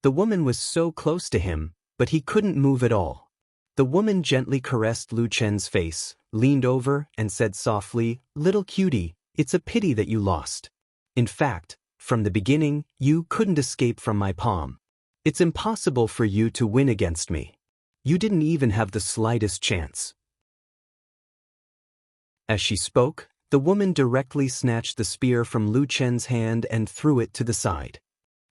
The woman was so close to him, but he couldn't move at all. The woman gently caressed Lu Chen's face, leaned over, and said softly, "Little cutie, it's a pity that you lost. In fact, from the beginning, you couldn't escape from my palm. It's impossible for you to win against me. You didn't even have the slightest chance." As she spoke, the woman directly snatched the spear from Lu Chen's hand and threw it to the side.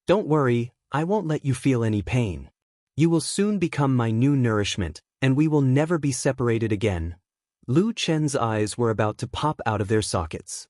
"Don't worry, I won't let you feel any pain. You will soon become my new nourishment, and we will never be separated again." Lu Chen's eyes were about to pop out of their sockets.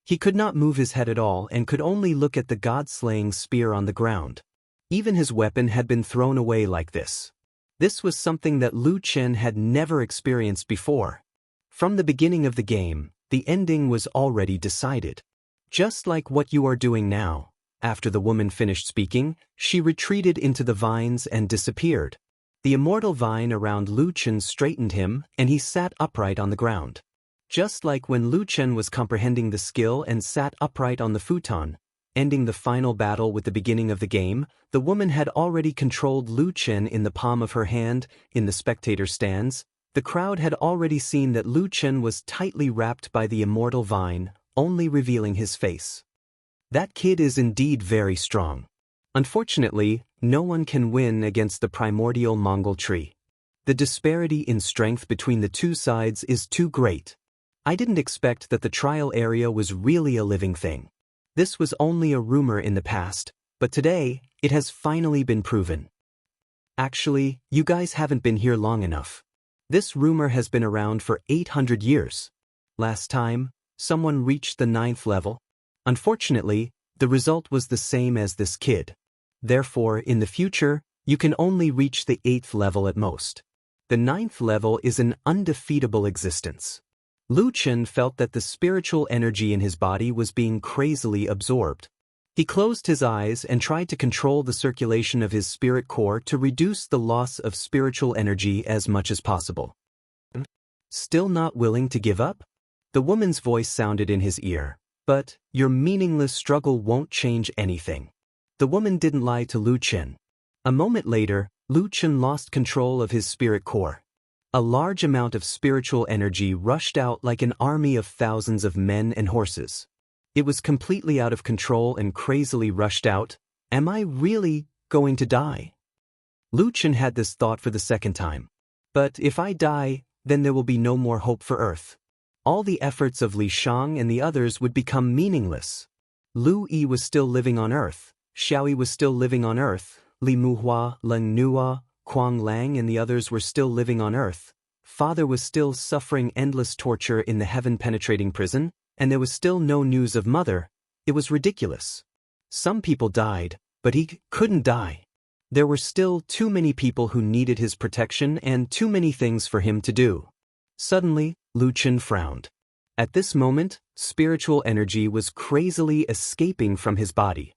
He could not move his head at all and could only look at the god-slaying spear on the ground. Even his weapon had been thrown away like this. This was something that Lu Chen had never experienced before. From the beginning of the game, the ending was already decided. Just like what you are doing now. After the woman finished speaking, she retreated into the vines and disappeared. The immortal vine around Lu Chen straightened him, and he sat upright on the ground. Just like when Lu Chen was comprehending the skill and sat upright on the futon, ending the final battle with the beginning of the game, the woman had already controlled Lu Chen in the palm of her hand. In the spectator stands, the crowd had already seen that Lu Chen was tightly wrapped by the immortal vine, only revealing his face. That kid is indeed very strong. Unfortunately, no one can win against the primordial Mongol tree. The disparity in strength between the two sides is too great. I didn't expect that the trial area was really a living thing. This was only a rumor in the past, but today, it has finally been proven. Actually, you guys haven't been here long enough. This rumor has been around for 800 years. Last time, someone reached the 9th level. Unfortunately, the result was the same as this kid. Therefore, in the future, you can only reach the 8th level at most. The 9th level is an undefeatable existence. Lu Chen felt that the spiritual energy in his body was being crazily absorbed. He closed his eyes and tried to control the circulation of his spirit core to reduce the loss of spiritual energy as much as possible. Still not willing to give up? The woman's voice sounded in his ear. "But, your meaningless struggle won't change anything." The woman didn't lie to Lu Chen. A moment later, Lu Chen lost control of his spirit core. A large amount of spiritual energy rushed out like an army of thousands of men and horses. It was completely out of control and crazily rushed out. Am I really going to die? Lu Chen had this thought for the second time. But if I die, then there will be no more hope for Earth. All the efforts of Li Shang and the others would become meaningless. Lu Yi was still living on Earth. Xiaoyi was still living on Earth. Li Muhua, Leng Nua, Kuang Lang and the others were still living on Earth. Father was still suffering endless torture in the heaven-penetrating prison, and there was still no news of Mother. It was ridiculous. Some people died, but he couldn't die. There were still too many people who needed his protection and too many things for him to do. Suddenly, Lu Chen frowned. At this moment, spiritual energy was crazily escaping from his body.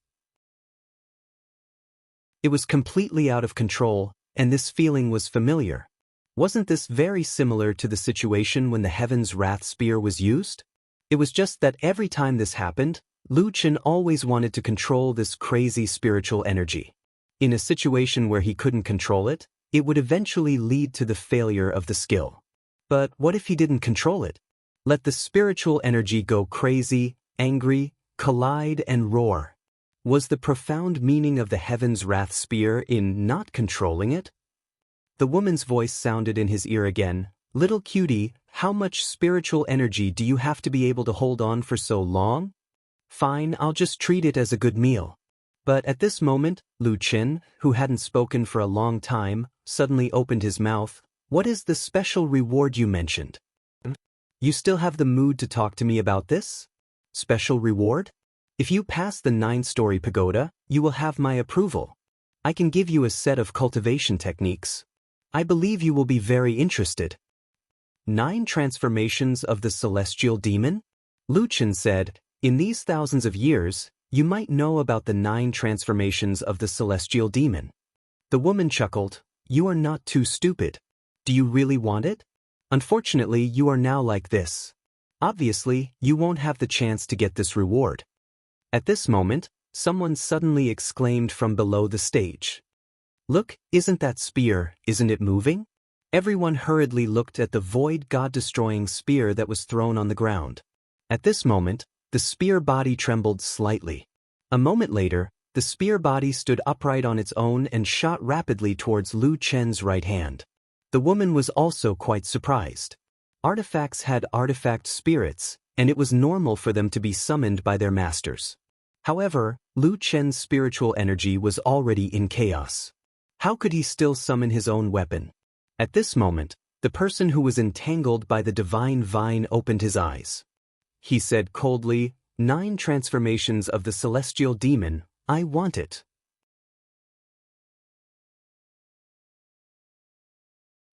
It was completely out of control, and this feeling was familiar. Wasn't this very similar to the situation when the Heaven's Wrath Spear was used? It was just that every time this happened, Lu Chen always wanted to control this crazy spiritual energy. In a situation where he couldn't control it, it would eventually lead to the failure of the skill. But what if he didn't control it? Let the spiritual energy go crazy, angry, collide and roar. Was the profound meaning of the Heaven's Wrath Spear in not controlling it? The woman's voice sounded in his ear again. Little cutie, how much spiritual energy do you have to be able to hold on for so long? Fine, I'll just treat it as a good meal. But at this moment, Lu Chen, who hadn't spoken for a long time, suddenly opened his mouth. What is the special reward you mentioned? You still have the mood to talk to me about this? Special reward? If you pass the 9-story pagoda, you will have my approval. I can give you a set of cultivation techniques. I believe you will be very interested. 9 transformations of the celestial demon? Lu Chen said, in these thousands of years, you might know about the 9 transformations of the celestial demon. The woman chuckled, you are not too stupid. Do you really want it? Unfortunately, you are now like this. Obviously, you won't have the chance to get this reward. At this moment, someone suddenly exclaimed from below the stage. Look, isn't that spear, isn't it moving? Everyone hurriedly looked at the void god-destroying spear that was thrown on the ground. At this moment, the spear body trembled slightly. A moment later, the spear body stood upright on its own and shot rapidly towards Lu Chen's right hand. The woman was also quite surprised. Artifacts had artifact spirits, and it was normal for them to be summoned by their masters. However, Lu Chen's spiritual energy was already in chaos. How could he still summon his own weapon? At this moment, the person who was entangled by the divine vine opened his eyes. He said coldly, 9 transformations of the celestial demon, I want it.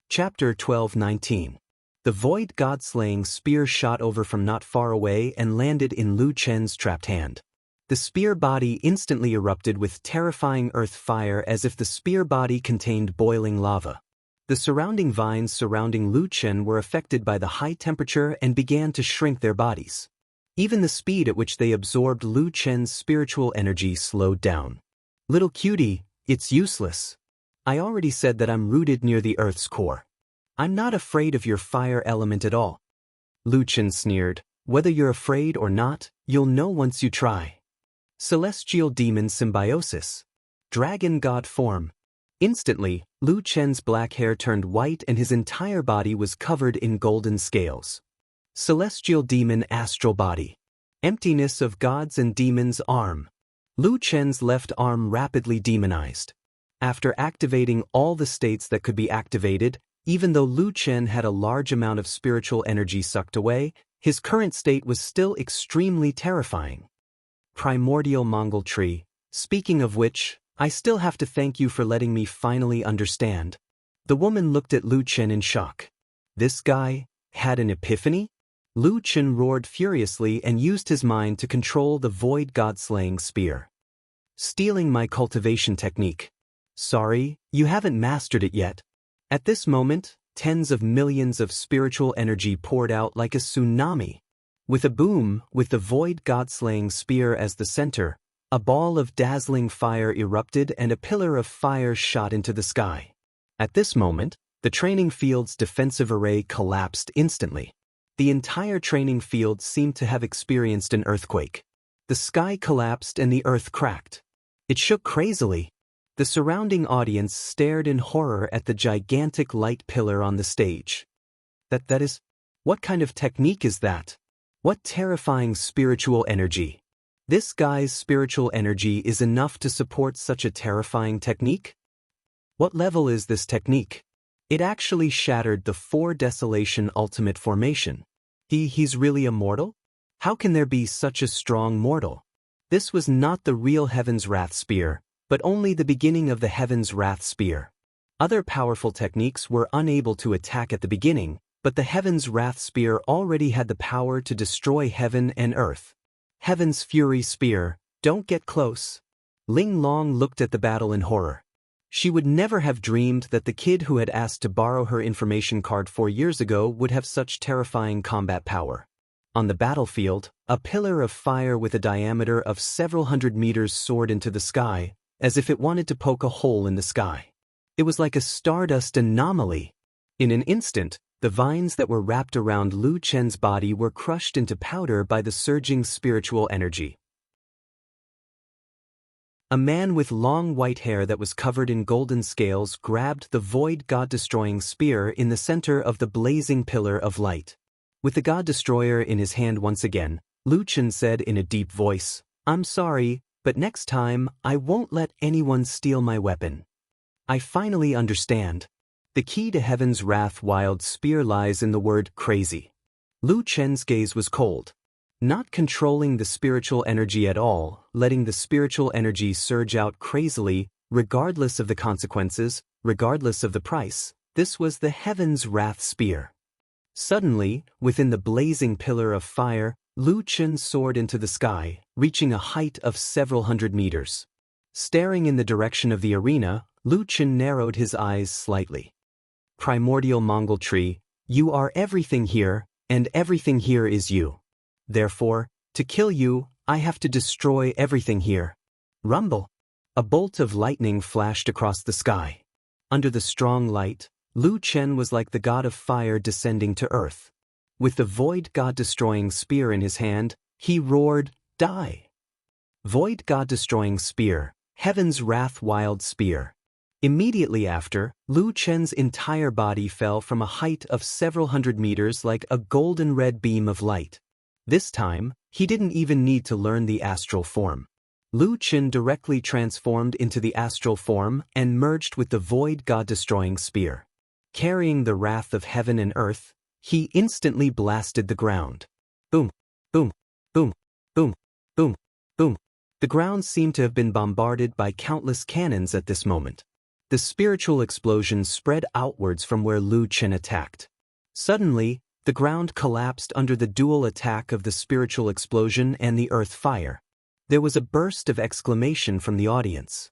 Chapter 12:19. The void god-slaying spear shot over from not far away and landed in Lu Chen's trapped hand. The spear body instantly erupted with terrifying earth fire as if the spear body contained boiling lava. The surrounding vines surrounding Lu Chen were affected by the high temperature and began to shrink their bodies. Even the speed at which they absorbed Lu Chen's spiritual energy slowed down. Little cutie, it's useless. I already said that I'm rooted near the Earth's core. I'm not afraid of your fire element at all. Lu Chen sneered, whether you're afraid or not, you'll know once you try. Celestial Demon Symbiosis. Dragon God Form. Instantly, Lu Chen's black hair turned white and his entire body was covered in golden scales. Celestial Demon Astral Body. Emptiness of Gods and Demons Arm. Lu Chen's left arm rapidly demonized. After activating all the states that could be activated, even though Lu Chen had a large amount of spiritual energy sucked away, his current state was still extremely terrifying. Primordial Mongol Tree. Speaking of which, I still have to thank you for letting me finally understand. The woman looked at Lu Chen in shock. This guy had an epiphany? Lu Chen roared furiously and used his mind to control the void god-slaying spear. Stealing my cultivation technique. Sorry, you haven't mastered it yet. At this moment, tens of millions of spiritual energy poured out like a tsunami. With a boom, with the void god-slaying spear as the center, a ball of dazzling fire erupted and a pillar of fire shot into the sky. At this moment, the training field's defensive array collapsed instantly. The entire training field seemed to have experienced an earthquake. The sky collapsed and the earth cracked. It shook crazily. The surrounding audience stared in horror at the gigantic light pillar on the stage. That is, what kind of technique is that? What terrifying spiritual energy? This guy's spiritual energy is enough to support such a terrifying technique? What level is this technique? It actually shattered the 4 Desolation Ultimate Formation. He's really a mortal? How can there be such a strong mortal? This was not the real Heaven's Wrath Spear, but only the beginning of the Heaven's Wrath Spear. Other powerful techniques were unable to attack at the beginning, but the Heaven's Wrath Spear already had the power to destroy heaven and earth. Heaven's Fury Spear, don't get close. Ling Long looked at the battle in horror. She would never have dreamed that the kid who had asked to borrow her information card 4 years ago would have such terrifying combat power. On the battlefield, a pillar of fire with a diameter of several hundred meters soared into the sky, as if it wanted to poke a hole in the sky. It was like a stardust anomaly. In an instant, the vines that were wrapped around Lu Chen's body were crushed into powder by the surging spiritual energy. A man with long white hair that was covered in golden scales grabbed the void god-destroying spear in the center of the blazing pillar of light. With the god-destroyer in his hand once again, Lu Chen said in a deep voice, "I'm sorry, but next time I won't let anyone steal my weapon. I finally understand. The key to heaven's wrath wild spear lies in the word crazy." Lu Chen's gaze was cold. Not controlling the spiritual energy at all, letting the spiritual energy surge out crazily, regardless of the consequences, regardless of the price, this was the heaven's wrath spear. Suddenly, within the blazing pillar of fire, Lu Chen soared into the sky, reaching a height of several hundred meters. Staring in the direction of the arena, Lu Chen narrowed his eyes slightly. "Primordial Mongol tree, you are everything here, and everything here is you. Therefore, to kill you, I have to destroy everything here." Rumble! A bolt of lightning flashed across the sky. Under the strong light, Lu Chen was like the god of fire descending to earth. With the void god-destroying spear in his hand, he roared, "Die!" Void god-destroying spear, heaven's wrath wild spear. Immediately after, Lu Chen's entire body fell from a height of several hundred meters like a golden red beam of light. This time, he didn't even need to learn the astral form. Lu Chen directly transformed into the astral form and merged with the void god-destroying spear. Carrying the wrath of heaven and earth, he instantly blasted the ground. Boom, boom, boom, boom, boom, boom. The ground seemed to have been bombarded by countless cannons at this moment. The spiritual explosion spread outwards from where Lu Chen attacked. Suddenly, the ground collapsed under the dual attack of the spiritual explosion and the earth fire. There was a burst of exclamation from the audience.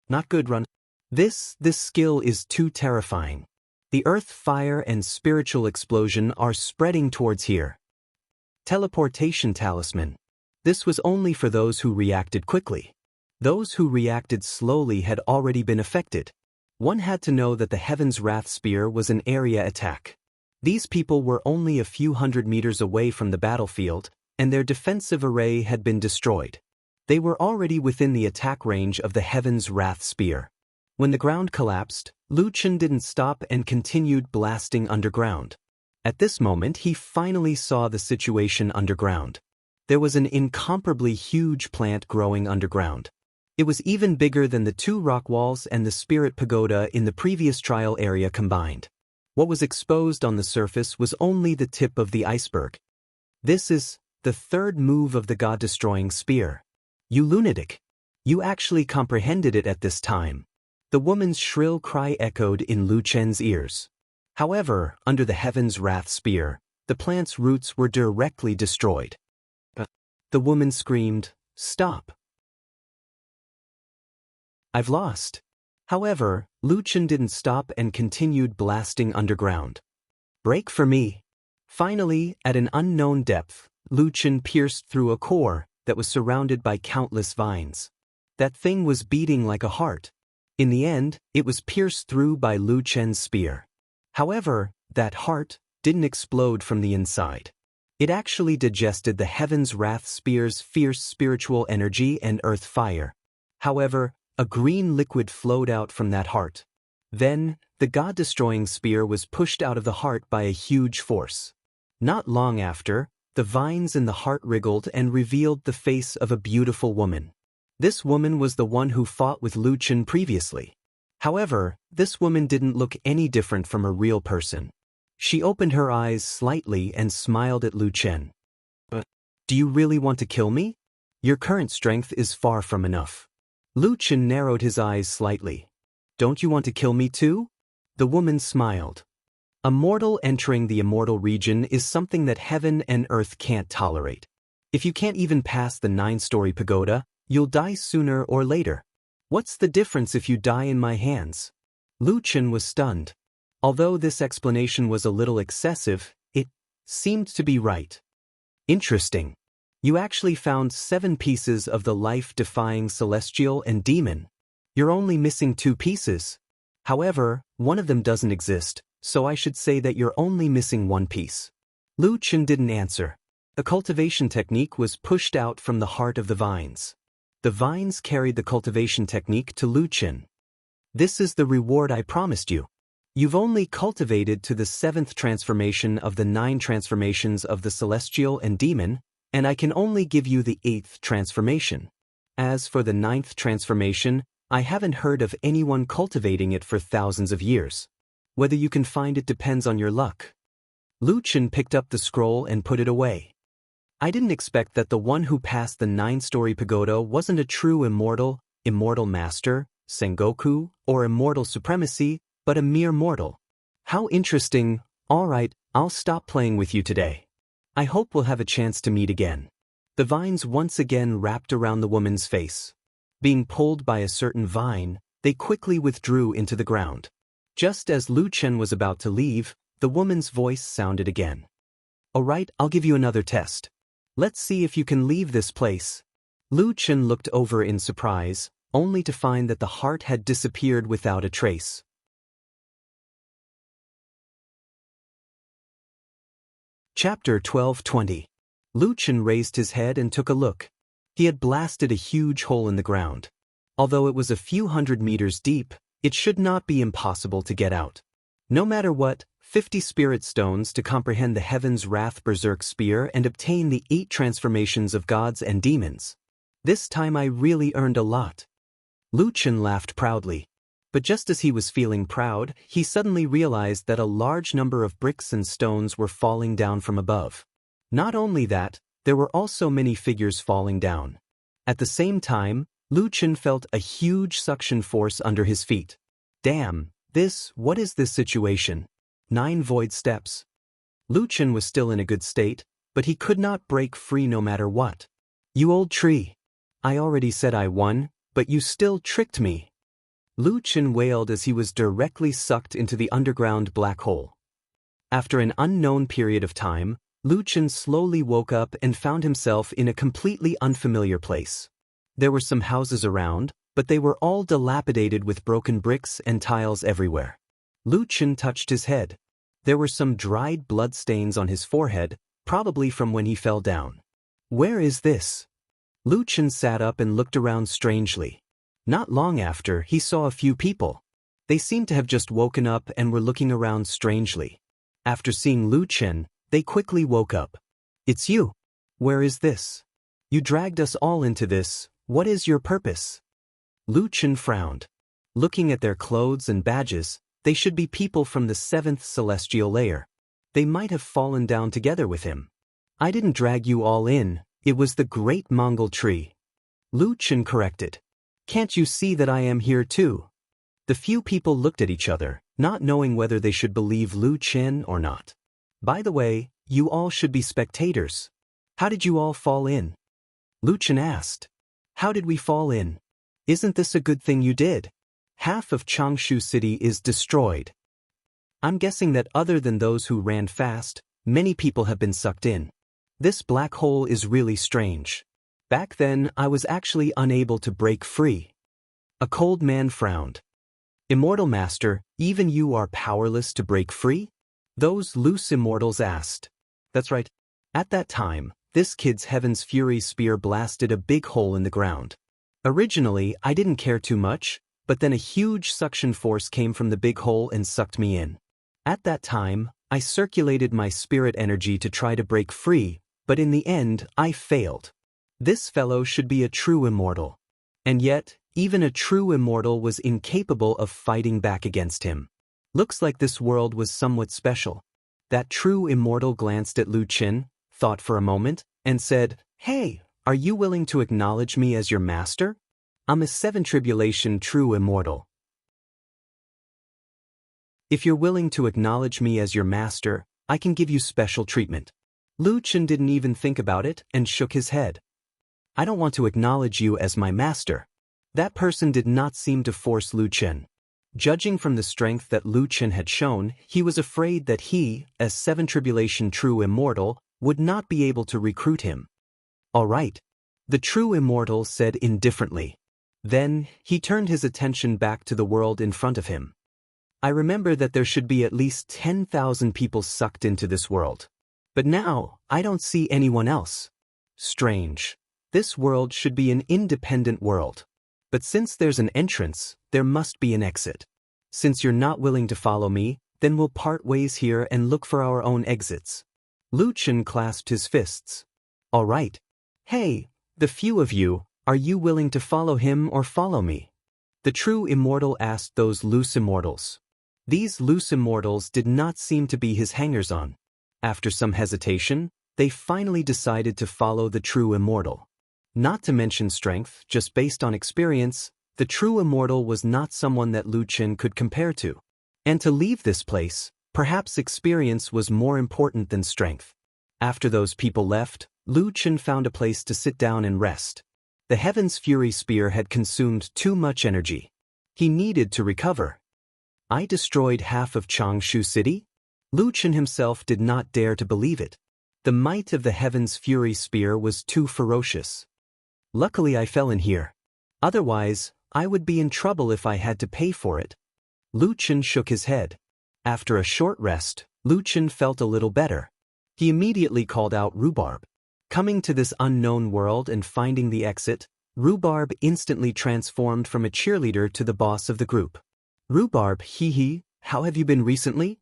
"Not good, run. This skill is too terrifying. The earth fire and spiritual explosion are spreading towards here." Teleportation talisman. This was only for those who reacted quickly. Those who reacted slowly had already been affected. One had to know that the Heaven's Wrath Spear was an area attack. These people were only a few hundred meters away from the battlefield, and their defensive array had been destroyed. They were already within the attack range of the Heaven's Wrath Spear. When the ground collapsed, Lu Chen didn't stop and continued blasting underground. At this moment, he finally saw the situation underground. There was an incomparably huge plant growing underground. It was even bigger than the 2 rock walls and the spirit pagoda in the previous trial area combined. What was exposed on the surface was only the tip of the iceberg. "This is the 3rd move of the god-destroying spear. You lunatic! You actually comprehended it at this time." The woman's shrill cry echoed in Lu Chen's ears. However, under the Heaven's Wrath Spear, the plant's roots were directly destroyed. The woman screamed, "Stop! I've lost." However, Lu Chen didn't stop and continued blasting underground. "Break for me." Finally, at an unknown depth, Lu Chen pierced through a core that was surrounded by countless vines. That thing was beating like a heart. In the end, it was pierced through by Lu Chen's spear. However, that heart didn't explode from the inside. It actually digested the Heaven's Wrath Spear's fierce spiritual energy and earth fire. However, a green liquid flowed out from that heart. Then, the god-destroying spear was pushed out of the heart by a huge force. Not long after, the vines in the heart wriggled and revealed the face of a beautiful woman. This woman was the one who fought with Lu Chen previously. However, this woman didn't look any different from a real person. She opened her eyes slightly and smiled at Lu Chen. "But, do you really want to kill me? Your current strength is far from enough." Lu Chen narrowed his eyes slightly. "Don't you want to kill me too?" The woman smiled. A mortal entering the immortal region is something that heaven and earth can't tolerate. If you can't even pass the 9-story pagoda, you'll die sooner or later. What's the difference if you die in my hands? Lu Chen was stunned. Although this explanation was a little excessive, it seemed to be right. "Interesting. You actually found 7 pieces of the life-defying celestial and demon. You're only missing 2 pieces. However, one of them doesn't exist, so I should say that you're only missing 1 piece. Lu Chen didn't answer. The cultivation technique was pushed out from the heart of the vines. The vines carried the cultivation technique to Lu Chen. This is the reward I promised you. You've only cultivated to the 7th transformation of the 9 transformations of the celestial and demon, and I can only give you the 8th transformation. As for the 9th transformation, I haven't heard of anyone cultivating it for thousands of years. Whether you can find it depends on your luck. Lu Chen picked up the scroll and put it away. I didn't expect that the one who passed the 9-story pagoda wasn't a true immortal master, Sengoku, or immortal supremacy, but a mere mortal. How interesting. Alright, I'll stop playing with you today. I hope we'll have a chance to meet again. The vines once again wrapped around the woman's face. Being pulled by a certain vine, they quickly withdrew into the ground. Just as Lu Chen was about to leave, the woman's voice sounded again. Alright, I'll give you another test. Let's see if you can leave this place. Lu Chen looked over in surprise, only to find that the heart had disappeared without a trace. Chapter 12:20. Lu Chen raised his head and took a look. He had blasted a huge hole in the ground. Although it was a few hundred meters deep, it should not be impossible to get out. No matter what, 50 spirit stones to comprehend the Heaven's Wrath Berserk Spear and obtain the 8 transformations of gods and demons. This time I really earned a lot. Lu Chen laughed proudly. But just as he was feeling proud, he suddenly realized that a large number of bricks and stones were falling down from above. Not only that, there were also many figures falling down. At the same time, Lu Chen felt a huge suction force under his feet. Damn, what is this situation? 9 void steps. Lu Chen was still in a good state, but he could not break free no matter what. You old tree. I already said I won, but you still tricked me. Lu Chen wailed as he was directly sucked into the underground black hole. After an unknown period of time, Lu Chen slowly woke up and found himself in a completely unfamiliar place. There were some houses around, but they were all dilapidated with broken bricks and tiles everywhere. Lu Chen touched his head. There were some dried blood stains on his forehead, probably from when he fell down. Where is this? Lu Chen sat up and looked around strangely. Not long after, he saw a few people. They seemed to have just woken up and were looking around strangely. After seeing Lu Chen, they quickly woke up. It's you. Where is this? You dragged us all into this. What is your purpose? Lu Chen frowned. Looking at their clothes and badges, they should be people from the 7th celestial layer. They might have fallen down together with him. I didn't drag you all in, it was the great Mongol tree. Lu Chen corrected. Can't you see that I am here too? The few people looked at each other, not knowing whether they should believe Lu Chen or not. By the way, you all should be spectators. How did you all fall in? Lu Chen asked. How did we fall in? Isn't this a good thing you did? Half of Changshu City is destroyed. I'm guessing that other than those who ran fast, many people have been sucked in. This black hole is really strange. Back then, I was actually unable to break free. A cold man frowned. Immortal Master, even you are powerless to break free? Those loose immortals asked. That's right. At that time, this kid's Heaven's Fury spear blasted a big hole in the ground. Originally, I didn't care too much, but then a huge suction force came from the big hole and sucked me in. At that time, I circulated my spirit energy to try to break free, but in the end, I failed. This fellow should be a true immortal. And yet, even a true immortal was incapable of fighting back against him. Looks like this world was somewhat special. That true immortal glanced at Lu Chen, thought for a moment, and said, Hey, are you willing to acknowledge me as your master? I'm a 7 tribulation true immortal. If you're willing to acknowledge me as your master, I can give you special treatment. Lu Chen didn't even think about it and shook his head. I don't want to acknowledge you as my master. That person did not seem to force Lu Chen. Judging from the strength that Lu Chen had shown, he was afraid that he, as 7 tribulation true immortal, would not be able to recruit him. All right. The true immortal said indifferently. Then, he turned his attention back to the world in front of him. I remember that there should be at least 10,000 people sucked into this world. But now, I don't see anyone else. Strange. This world should be an independent world. But since there's an entrance, there must be an exit. Since you're not willing to follow me, then we'll part ways here and look for our own exits. Lu Chen clasped his fists. All right. Hey, the few of you, are you willing to follow him or follow me? The true immortal asked those loose immortals. These loose immortals did not seem to be his hangers-on. After some hesitation, they finally decided to follow the true immortal. Not to mention strength, just based on experience, the true immortal was not someone that Lu Chen could compare to. And to leave this place, perhaps experience was more important than strength. After those people left, Lu Chen found a place to sit down and rest. The Heaven's Fury Spear had consumed too much energy. He needed to recover. I destroyed half of Changshu City? Lu Chen himself did not dare to believe it. The might of the Heaven's Fury Spear was too ferocious. Luckily I fell in here. Otherwise, I would be in trouble if I had to pay for it. Lu Chen shook his head. After a short rest, Lu Chen felt a little better. He immediately called out Rhubarb. Coming to this unknown world and finding the exit, Rhubarb instantly transformed from a cheerleader to the boss of the group. Rhubarb, hee, how have you been recently?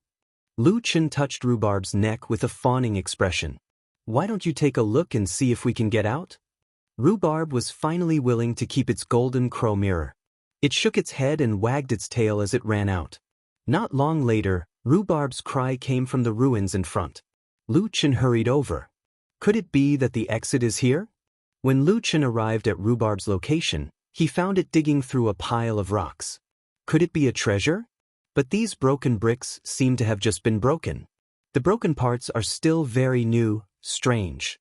Lu Chen touched Rhubarb's neck with a fawning expression. Why don't you take a look and see if we can get out? Rhubarb was finally willing to keep its golden crow mirror. It shook its head and wagged its tail as it ran out. Not long later, Rhubarb's cry came from the ruins in front. Lu Chen hurried over. Could it be that the exit is here? When Lu Chen arrived at Rhubarb's location, he found it digging through a pile of rocks. Could it be a treasure? But these broken bricks seem to have just been broken. The broken parts are still very new, strange.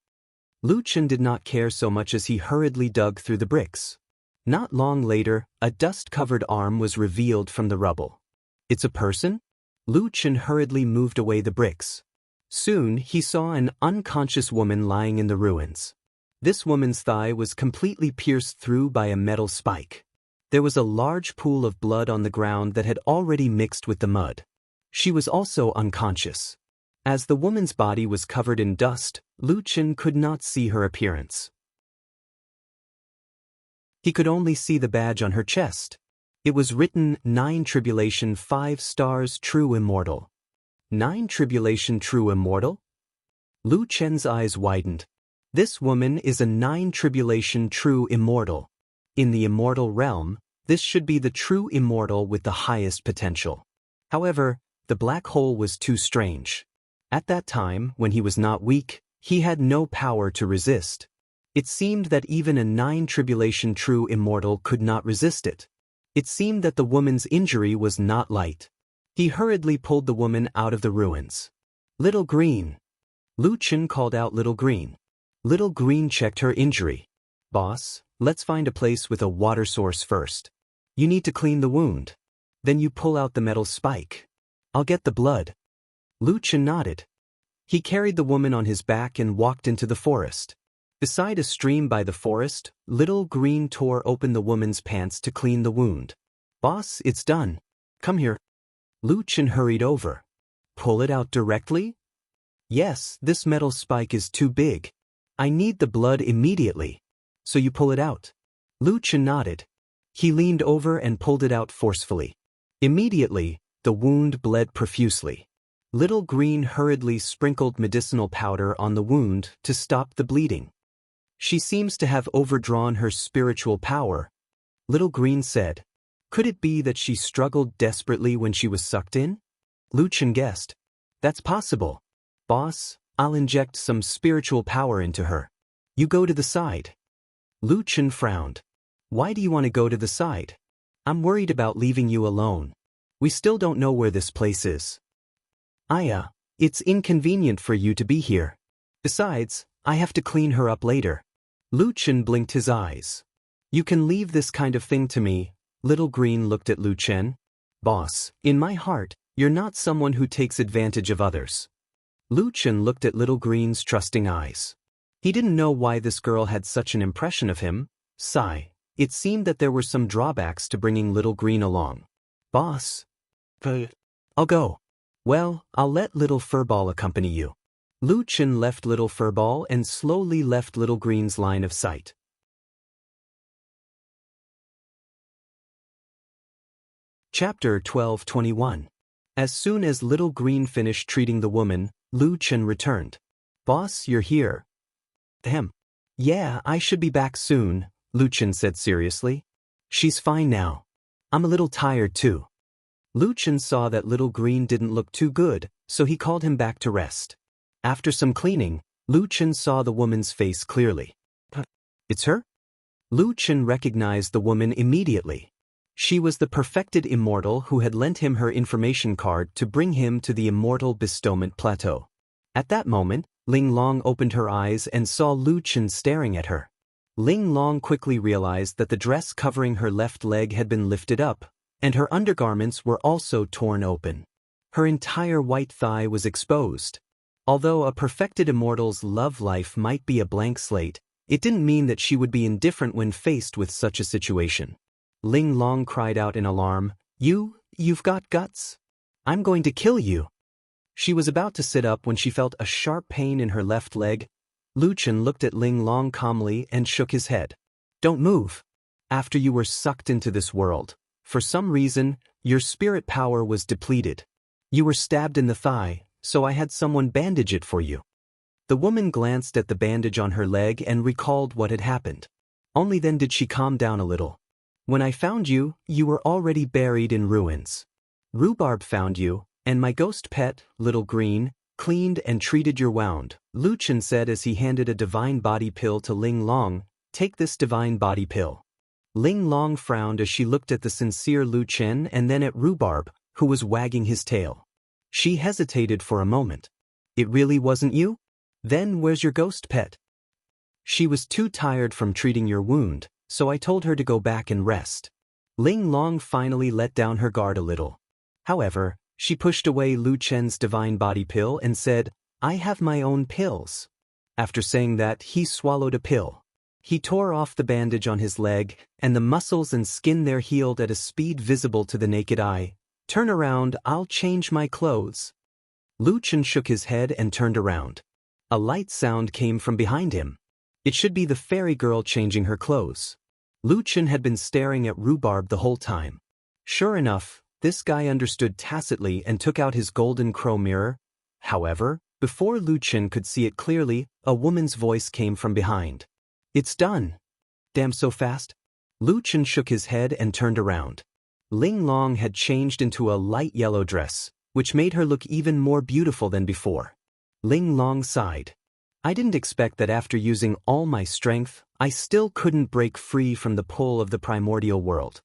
Lu Chen did not care so much as he hurriedly dug through the bricks. Not long later, a dust-covered arm was revealed from the rubble. It's a person? Lu Chen hurriedly moved away the bricks. Soon, he saw an unconscious woman lying in the ruins. This woman's thigh was completely pierced through by a metal spike. There was a large pool of blood on the ground that had already mixed with the mud. She was also unconscious. As the woman's body was covered in dust, Lu Chen could not see her appearance. He could only see the badge on her chest. It was written 9 Tribulation 5 stars True Immortal. 9 Tribulation True Immortal? Lu Chen's eyes widened. This woman is a 9 Tribulation True Immortal. In the immortal realm, this should be the true immortal with the highest potential. However, the black hole was too strange. At that time, when he was not weak, he had no power to resist. It seemed that even a 9 Tribulation True Immortal could not resist it. It seemed that the woman's injury was not light. He hurriedly pulled the woman out of the ruins. Little Green. Lu Chen called out Little Green. Little Green checked her injury. Boss, let's find a place with a water source first. You need to clean the wound. Then you pull out the metal spike. I'll get the blood. Lu Chen nodded. He carried the woman on his back and walked into the forest. Beside a stream by the forest, Little Green tore open the woman's pants to clean the wound. Boss, it's done. Come here. Lu Chen hurried over. Pull it out directly? Yes, this metal spike is too big. I need the blood immediately. So you pull it out. Lu Chen nodded. He leaned over and pulled it out forcefully. Immediately, the wound bled profusely. Little Green hurriedly sprinkled medicinal powder on the wound to stop the bleeding. She seems to have overdrawn her spiritual power, Little Green said. Could it be that she struggled desperately when she was sucked in? Lu Chen guessed. That's possible. Boss, I'll inject some spiritual power into her. You go to the side. Lu Chen frowned. Why do you want to go to the side? I'm worried about leaving you alone. We still don't know where this place is. Aya, it's inconvenient for you to be here. Besides, I have to clean her up later. Lu Chen blinked his eyes. You can leave this kind of thing to me. Little Green looked at Lu Chen. Boss, in my heart, you're not someone who takes advantage of others. Lu Chen looked at Little Green's trusting eyes. He didn't know why this girl had such an impression of him. Sigh, It seemed that there were some drawbacks to bringing Little Green along. Boss. I'll go. Well, I'll let Little Furball accompany you. Lu Chen left Little Furball and slowly left Little Green's line of sight. Chapter 12:21. As soon as Little Green finished treating the woman, Lu Chen returned. Boss, you're here. Ahem. Yeah, I should be back soon, Lu Chen said seriously. She's fine now. I'm a little tired too. Lu Chen saw that Little Green didn't look too good, so he called him back to rest. After some cleaning, Lu Chen saw the woman's face clearly. It's her? Lu Chen recognized the woman immediately. She was the perfected immortal who had lent him her information card to bring him to the immortal bestowment plateau. At that moment, Ling Long opened her eyes and saw Lu Chen staring at her. Ling Long quickly realized that the dress covering her left leg had been lifted up, and her undergarments were also torn open. Her entire white thigh was exposed. Although a perfected immortal's love life might be a blank slate, it didn't mean that she would be indifferent when faced with such a situation. Ling Long cried out in alarm, You've got guts? I'm going to kill you. She was about to sit up when she felt a sharp pain in her left leg. Lu Chen looked at Ling Long calmly and shook his head. Don't move. After you were sucked into this world, for some reason, your spirit power was depleted. You were stabbed in the thigh, so I had someone bandage it for you. The woman glanced at the bandage on her leg and recalled what had happened. Only then did she calm down a little. When I found you, you were already buried in ruins. Rhubarb found you, and my ghost pet, Little Green, cleaned and treated your wound, Lu Chen said as he handed a divine body pill to Ling Long. Take this divine body pill. Ling Long frowned as she looked at the sincere Lu Chen and then at Rhubarb, who was wagging his tail. She hesitated for a moment. It really wasn't you? Then where's your ghost pet? She was too tired from treating your wound, so I told her to go back and rest. Ling Long finally let down her guard a little. However, she pushed away Lu Chen's divine body pill and said, I have my own pills. After saying that, he swallowed a pill. He tore off the bandage on his leg, and the muscles and skin there healed at a speed visible to the naked eye. Turn around, I'll change my clothes. Lu Chen shook his head and turned around. A light sound came from behind him. It should be the fairy girl changing her clothes. Lu Chen had been staring at Rhubarb the whole time. Sure enough, this guy understood tacitly and took out his golden crow mirror. However, before Lu Chen could see it clearly, a woman's voice came from behind. It's done. Damn, so fast? Lu Chen shook his head and turned around. Ling Long had changed into a light yellow dress, which made her look even more beautiful than before. Ling Long sighed. I didn't expect that after using all my strength, I still couldn't break free from the pull of the primordial world.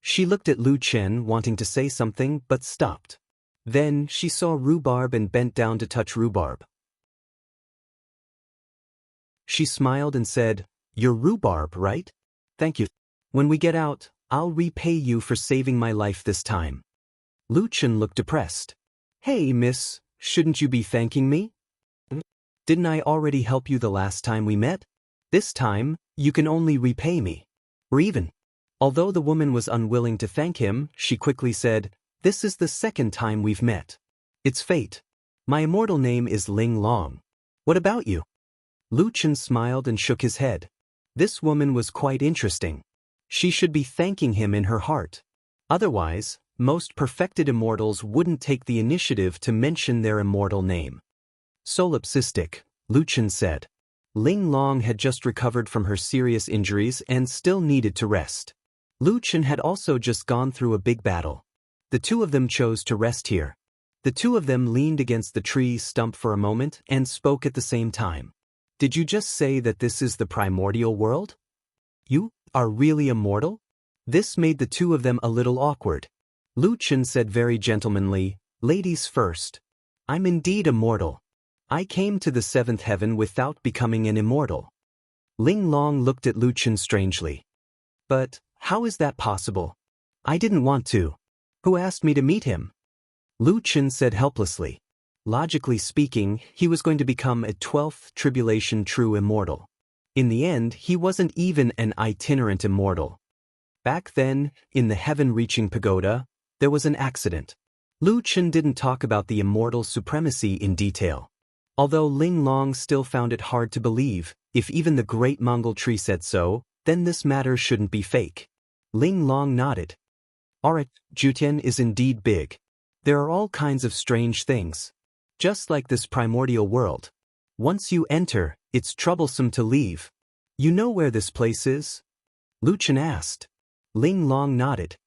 She looked at Lu Chen, wanting to say something, but stopped. Then she saw Rhubarb and bent down to touch Rhubarb. She smiled and said, You're Rhubarb, right? Thank you. When we get out, I'll repay you for saving my life this time. Lu Chen looked depressed. Hey, miss, shouldn't you be thanking me? Didn't I already help you the last time we met? This time, you can only repay me. Or even. Although the woman was unwilling to thank him, she quickly said, This is the second time we've met. It's fate. My immortal name is Ling Long. What about you? Lu Chen smiled and shook his head. This woman was quite interesting. She should be thanking him in her heart. Otherwise, most perfected immortals wouldn't take the initiative to mention their immortal name. Solipsistic, Lu Chen said. Ling Long had just recovered from her serious injuries and still needed to rest. Lu Chen had also just gone through a big battle. The two of them chose to rest here. The two of them leaned against the tree stump for a moment and spoke at the same time. Did you just say that this is the primordial world? You are really immortal? This made the two of them a little awkward. Lu Chen said very gentlemanly, Ladies first. I'm indeed immortal. I came to the seventh heaven without becoming an immortal. Ling Long looked at Lu Chen strangely. But, how is that possible? I didn't want to. Who asked me to meet him? Lu Chen said helplessly. Logically speaking, he was going to become a 12th tribulation true immortal. In the end, he wasn't even an itinerant immortal. Back then, in the heaven-reaching pagoda, there was an accident. Lu Chen didn't talk about the immortal supremacy in detail. Although Ling Long still found it hard to believe, if even the great Mongol tree said so, then this matter shouldn't be fake. Ling Long nodded. Alright, Jutian is indeed big. There are all kinds of strange things. Just like this primordial world. Once you enter, it's troublesome to leave. You know where this place is? Lu Chen asked. Ling Long nodded.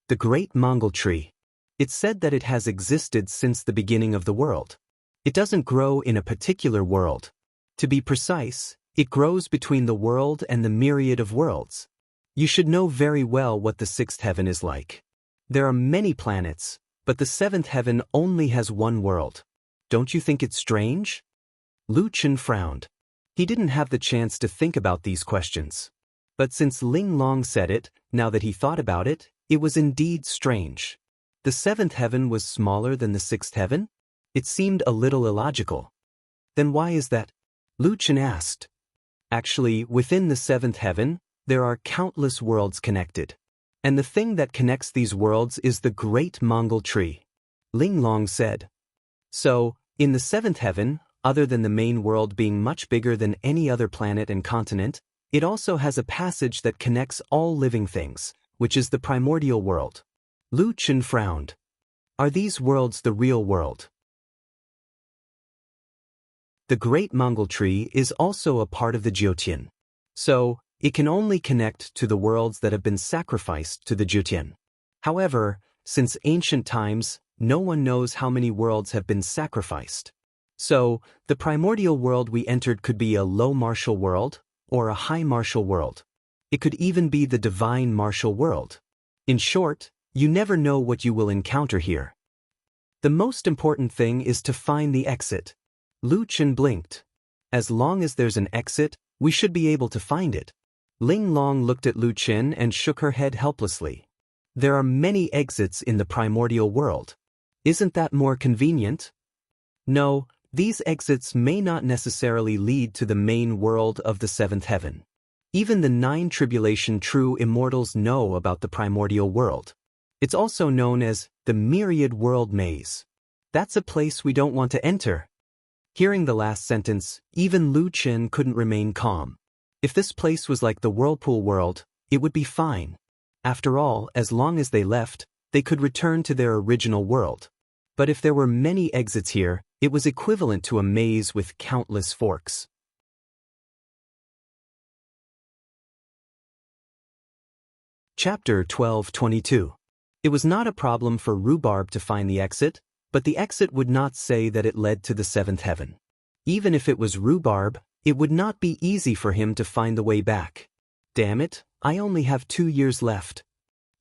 The Great Mongol Tree. It's said that it has existed since the beginning of the world. It doesn't grow in a particular world. To be precise, it grows between the world and the myriad of worlds. You should know very well what the sixth heaven is like. There are many planets, but the seventh heaven only has one world. Don't you think it's strange? Lu Chen frowned. He didn't have the chance to think about these questions. But since Ling Long said it, now that he thought about it, it was indeed strange. The seventh heaven was smaller than the sixth heaven? It seemed a little illogical. Then why is that? Lu Chen asked. Actually, within the seventh heaven, there are countless worlds connected. And the thing that connects these worlds is the Great Mongol Tree. Ling Long said. So, in the seventh heaven, other than the main world being much bigger than any other planet and continent, it also has a passage that connects all living things, which is the primordial world. Lu Chen frowned. Are these worlds the real world? The Great Mongol Tree is also a part of the Jyotian. So, it can only connect to the worlds that have been sacrificed to the Jyotian. However, since ancient times, no one knows how many worlds have been sacrificed. So, the primordial world we entered could be a low martial world, or a high martial world. It could even be the divine martial world. In short, you never know what you will encounter here. The most important thing is to find the exit. Lu Chen blinked. As long as there's an exit, we should be able to find it. Ling Long looked at Lu Chen and shook her head helplessly. There are many exits in the primordial world. Isn't that more convenient? No, these exits may not necessarily lead to the main world of the seventh heaven. Even the 9 tribulation true immortals know about the primordial world. It's also known as the myriad world maze. That's a place we don't want to enter. Hearing the last sentence, even Lu Chen couldn't remain calm. If this place was like the whirlpool world, it would be fine. After all, as long as they left, they could return to their original world. But if there were many exits here, it was equivalent to a maze with countless forks. Chapter 12:22. It was not a problem for Rhubarb to find the exit, but the exit would not say that it led to the seventh heaven. Even if it was Rhubarb, it would not be easy for him to find the way back. Damn it, I only have 2 years left.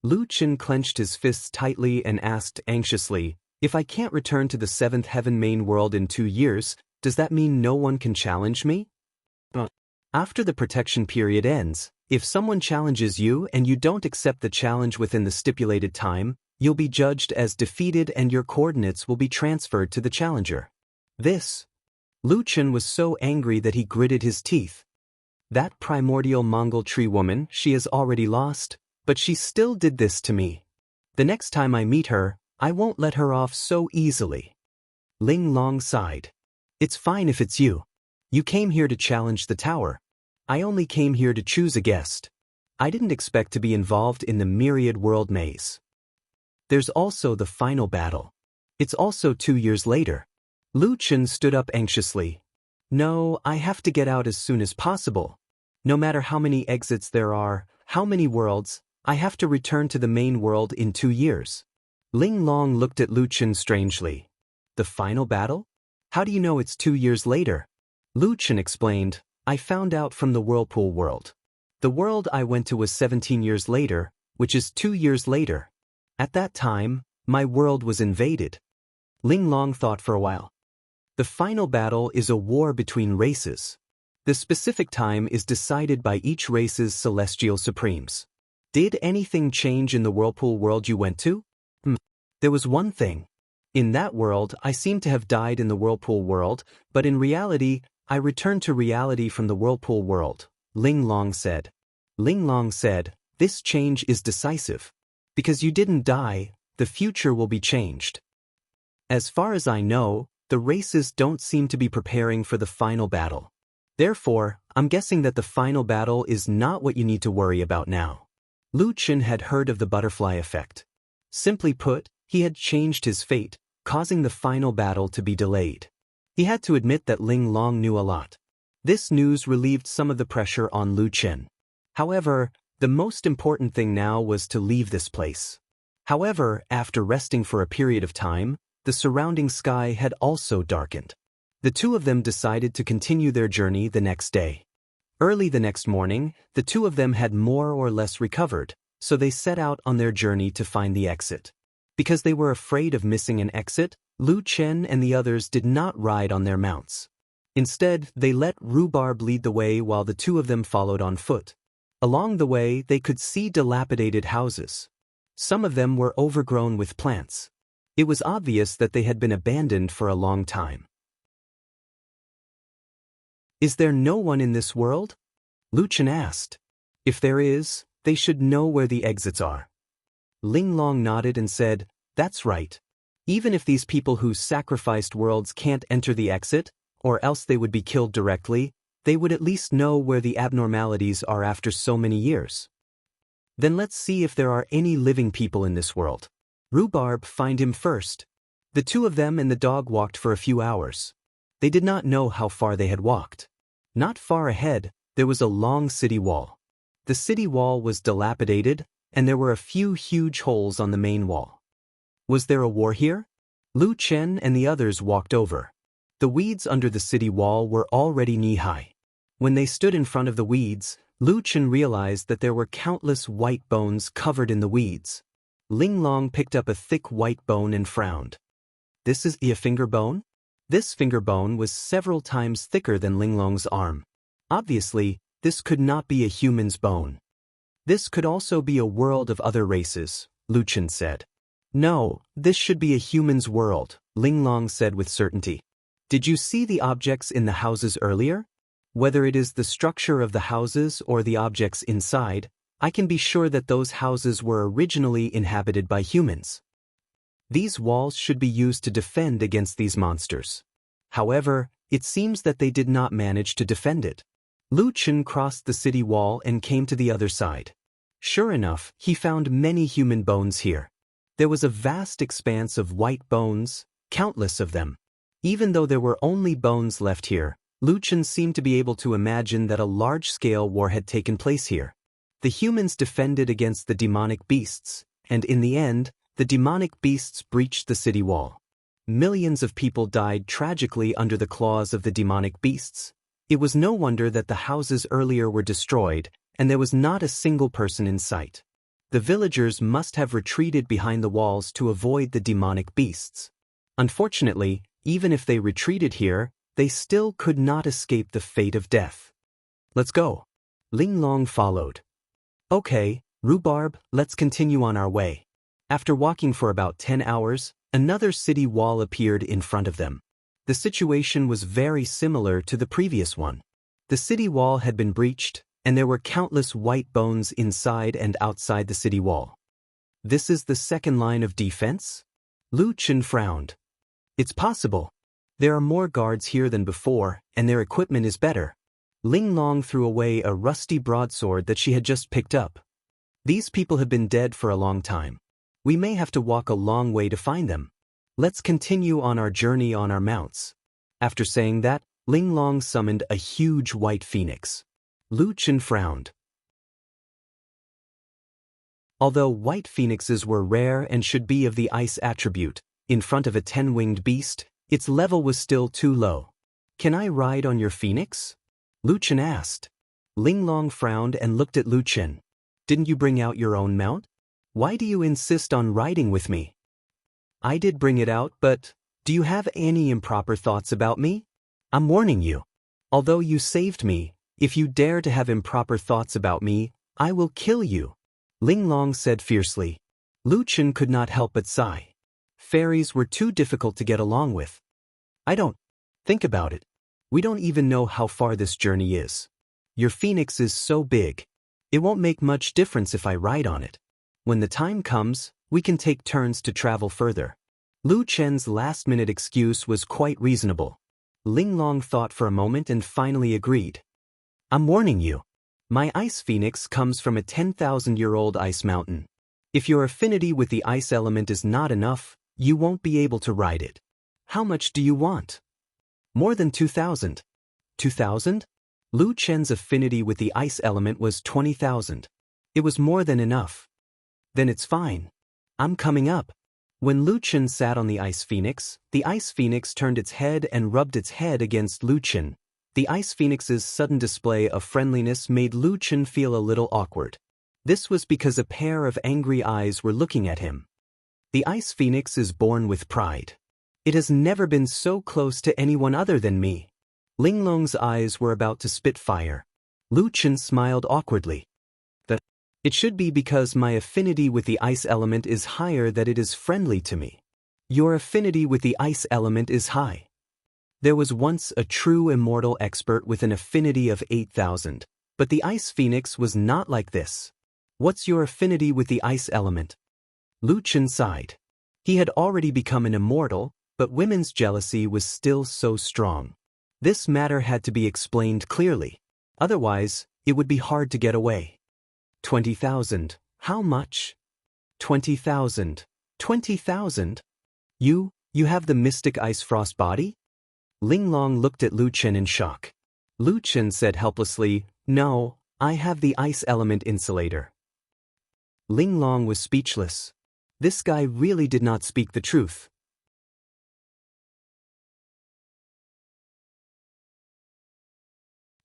Lu Chen clenched his fists tightly and asked anxiously, if I can't return to the seventh heaven main world in 2 years, does that mean no one can challenge me? After the protection period ends, if someone challenges you and you don't accept the challenge within the stipulated time, you'll be judged as defeated and your coordinates will be transferred to the challenger. Lu Chen was so angry that he gritted his teeth. That primordial Mongol tree woman, she has already lost, but she still did this to me. The next time I meet her, I won't let her off so easily. Ling Long sighed. It's fine if it's you. You came here to challenge the tower. I only came here to choose a guest. I didn't expect to be involved in the myriad world maze. There's also the final battle. It's also 2 years later. Lu Chen stood up anxiously. No, I have to get out as soon as possible. No matter how many exits there are, how many worlds, I have to return to the main world in 2 years. Ling Long looked at Lu Chen strangely. The final battle? How do you know it's 2 years later? Lu Chen explained, I found out from the whirlpool world. The world I went to was 17 years later, which is 2 years later. At that time, my world was invaded. Ling Long thought for a while. The final battle is a war between races. The specific time is decided by each race's celestial supremes. Did anything change in the whirlpool world you went to? There was one thing. In that world, I seem to have died in the whirlpool world, but in reality, I returned to reality from the whirlpool world, Ling Long said. Ling Long said, this change is decisive. Because you didn't die, the future will be changed. As far as I know, the races don't seem to be preparing for the final battle. Therefore, I'm guessing that the final battle is not what you need to worry about now. Lu Qin had heard of the butterfly effect. Simply put, he had changed his fate, causing the final battle to be delayed. He had to admit that Ling Long knew a lot. This news relieved some of the pressure on Lu Qin. However, the most important thing now was to leave this place. However, after resting for a period of time, the surrounding sky had also darkened. The two of them decided to continue their journey the next day. Early the next morning, the two of them had more or less recovered, so they set out on their journey to find the exit. Because they were afraid of missing an exit, Lu Qin and the others did not ride on their mounts. Instead, they let Rhubarb lead the way while the two of them followed on foot. Along the way, they could see dilapidated houses. Some of them were overgrown with plants. It was obvious that they had been abandoned for a long time. Is there no one in this world? Lu Qin asked. If there is, they should know where the exits are. Ling Long nodded and said, that's right. Even if these people who sacrificed worlds can't enter the exit, or else they would be killed directly, they would at least know where the abnormalities are after so many years. Then let's see if there are any living people in this world. Rhubarb, find him first. The two of them and the dog walked for a few hours. They did not know how far they had walked. Not far ahead, there was a long city wall. The city wall was dilapidated, and there were a few huge holes on the main wall. Was there a war here? Lu Qin and the others walked over. The weeds under the city wall were already knee-high. When they stood in front of the weeds, Lu Qin realized that there were countless white bones covered in the weeds. Ling Long picked up a thick white bone and frowned. This is a finger bone? This finger bone was several times thicker than Ling Long's arm. Obviously, this could not be a human's bone. This could also be a world of other races, Lu Qin said. No, this should be a human's world, Ling Long said with certainty. Did you see the objects in the houses earlier? Whether it is the structure of the houses or the objects inside, I can be sure that those houses were originally inhabited by humans. These walls should be used to defend against these monsters. However, it seems that they did not manage to defend it. Lu Qin crossed the city wall and came to the other side. Sure enough, he found many human bones here. There was a vast expanse of white bones, countless of them. Even though there were only bones left here, Lu Qin seemed to be able to imagine that a large-scale war had taken place here. The humans defended against the demonic beasts, and in the end, the demonic beasts breached the city wall. Millions of people died tragically under the claws of the demonic beasts. It was no wonder that the houses earlier were destroyed, and there was not a single person in sight. The villagers must have retreated behind the walls to avoid the demonic beasts. Unfortunately, even if they retreated here, they still could not escape the fate of death. Let's go. Ling Long followed. Okay, Rhubarb, let's continue on our way. After walking for about 10 hours, another city wall appeared in front of them. The situation was very similar to the previous one. The city wall had been breached, and there were countless white bones inside and outside the city wall. This is the second line of defense? Lu Qin frowned. It's possible. There are more guards here than before, and their equipment is better. Ling Long threw away a rusty broadsword that she had just picked up. These people have been dead for a long time. We may have to walk a long way to find them. Let's continue on our journey on our mounts. After saying that, Ling Long summoned a huge white phoenix. Lu Qin frowned. Although white phoenixes were rare and should be of the ice attribute, in front of a 10-winged beast, its level was still too low. Can I ride on your phoenix? Lu Qin asked. Ling Long frowned and looked at Lu Qin. Didn't you bring out your own mount? Why do you insist on riding with me? I did bring it out, but do you have any improper thoughts about me? I'm warning you. Although you saved me, if you dare to have improper thoughts about me, I will kill you, Ling Long said fiercely. Lu Qin could not help but sigh. Fairies were too difficult to get along with. I don't. Think about it. We don't even know how far this journey is. Your phoenix is so big. It won't make much difference if I ride on it. When the time comes, we can take turns to travel further. Lu Chen's last-minute excuse was quite reasonable. Linglong thought for a moment and finally agreed. I'm warning you. My ice phoenix comes from a 10,000-year-old ice mountain. If your affinity with the ice element is not enough, you won't be able to ride it. How much do you want? More than 2,000. 2,000? Lu Chen's affinity with the ice element was 20,000. It was more than enough. Then it's fine. I'm coming up. When Lu Chen sat on the ice phoenix turned its head and rubbed its head against Lu Chen. The ice phoenix's sudden display of friendliness made Lu Chen feel a little awkward. This was because a pair of angry eyes were looking at him. The ice phoenix is born with pride. It has never been so close to anyone other than me. Linglong's eyes were about to spit fire. Lu Chen smiled awkwardly. It should be because my affinity with the ice element is higher that it is friendly to me. Your affinity with the ice element is high. There was once a true immortal expert with an affinity of 8,000, but the ice phoenix was not like this. What's your affinity with the ice element? Lu Chen sighed. He had already become an immortal, but women's jealousy was still so strong. This matter had to be explained clearly. Otherwise, it would be hard to get away. 20,000. How much? 20,000. 20,000? You have the mystic ice frost body? Linglong looked at Lu Chen in shock. Lu Chen said helplessly, No, I have the ice element insulator. Linglong was speechless. This guy really did not speak the truth.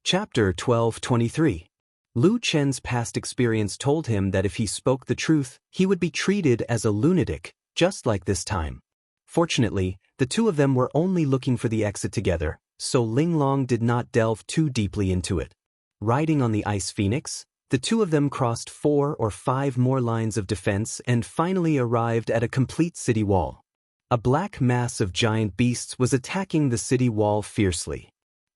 Chapter 1223. Lu Chen's past experience told him that if he spoke the truth, he would be treated as a lunatic, just like this time. Fortunately, the two of them were only looking for the exit together, so Linglong did not delve too deeply into it. Riding on the ice phoenix, the two of them crossed 4 or 5 more lines of defense and finally arrived at a complete city wall. A black mass of giant beasts was attacking the city wall fiercely.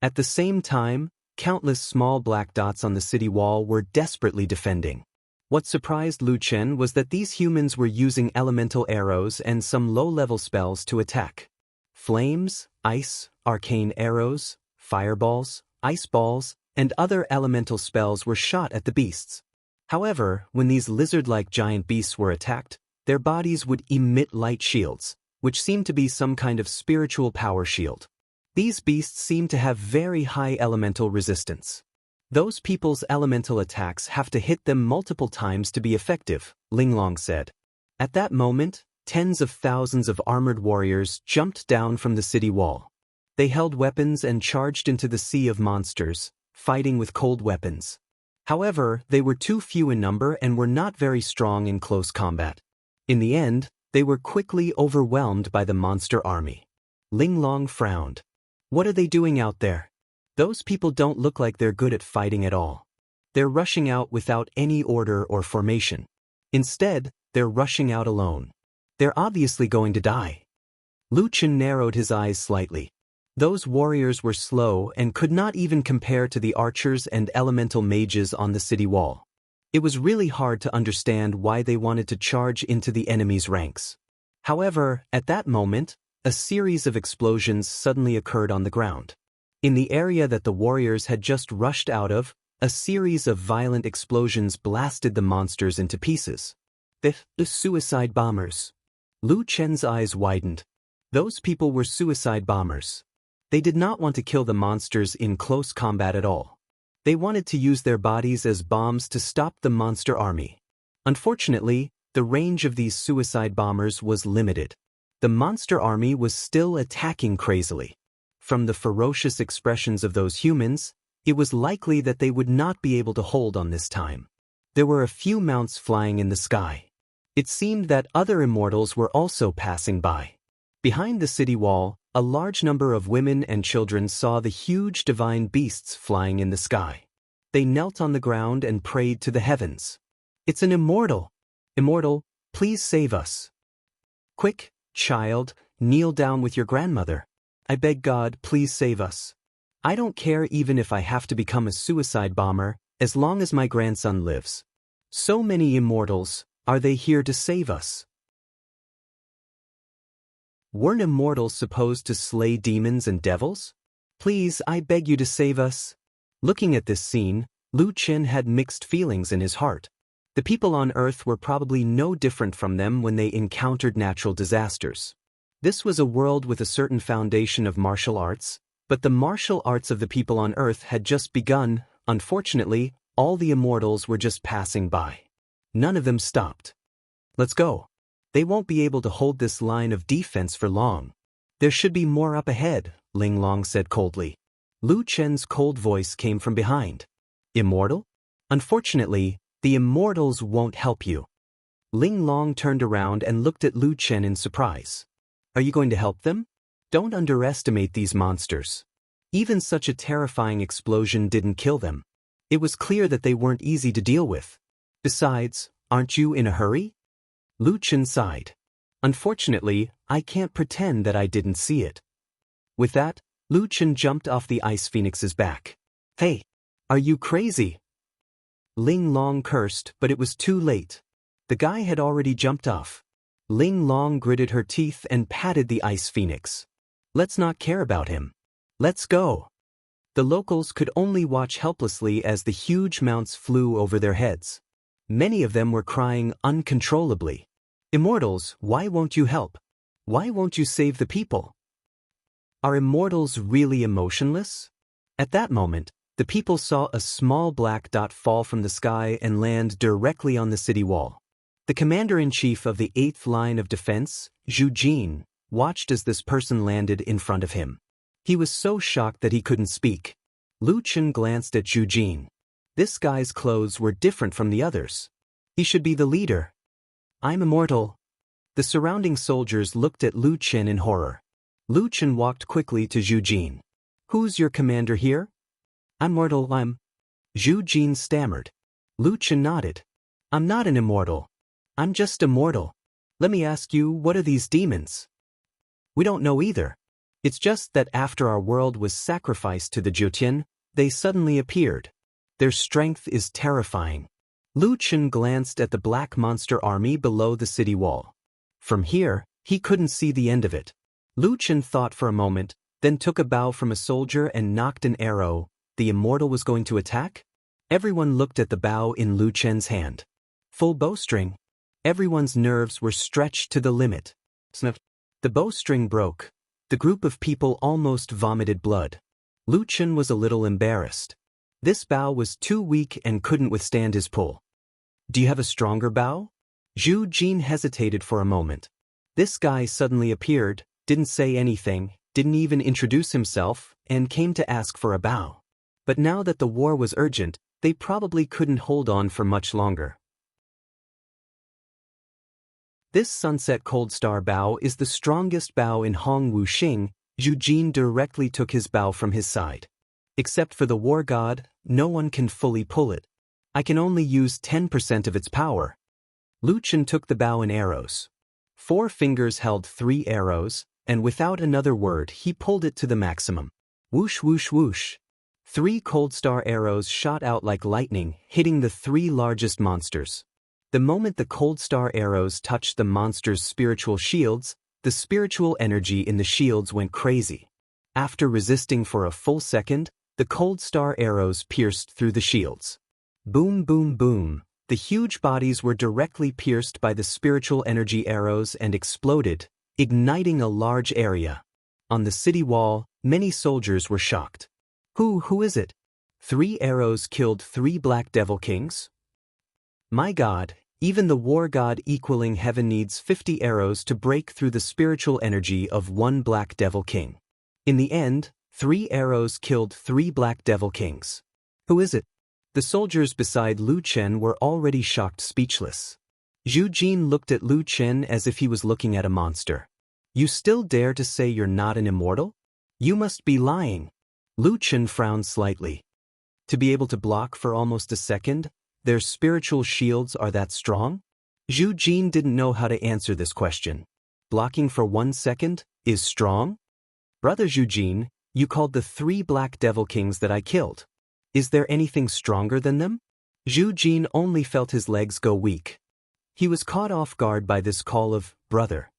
At the same time, countless small black dots on the city wall were desperately defending. What surprised Lu Chen was that these humans were using elemental arrows and some low-level spells to attack. Flames, ice, arcane arrows, fireballs, ice balls, and other elemental spells were shot at the beasts. However, when these lizard-like giant beasts were attacked, their bodies would emit light shields, which seemed to be some kind of spiritual power shield. These beasts seem to have very high elemental resistance. Those people's elemental attacks have to hit them multiple times to be effective, Linglong said. At that moment, tens of thousands of armored warriors jumped down from the city wall. They held weapons and charged into the sea of monsters, fighting with cold weapons. However, they were too few in number and were not very strong in close combat. In the end, they were quickly overwhelmed by the monster army. Linglong frowned. What are they doing out there? Those people don't look like they're good at fighting at all. They're rushing out without any order or formation. Instead, they're rushing out alone. They're obviously going to die. Lu Chen narrowed his eyes slightly. Those warriors were slow and could not even compare to the archers and elemental mages on the city wall. It was really hard to understand why they wanted to charge into the enemy's ranks. However, at that moment, a series of explosions suddenly occurred on the ground. In the area that the warriors had just rushed out of, a series of violent explosions blasted the monsters into pieces. The suicide bombers. Lu Chen's eyes widened. Those people were suicide bombers. They did not want to kill the monsters in close combat at all. They wanted to use their bodies as bombs to stop the monster army. Unfortunately, the range of these suicide bombers was limited. The monster army was still attacking crazily. From the ferocious expressions of those humans, it was likely that they would not be able to hold on this time. There were a few mounts flying in the sky. It seemed that other immortals were also passing by. Behind the city wall, a large number of women and children saw the huge divine beasts flying in the sky. They knelt on the ground and prayed to the heavens. It's an immortal. Immortal, please save us. Quick, child, kneel down with your grandmother. I beg God, please save us. I don't care even if I have to become a suicide bomber, as long as my grandson lives. So many immortals, are they here to save us? Weren't immortals supposed to slay demons and devils? Please, I beg you to save us. Looking at this scene, Lu Chen had mixed feelings in his heart. The people on Earth were probably no different from them when they encountered natural disasters. This was a world with a certain foundation of martial arts, but the martial arts of the people on Earth had just begun. Unfortunately, all the immortals were just passing by. None of them stopped. Let's go. They won't be able to hold this line of defense for long. There should be more up ahead, Ling Long said coldly. Lu Chen's cold voice came from behind. Immortal? Unfortunately, the immortals won't help you. Ling Long turned around and looked at Lu Chen in surprise. Are you going to help them? Don't underestimate these monsters. Even such a terrifying explosion didn't kill them. It was clear that they weren't easy to deal with. Besides, aren't you in a hurry? Lu Chen sighed. Unfortunately, I can't pretend that I didn't see it. With that, Lu Chen jumped off the Ice Phoenix's back. Hey, are you crazy? Ling Long cursed, but it was too late. The guy had already jumped off. Ling Long gritted her teeth and patted the Ice Phoenix. Let's not care about him. Let's go. The locals could only watch helplessly as the huge mounts flew over their heads. Many of them were crying uncontrollably. Immortals, why won't you help? Why won't you save the people? Are immortals really emotionless? At that moment, the people saw a small black dot fall from the sky and land directly on the city wall. The commander-in-chief of the 8th Line of Defense, Zhu Jin, watched as this person landed in front of him. He was so shocked that he couldn't speak. Lu Chen glanced at Zhu Jin. This guy's clothes were different from the others. He should be the leader. I'm immortal. The surrounding soldiers looked at Lu Chen in horror. Lu Chen walked quickly to Zhu Jin. Who's your commander here? I'm mortal. Zhu Jin stammered. Lu Chen nodded. I'm not an immortal. I'm just a mortal. Let me ask you, what are these demons? We don't know either. It's just that after our world was sacrificed to the Jutian, they suddenly appeared. Their strength is terrifying. Lu Chen glanced at the black monster army below the city wall. From here, he couldn't see the end of it. Lu Chen thought for a moment, then took a bow from a soldier and knocked an arrow. The immortal was going to attack? Everyone looked at the bow in Lu Chen's hand. Full bowstring. Everyone's nerves were stretched to the limit. Snuff. The bowstring broke. The group of people almost vomited blood. Lu Chen was a little embarrassed. This bow was too weak and couldn't withstand his pull. Do you have a stronger bow? Zhu Jin hesitated for a moment. This guy suddenly appeared, didn't say anything, didn't even introduce himself, and came to ask for a bow. But now that the war was urgent, they probably couldn't hold on for much longer. This sunset cold star bow is the strongest bow in Hong Wuxing. Zhu Jin directly took his bow from his side. Except for the war god, no one can fully pull it. I can only use 10% of its power. Lu Chen took the bow and arrows. 4 fingers held 3 arrows, and without another word he pulled it to the maximum. Whoosh whoosh whoosh. 3 cold star arrows shot out like lightning, hitting the 3 largest monsters. The moment the cold star arrows touched the monsters' spiritual shields, the spiritual energy in the shields went crazy. After resisting for a full second, the cold star arrows pierced through the shields. Boom boom boom. The huge bodies were directly pierced by the spiritual energy arrows and exploded, igniting a large area. On the city wall, many soldiers were shocked. Who is it? 3 arrows killed 3 Black Devil Kings? My God, even the war god equaling heaven needs 50 arrows to break through the spiritual energy of 1 Black Devil King. In the end, 3 arrows killed 3 Black Devil Kings. Who is it? The soldiers beside Lu Chen were already shocked speechless. Zhu Jin looked at Lu Chen as if he was looking at a monster. You still dare to say you're not an immortal? You must be lying. Lu Chen frowned slightly. To be able to block for almost a second, their spiritual shields are that strong? Zhu Jin didn't know how to answer this question. Blocking for 1 second is strong? Brother Zhu Jin, You called the 3 black devil kings that I killed. Is there anything stronger than them? Zhu Jin only felt his legs go weak. He was caught off guard by this call of, brother.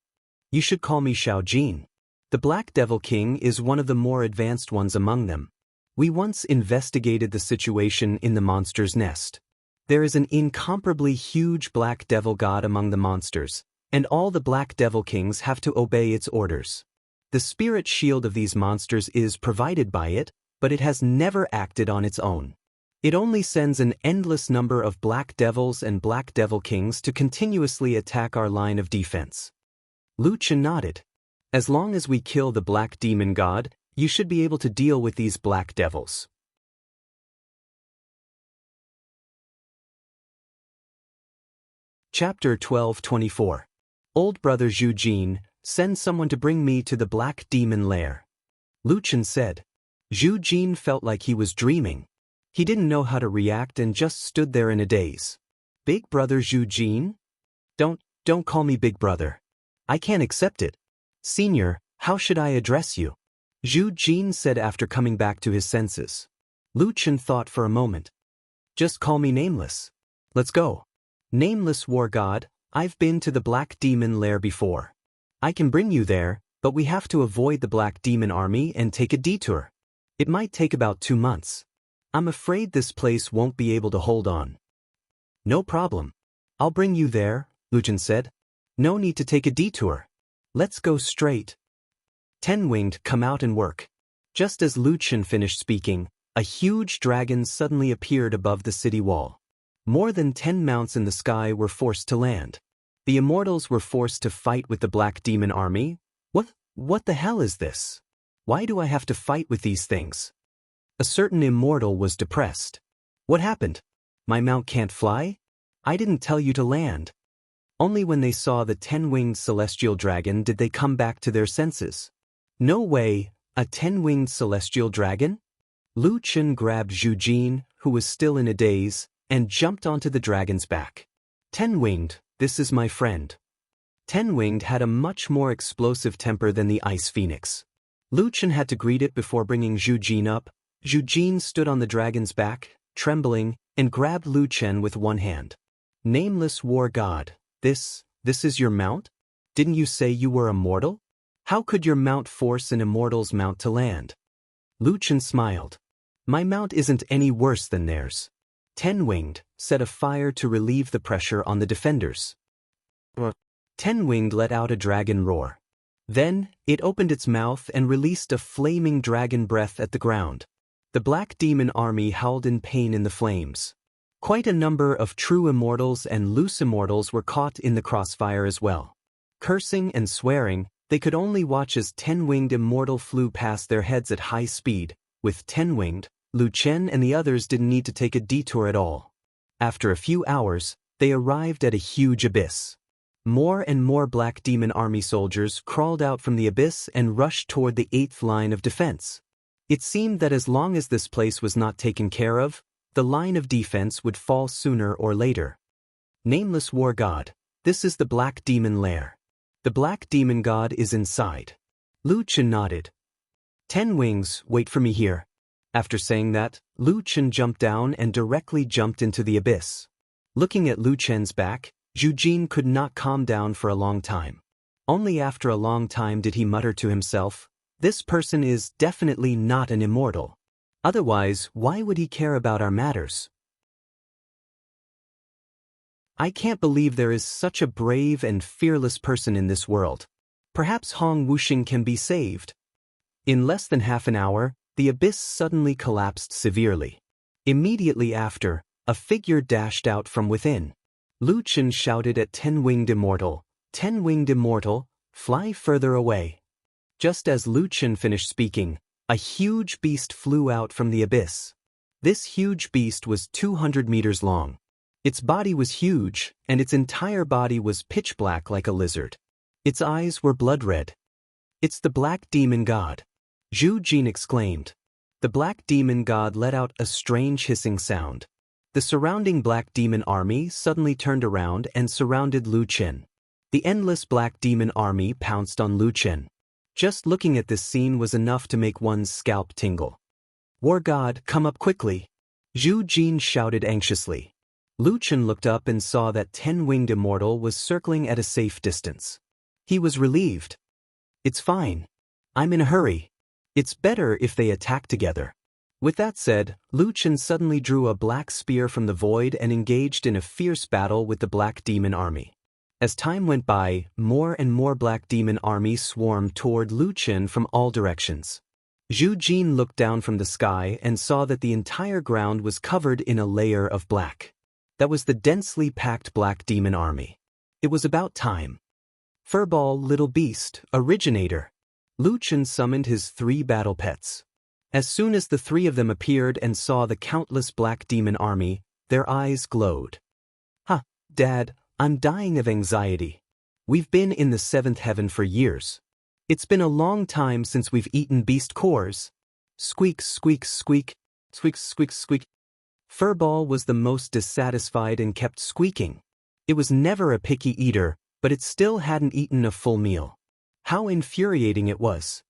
You should call me Xiao Jin. The Black Devil King is one of the more advanced ones among them. We once investigated the situation in the monster's nest. There is an incomparably huge black devil god among the monsters, and all the Black Devil Kings have to obey its orders. The spirit shield of these monsters is provided by it, but it has never acted on its own. It only sends an endless number of Black Devils and Black Devil Kings to continuously attack our line of defense. Lu Chen nodded. As long as we kill the Black Demon God, you should be able to deal with these Black Devils. Chapter 12:24. Old Brother Zhu Jin, send someone to bring me to the Black Demon Lair. Lu Chen said. Zhu Jin felt like he was dreaming. He didn't know how to react and just stood there in a daze. Big Brother Zhu Jin? Don't call me Big Brother. I can't accept it. Senior, how should I address you? Zhu Jin said after coming back to his senses. Lu Chen thought for a moment. Just call me Nameless. Let's go. Nameless War God, I've been to the Black Demon Lair before. I can bring you there, but we have to avoid the Black Demon Army and take a detour. It might take about 2 months. I'm afraid this place won't be able to hold on. No problem. I'll bring you there, Lu Chen said. No need to take a detour. Let's go straight. 10-winged, come out and work. Just as Lu Chen finished speaking, a huge dragon suddenly appeared above the city wall. More than 10 mounts in the sky were forced to land. The immortals were forced to fight with the Black Demon Army. What the hell is this? Why do I have to fight with these things? A certain immortal was depressed. What happened? My mount can't fly? I didn't tell you to land. Only when they saw the 10-winged celestial dragon did they come back to their senses. No way, a 10-winged celestial dragon? Lu Chen grabbed Zhu Jin, who was still in a daze, and jumped onto the dragon's back. 10-winged, this is my friend. 10-winged had a much more explosive temper than the Ice Phoenix. Lu Chen had to greet it before bringing Zhu Jin up. Zhu Jin stood on the dragon's back, trembling, and grabbed Lu Chen with one hand. Nameless War God, this is your mount? Didn't you say you were immortal? How could your mount force an immortal's mount to land? Lu Chen smiled. My mount isn't any worse than theirs. 10-winged, set a fire to relieve the pressure on the defenders. 10-winged let out a dragon roar. Then, it opened its mouth and released a flaming dragon breath at the ground. The Black Demon Army howled in pain in the flames. Quite a number of true immortals and loose immortals were caught in the crossfire as well. Cursing and swearing, they could only watch as 10-winged immortal flew past their heads at high speed. With 10-winged, Lu Chen and the others didn't need to take a detour at all. After a few hours, they arrived at a huge abyss. More and more Black Demon Army soldiers crawled out from the abyss and rushed toward the 8th line of defense. It seemed that as long as this place was not taken care of, the line of defense would fall sooner or later. Nameless War God, this is the Black Demon Lair. The Black Demon God is inside. Lu Chen nodded. 10 wings, wait for me here. After saying that, Lu Chen jumped down and directly jumped into the abyss. Looking at Lu Chen's back, Zhu Jin could not calm down for a long time. Only after a long time did he mutter to himself, this person is definitely not an immortal. Otherwise, why would he care about our matters? I can't believe there is such a brave and fearless person in this world. Perhaps Hong Wuxing can be saved. In less than half an hour, the abyss suddenly collapsed severely. Immediately after, a figure dashed out from within. Lu Chen shouted at 10-winged immortal, 10-winged immortal, fly further away. Just as Lu Chen finished speaking, a huge beast flew out from the abyss. This huge beast was 200 meters long. Its body was huge, and its entire body was pitch black like a lizard. Its eyes were blood red. It's the Black Demon God. Zhu Jin exclaimed. The Black Demon God let out a strange hissing sound. The surrounding Black Demon Army suddenly turned around and surrounded Lu Chen. The endless Black Demon Army pounced on Lu Chen. Just looking at this scene was enough to make one's scalp tingle. War God, come up quickly. Zhu Jin shouted anxiously. Lu Chen looked up and saw that 10-winged immortal was circling at a safe distance. He was relieved. It's fine. I'm in a hurry. It's better if they attack together. With that said, Lu Chen suddenly drew a black spear from the void and engaged in a fierce battle with the Black Demon Army. As time went by, more and more Black Demon Army swarmed toward Lu Chen from all directions. Zhu Jin looked down from the sky and saw that the entire ground was covered in a layer of black. That was the densely packed Black Demon Army. It was about time. Furball, little beast, originator. Lu Chen summoned his 3 battle pets. As soon as the 3 of them appeared and saw the countless Black Demon Army, their eyes glowed. "Ha, Dad, I'm dying of anxiety. We've been in the 7th heaven for years. It's been a long time since we've eaten beast cores." Squeak, squeak, squeak, squeak, squeak, squeak. Furball was the most dissatisfied and kept squeaking. It was never a picky eater, but it still hadn't eaten a full meal. How infuriating it was.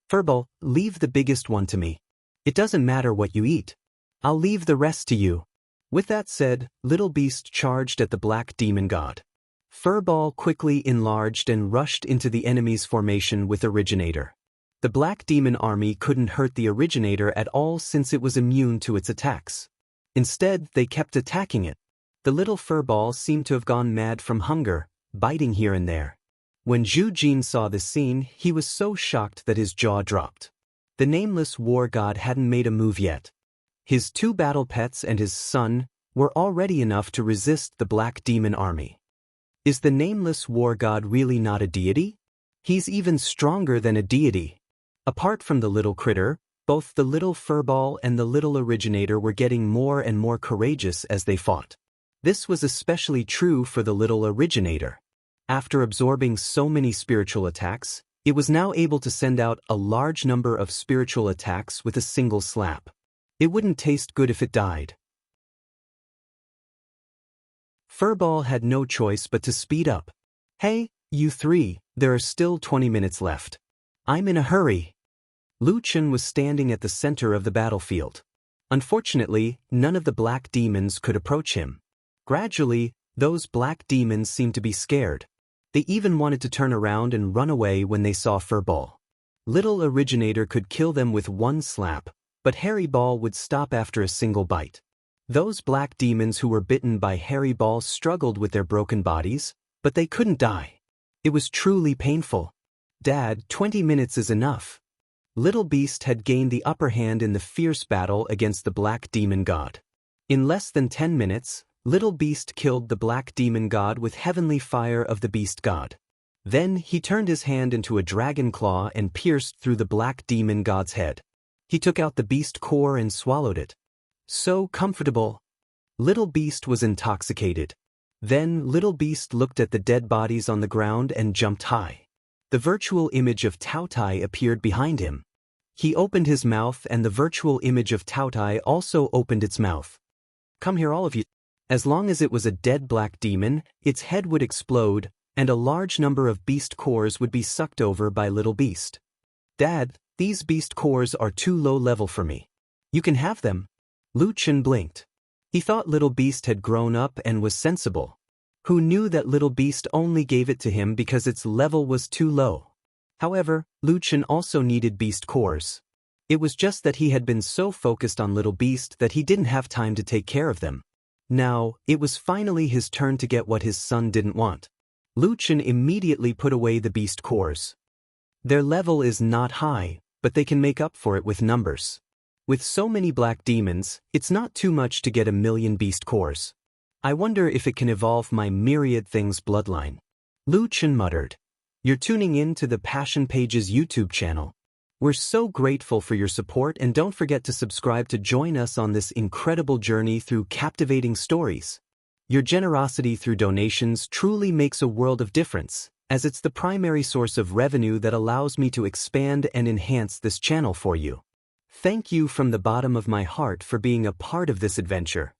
"Furball, leave the biggest one to me. It doesn't matter what you eat. I'll leave the rest to you." With that said, Little Beast charged at the Black Demon God. Furball quickly enlarged and rushed into the enemy's formation with Originator. The Black Demon Army couldn't hurt the Originator at all since it was immune to its attacks. Instead, they kept attacking it. The little Furball seemed to have gone mad from hunger, biting here and there. When Zhu Jin saw this scene, he was so shocked that his jaw dropped. The nameless war god hadn't made a move yet. His 2 battle pets and his son were already enough to resist the Black Demon Army. Is the nameless war god really not a deity? He's even stronger than a deity. Apart from the little critter, both the little Furball and the little Originator were getting more and more courageous as they fought. This was especially true for the little Originator. After absorbing so many spiritual attacks, it was now able to send out a large number of spiritual attacks with a single slap. It wouldn't taste good if it died. Furball had no choice but to speed up. "Hey, you 3, there are still 20 minutes left. I'm in a hurry." Lu Chen was standing at the center of the battlefield. Unfortunately, none of the black demons could approach him. Gradually, those black demons seemed to be scared. They even wanted to turn around and run away when they saw Furball. Little Originator could kill them with one slap, but Hairy Ball would stop after a single bite. Those black demons who were bitten by Hairy Ball struggled with their broken bodies, but they couldn't die. It was truly painful. "Dad, 20 minutes is enough." Little Beast had gained the upper hand in the fierce battle against the Black Demon God. In less than 10 minutes, Little Beast killed the Black Demon God with heavenly fire of the Beast God. Then he turned his hand into a dragon claw and pierced through the Black Demon God's head. He took out the beast core and swallowed it. So comfortable. Little Beast was intoxicated. Then Little Beast looked at the dead bodies on the ground and jumped high. The virtual image of Taotai appeared behind him. He opened his mouth and the virtual image of Taotai also opened its mouth. "Come here all of you." As long as it was a dead black demon, its head would explode, and a large number of beast cores would be sucked over by Little Beast. "Dad, these beast cores are too low level for me. You can have them." Lu Chen blinked. He thought Little Beast had grown up and was sensible. Who knew that Little Beast only gave it to him because its level was too low? However, Lu Chen also needed beast cores. It was just that he had been so focused on Little Beast that he didn't have time to take care of them. Now, it was finally his turn to get what his son didn't want. Lu Chen immediately put away the beast cores. Their level is not high, but they can make up for it with numbers. With so many black demons, it's not too much to get 1,000,000 beast cores. I wonder if it can evolve my myriad things bloodline. Lu Chen muttered. You're tuning in to the Passion Pages YouTube channel. We're so grateful for your support, and don't forget to subscribe to join us on this incredible journey through captivating stories. Your generosity through donations truly makes a world of difference, as it's the primary source of revenue that allows me to expand and enhance this channel for you. Thank you from the bottom of my heart for being a part of this adventure.